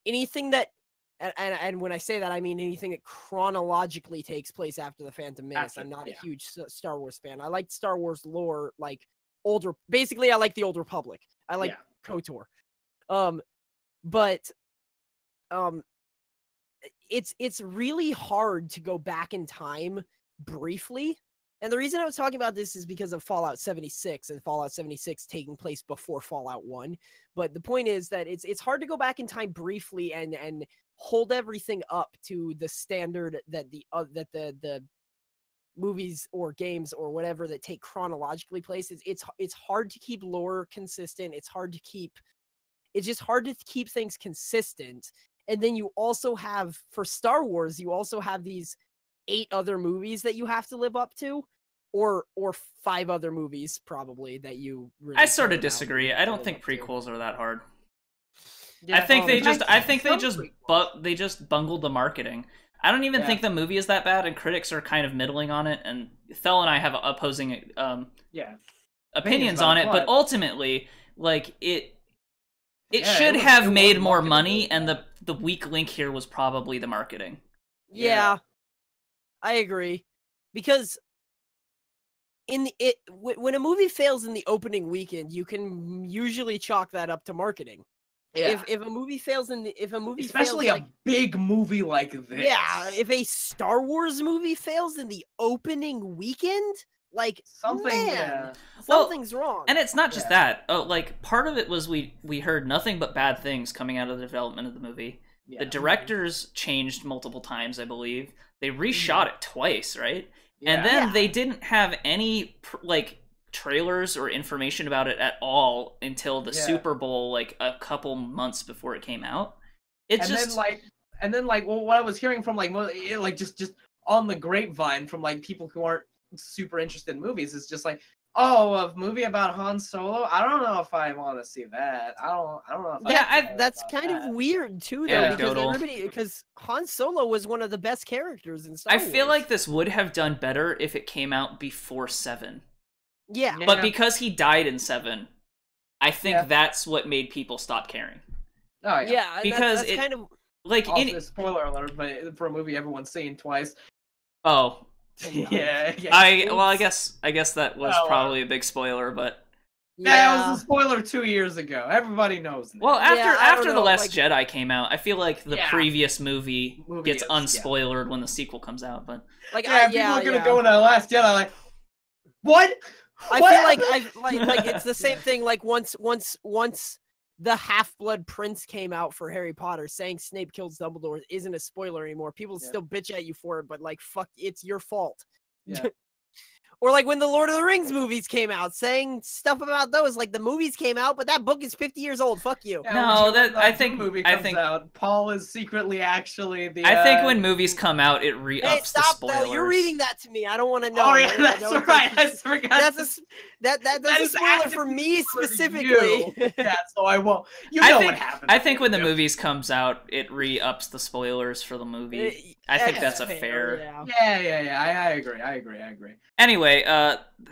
Anything that, and when I say that, I mean anything that chronologically takes place after the Phantom Menace. I'm not a huge Star Wars fan. I like Star Wars lore, like basically I like the Old Republic. I like KOTOR. But it's really hard to go back in time briefly. And the reason I was talking about this is because of Fallout 76 and Fallout 76 taking place before Fallout 1. But the point is that it's hard to go back in time briefly and hold everything up to the standard that the movies or games or whatever that take chronologically place. It's hard to keep lore consistent. It's just hard to keep things consistent. And then you also have, for Star Wars, you also have these 8 other movies that you have to live up to, or 5 other movies probably that you really I sort of disagree. I don't think prequels are that hard. I think they just bungled the marketing. I don't even think the movie is that bad, and critics are kind of middling on it. And Thel and I have opposing opinions on it, but ultimately, like it should have made more money, and the weak link here was probably the marketing. Yeah, I agree, because when a movie fails in the opening weekend, you can usually chalk that up to marketing. Yeah. If a movie fails especially a big movie like this. Yeah, if a Star Wars movie fails in the opening weekend, like something's wrong. And it's not just that. Oh, like part of it was we heard nothing but bad things coming out of the development of the movie. Yeah. The directors changed multiple times, I believe. They reshot it twice, right? Yeah. And then they didn't have any like trailers or information about it at all until the Super Bowl, like a couple months before it came out. And then well, what I was hearing from just on the grapevine from like people who aren't super interested in movies is just like, oh, a movie about Han Solo? I don't know if I want to see that. I don't know. That's kind of weird too, though, because Han Solo was one of the best characters in Star Wars. I feel like this would have done better if it came out before 7. Yeah. But because he died in 7, I think that's what made people stop caring. Oh yeah. Because that's kind of like spoiler alert, but for a movie everyone's seen twice. Oh. Yeah. I guess that was probably a big spoiler, but it was a spoiler 2 years ago. Everybody knows that. Well, after The Last Jedi came out, I feel like the previous movie gets unspoilered when the sequel comes out. But people are gonna go into The Last Jedi like, what? I feel like it's the same thing. Like once the Half-Blood Prince came out for Harry Potter, saying Snape kills Dumbledore isn't a spoiler anymore. People still bitch at you for it, but like, fuck, it's your fault. Yeah. Or like when the Lord of the Rings movies came out, saying stuff about those, like the movies came out, but that book is 50 years old. Fuck you. Yeah, no, I think out, Paul is secretly actually the. I think when movies come out, it re-ups the spoilers. Though. You're reading that to me. I don't want to know. Oh yeah, that's right. I forgot. That's a spoiler for me specifically. Yeah, so I won't. You know what happens. I think when the movies comes out, it re-ups the spoilers for the movie. I think that's a fair. Yeah. I agree. Anyway,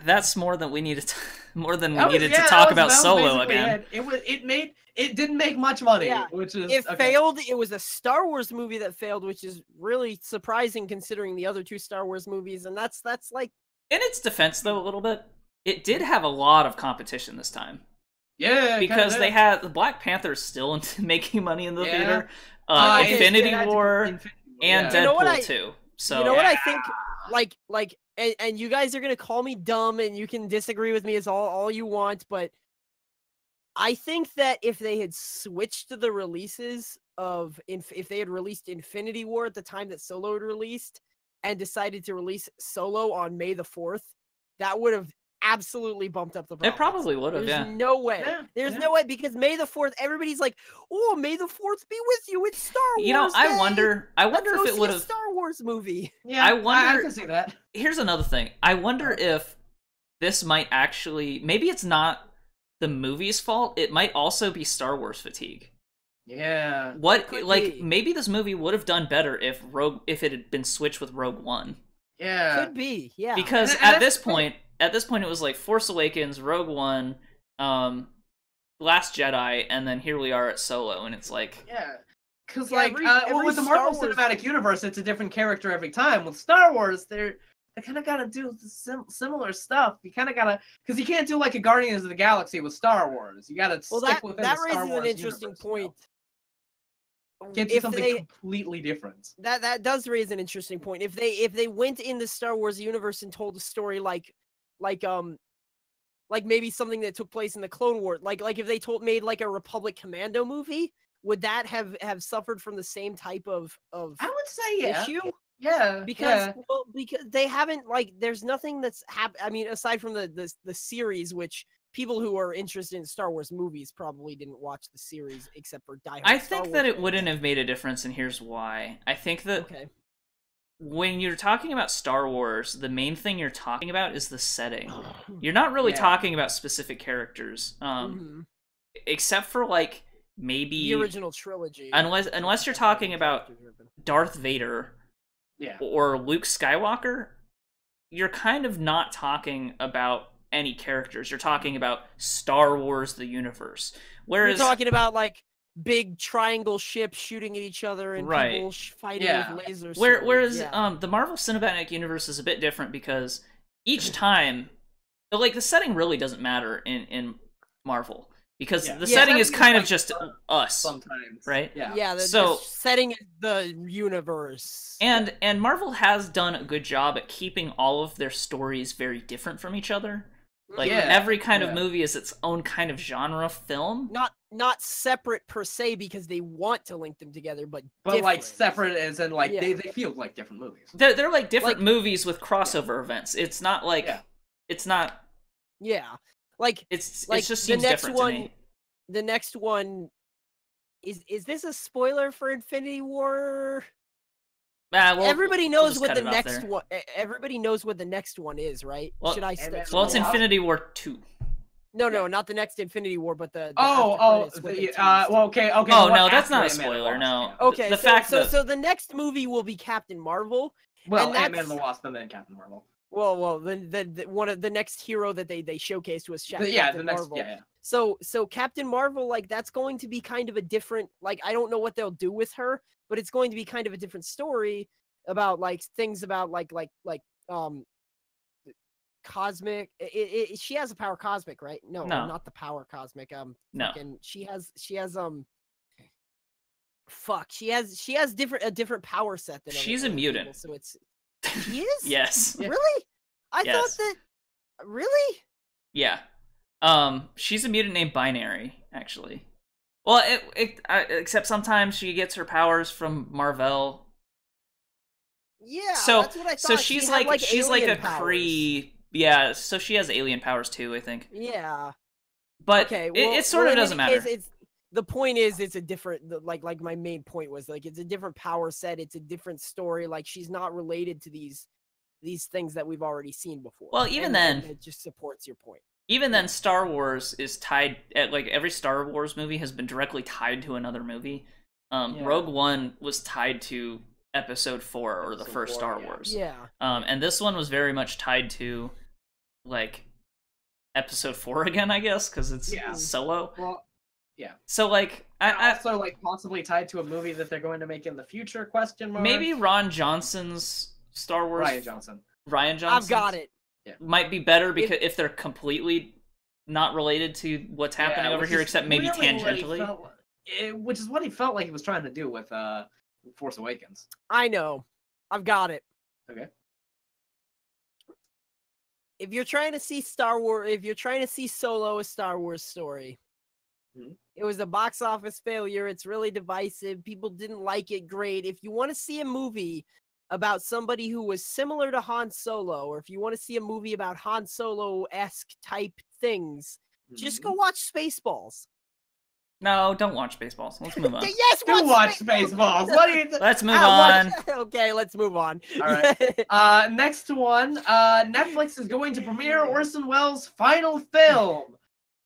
that's more than we needed. To talk about Solo again. It didn't make much money, which is failed. It was a Star Wars movie that failed, which is really surprising considering the other 2 Star Wars movies. And that's like, in its defense, though, a little bit, it did have a lot of competition this time. Yeah, because they had the Black Panther's still making money in the theater. Infinity War and Deadpool 2. So you know what I think, like, and you guys are gonna call me dumb, and you can disagree with me as all you want, but I think that if they had switched the releases if they had released Infinity War at the time that Solo had released, and decided to release Solo on May the 4th, that would have absolutely bumped up the profits. It probably would have. There's no way. There's no way, because May the 4th, everybody's like, "Oh, May the 4th be with you. It's Star Wars." You know, I wonder Let's if it would have Star Wars movie. Yeah, I can see that. Here's another thing. I wonder if this might actually, maybe it's not the movie's fault. It might also be Star Wars fatigue. Yeah. Maybe this movie would have done better if it had been switched with Rogue One. Yeah. Could be. Yeah. Because at this point, it was like Force Awakens, Rogue One, Last Jedi, and then here we are at Solo, and it's like... Yeah, because with the Marvel Cinematic Universe, it's a different character every time. With Star Wars, they kind of got to do similar stuff. You kind of got to... Because you can't do like a Guardians of the Galaxy with Star Wars. You got to stick within the Star Wars universe. That raises an interesting point. Can't do something completely different. That does raise an interesting point. If they went in the Star Wars universe and told a story like maybe something that took place in the Clone Wars, like if they made like a Republic Commando movie, would that have suffered from the same type of I would say issue? Yeah, because they haven't, like, there's nothing that's happened. I mean, aside from the series, which people who are interested in Star Wars movies probably didn't watch the series except for diehard. I think that it wouldn't have made a difference, and here's why. I think that when you're talking about Star Wars, the main thing you're talking about is the setting. You're not really talking about specific characters, except for like maybe the original trilogy. Unless you're talking about Darth Vader, or Luke Skywalker, you're kind of not talking about any characters. You're talking about Star Wars, the universe. Whereas you're talking about like big triangle ships shooting at each other and people fighting with laser swords. Whereas the Marvel Cinematic Universe is a bit different because each time, like, the setting really doesn't matter in Marvel. Because the setting is kind of just us sometimes, right? The setting is the universe. And Marvel has done a good job at keeping all of their stories very different from each other. Like every kind of movie is its own kind of genre film. Not separate per se because they want to link them together, but like separate as in like they feel like different movies. They're like different movies with crossover events. It's not like it's not. Yeah. Like it just seems different to me. The next one is this a spoiler for Infinity War? Everybody knows what the next one. Everybody knows what the next one is, right? Well, should I? Well, it's Infinity War 2. No, not the next Infinity War, but the well, okay. Oh no, that's not a spoiler. No. Okay, so the next movie will be Captain Marvel. Well, Ant-Man and the Wasp, and then Captain Marvel. Well, the one of the next hero that they showcased was Captain Marvel. So Captain Marvel, like, that's going to be kind of a different, like, I don't know what they'll do with her, but it's going to be kind of a different story about like things about like cosmic. She has a power cosmic, right? No, not the power cosmic. No. She has a different power set than she's a mutant. People, so she is? Yes. Really? I thought that. Really? Yeah. She's a mutant named Binary, actually. Well, except sometimes she gets her powers from Marvel. Yeah. So that's what I thought. So she's like a Kree. Yeah. So she has alien powers too, I think. Yeah. But it sort of doesn't matter. The point is, it's a different, like my main point was, like, it's a different power set, it's a different story, like, she's not related to these things that we've already seen before. Well, even then, it just supports your point. Even then, Star Wars is tied, like, every Star Wars movie has been directly tied to another movie. Rogue One was tied to Episode 4, or the first Star Wars. Yeah. And this one was very much tied to, like, Episode 4 again, I guess, because it's Solo. Well, yeah. So, like, also, like, possibly tied to a movie that they're going to make in the future, question mark? Maybe Ron Johnson's Star Wars... Rian Johnson. I've got it. Might be better because if they're completely not related to what's happening over here, except maybe tangentially. Which is what he felt like he was trying to do with Force Awakens. I know. I've got it. Okay. If you're trying to see Solo, a Star Wars story, it was a box office failure. It's really divisive. People didn't like it. Great. If you want to see a movie about somebody who was similar to Han Solo, or if you want to see a movie about Han Solo-esque type things, just go watch Spaceballs. No, don't watch Spaceballs. Let's move on. Yes, watch Spaceballs. What do you Let's move on. Okay, let's move on. All right. Next one. Netflix is going to premiere Orson Welles' final film.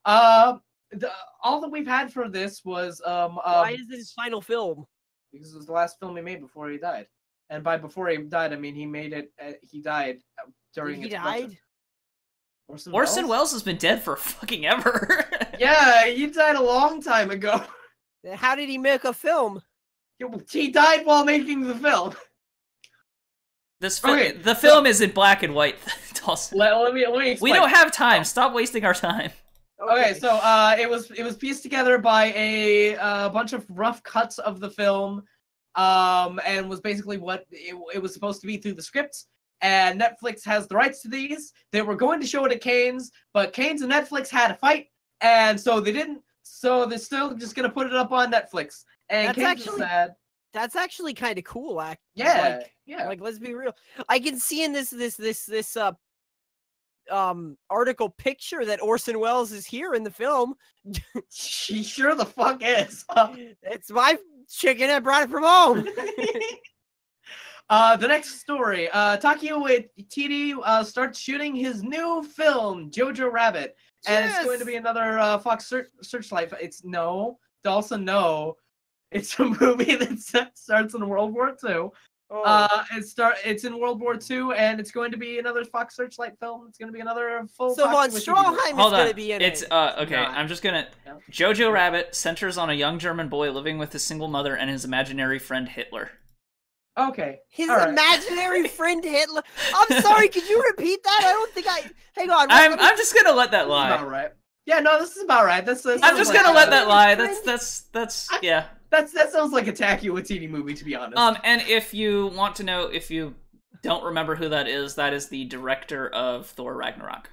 All that we've had for this was why is it his final film? Because it was the last film he made before he died. And by before he died, I mean he made it. He died during. He died. Orson Welles has been dead for fucking ever. Yeah, he died a long time ago. How did he make a film? He died while making the film. The film is in black and white. Let me explain. We don't have time. Stop wasting our time. Okay, so it was pieced together by a bunch of rough cuts of the film, and was basically what it was supposed to be through the script. And Netflix has the rights to these. They were going to show it at Cannes, but Cannes and Netflix had a fight, and so they didn't. So they're still just gonna put it up on Netflix. And Cannes is sad. That's actually kind of cool, yeah. Like, let's be real. I can see in this article picture that Orson Welles is here in the film. She sure the fuck is. It's my chicken that brought it from home. The next story. Taika Waititi starts shooting his new film, Jojo Rabbit. And it's going to be another Fox Searchlight. It's Dalsson know, it's a movie that starts in World War II. Oh. It's in World War II, and it's going to be another Fox Searchlight film. It's going to be another full. So Von Stroheim is going to be in it. Okay. I'm just gonna. Yeah. Jojo Rabbit centers on a young German boy living with his single mother and his imaginary friend Hitler. Okay. His imaginary friend Hitler. I'm sorry. Could you repeat that? I don't think I. Hang on. I'm just gonna let that lie. About right. Yeah. No, this is about right. I'm just gonna let that lie. That's yeah. That sounds like a Taika Waititi movie, to be honest. And if you want to know, if you don't remember who that is the director of Thor Ragnarok.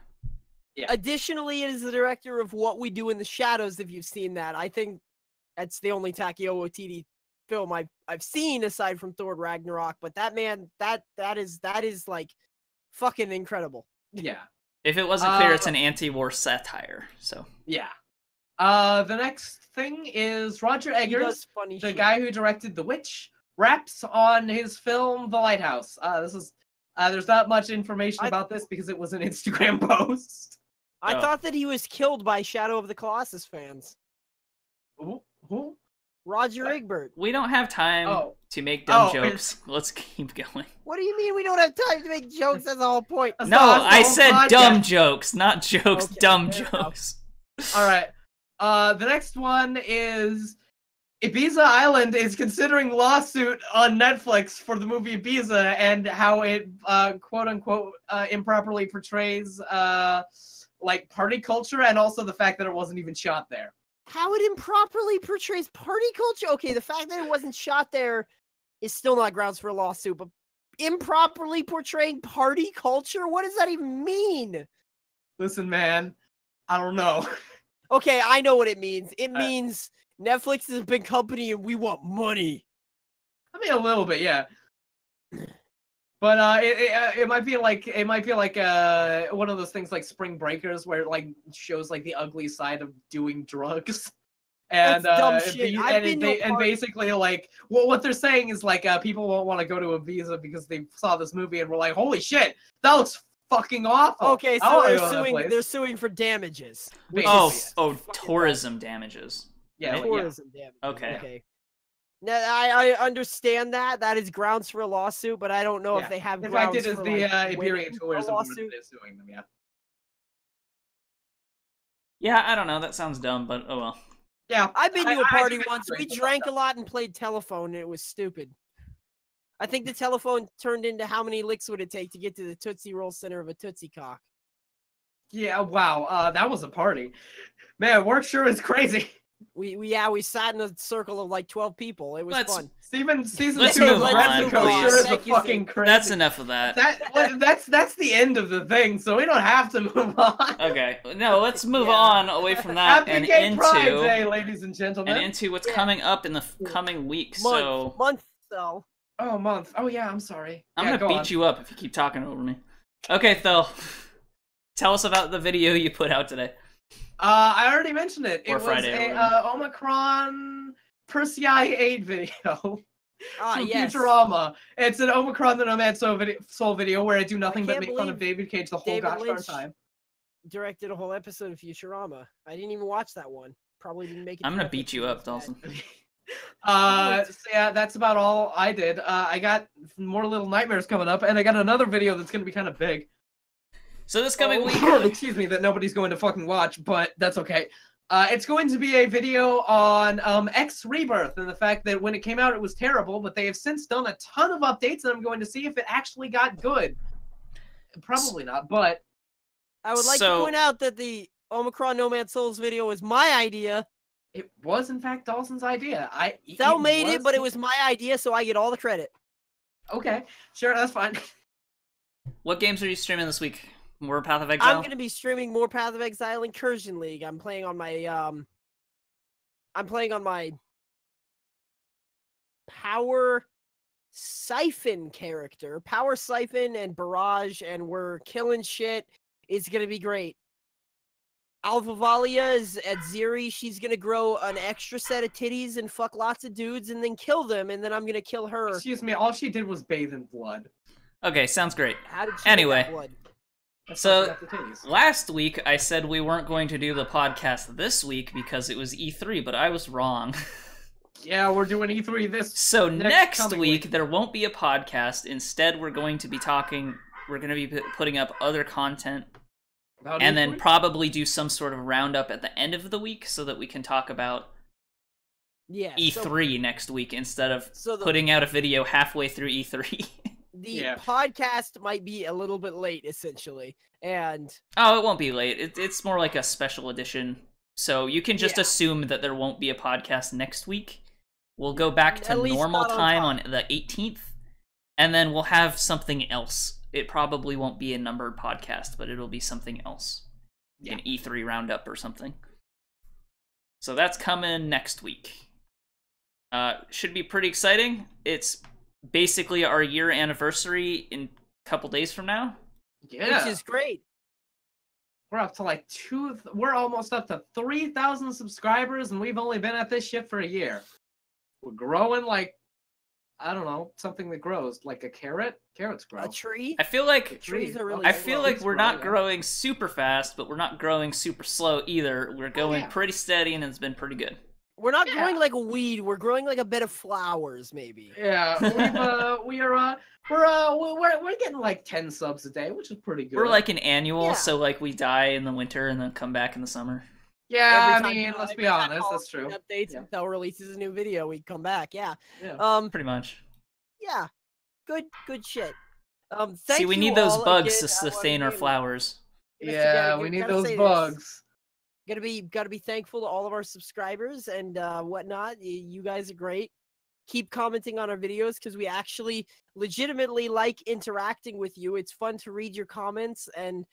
Yeah. Additionally, it is the director of What We Do in the Shadows, if you've seen that. I think that's the only Taika Waititi film I've seen aside from Thor Ragnarok, but that man, that is like fucking incredible. Yeah. If it wasn't clear, it's an anti-war satire, so. Yeah. The next thing is Roger Eggers, the guy who directed The Witch, raps on his film The Lighthouse. There's not much information about this because it was an Instagram post. I thought that he was killed by Shadow of the Colossus fans. Who? Roger Egbert. We don't have time to make dumb jokes. Let's keep going. What do you mean we don't have time to make jokes? That's the whole point. No, I said dumb jokes, not jokes. Okay, dumb jokes. All right. The next one is Ibiza Island is considering lawsuit on Netflix for the movie Ibiza and how it quote-unquote improperly portrays like party culture, and also the fact that it wasn't even shot there. How it improperly portrays party culture? Okay, the fact that it wasn't shot there is still not grounds for a lawsuit, but improperly portraying party culture? What does that even mean? Listen, man, I don't know. Okay, I know what it means. It means Netflix is a big company and we want money. I mean, a little bit, yeah. But it might be like one of those things like Spring Breakers where it like shows like the ugly side of doing drugs. And basically like what they're saying is like people won't want to go to Ibiza because they saw this movie and were like, holy shit, that looks fucking awful. Okay, so they're suing for damages. Tourism damages. Yeah, tourism damage. Okay. Now, I understand that. That is grounds for a lawsuit, but I don't know if they have grounds for, in fact, it is the Iberian Tourism Board that is suing them, yeah. Yeah, I don't know. That sounds dumb, but oh well. Yeah. I've been to a party once. We drank a lot and played telephone, and it was stupid. I think the telephone turned into how many licks would it take to get to the Tootsie Roll center of a Tootsie Cock. Yeah, wow. That was a party. Man, work sure is crazy. We sat in a circle of like 12 people. It was fun. Season 2 of Red sure is a fucking crazy. That's enough of that. That's the end of the thing, so we don't have to move on. Okay, no, let's move on away from that Happy Gay Pride Day, ladies and gentlemen, and into what's coming up in the coming weeks. Month. Oh, month. Oh yeah, I'm sorry. I'm gonna beat you up if you keep talking over me. Okay, Thel, tell us about the video you put out today. I already mentioned it. It was Friday, a Omicron Persei 8 video from yes. Futurama. It's an Omicron the Nomad Soul video where I do nothing but make fun of David Cage the whole gosh darn time. Directed a whole episode of Futurama. I didn't even watch that one. Probably didn't make it. I'm gonna beat you up, Dalsson. So yeah, that's about all I did. I got more Little Nightmares coming up, and I got another video that's gonna be kind of big. So this coming week, excuse me, that nobody's going to fucking watch, but that's okay. It's going to be a video on X Rebirth and the fact that when it came out it was terrible, but they have since done a ton of updates, and I'm going to see if it actually got good. Probably not, but I would like to point out that the Omicron Nomad Souls video was my idea. It was in fact Dalson's idea. Thel made it, but it was my idea, so I get all the credit. Okay, sure, that's fine. What games are you streaming this week? More Path of Exile? I'm going to be streaming more Path of Exile Incursion League. I'm playing on my Power Siphon character. Power Siphon and Barrage, and we're killing shit. It's going to be great. Alpha Valia is at Ziri. She's going to grow an extra set of titties and fuck lots of dudes and then kill them, and then I'm going to kill her. Excuse me, all she did was bathe in blood. Okay, sounds great. How did she anyway. get blood? So, last week I said we weren't going to do the podcast this week because it was E3, but I was wrong. Yeah, we're doing E3 this. So next week there won't be a podcast. Instead, we're going to be putting up other content, and then probably do some sort of roundup at the end of the week so that we can talk about E3 next week instead of putting out a video halfway through E3. The podcast might be a little bit late, essentially, and it won't be late. It's more like a special edition, so you can just assume that there won't be a podcast next week. We'll go back to normal time on the 18th, and then we'll have something else. It probably won't be a numbered podcast, but it'll be something else, an E3 roundup or something. So that's coming next week. Should be pretty exciting. It's basically our year anniversary in a couple days from now. Yeah. Which is great. We're up to we're almost up to 3,000 subscribers, and we've only been at this shit for a year. We're growing I don't know, something that grows, like a carrot. Carrots grow. A tree? I feel like trees are really we're not growing super fast, but we're not growing super slow either. We're going pretty steady, and it's been pretty good. We're not growing like a weed. We're growing like a bed of flowers, maybe. Yeah, we're getting like 10 subs a day, which is pretty good. We're like an annual, so like we die in the winter and then come back in the summer. Yeah, I mean, let's be honest, that's true. Updates and Thel releases a new video, we come back. Yeah. Pretty much. Yeah, good shit. See, we need those bugs to sustain our flowers. Yeah, we need those bugs. Gotta be thankful to all of our subscribers and whatnot. You guys are great. Keep commenting on our videos because we actually legitimately like interacting with you. It's fun to read your comments and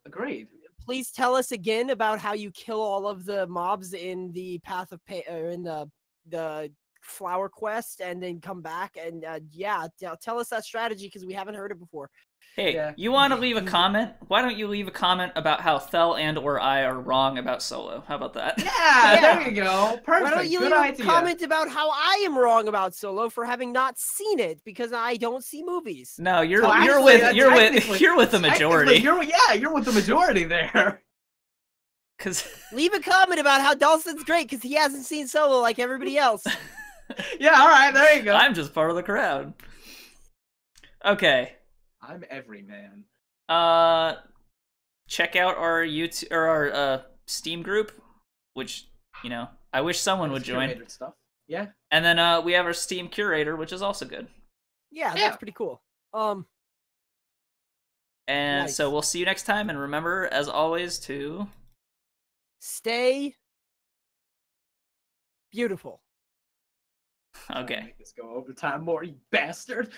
agreed. Please tell us again about how you kill all of the mobs in the Path of in the Flower Quest and then come back and tell us that strategy because we haven't heard it before. Hey, you want to leave a comment? Why don't you leave a comment about how Thel and/or I are wrong about Solo? How about that? Yeah, there you go. Perfect. Why don't you leave a comment about how I am wrong about Solo for having not seen it because I don't see movies? No, you're with the majority. You're with the majority there. Leave a comment about how Dalsson's great because he hasn't seen Solo like everybody else. Yeah, all right, there you go. I'm just part of the crowd. Okay. I'm every man. Check out our YouTube or our Steam group, which I wish someone would join. Stuff. Yeah. And then we have our Steam curator, which is also good. Yeah, that's pretty cool. And so we'll see you next time, and remember, as always, to stay beautiful. Okay. Make this go overtime more, you bastard.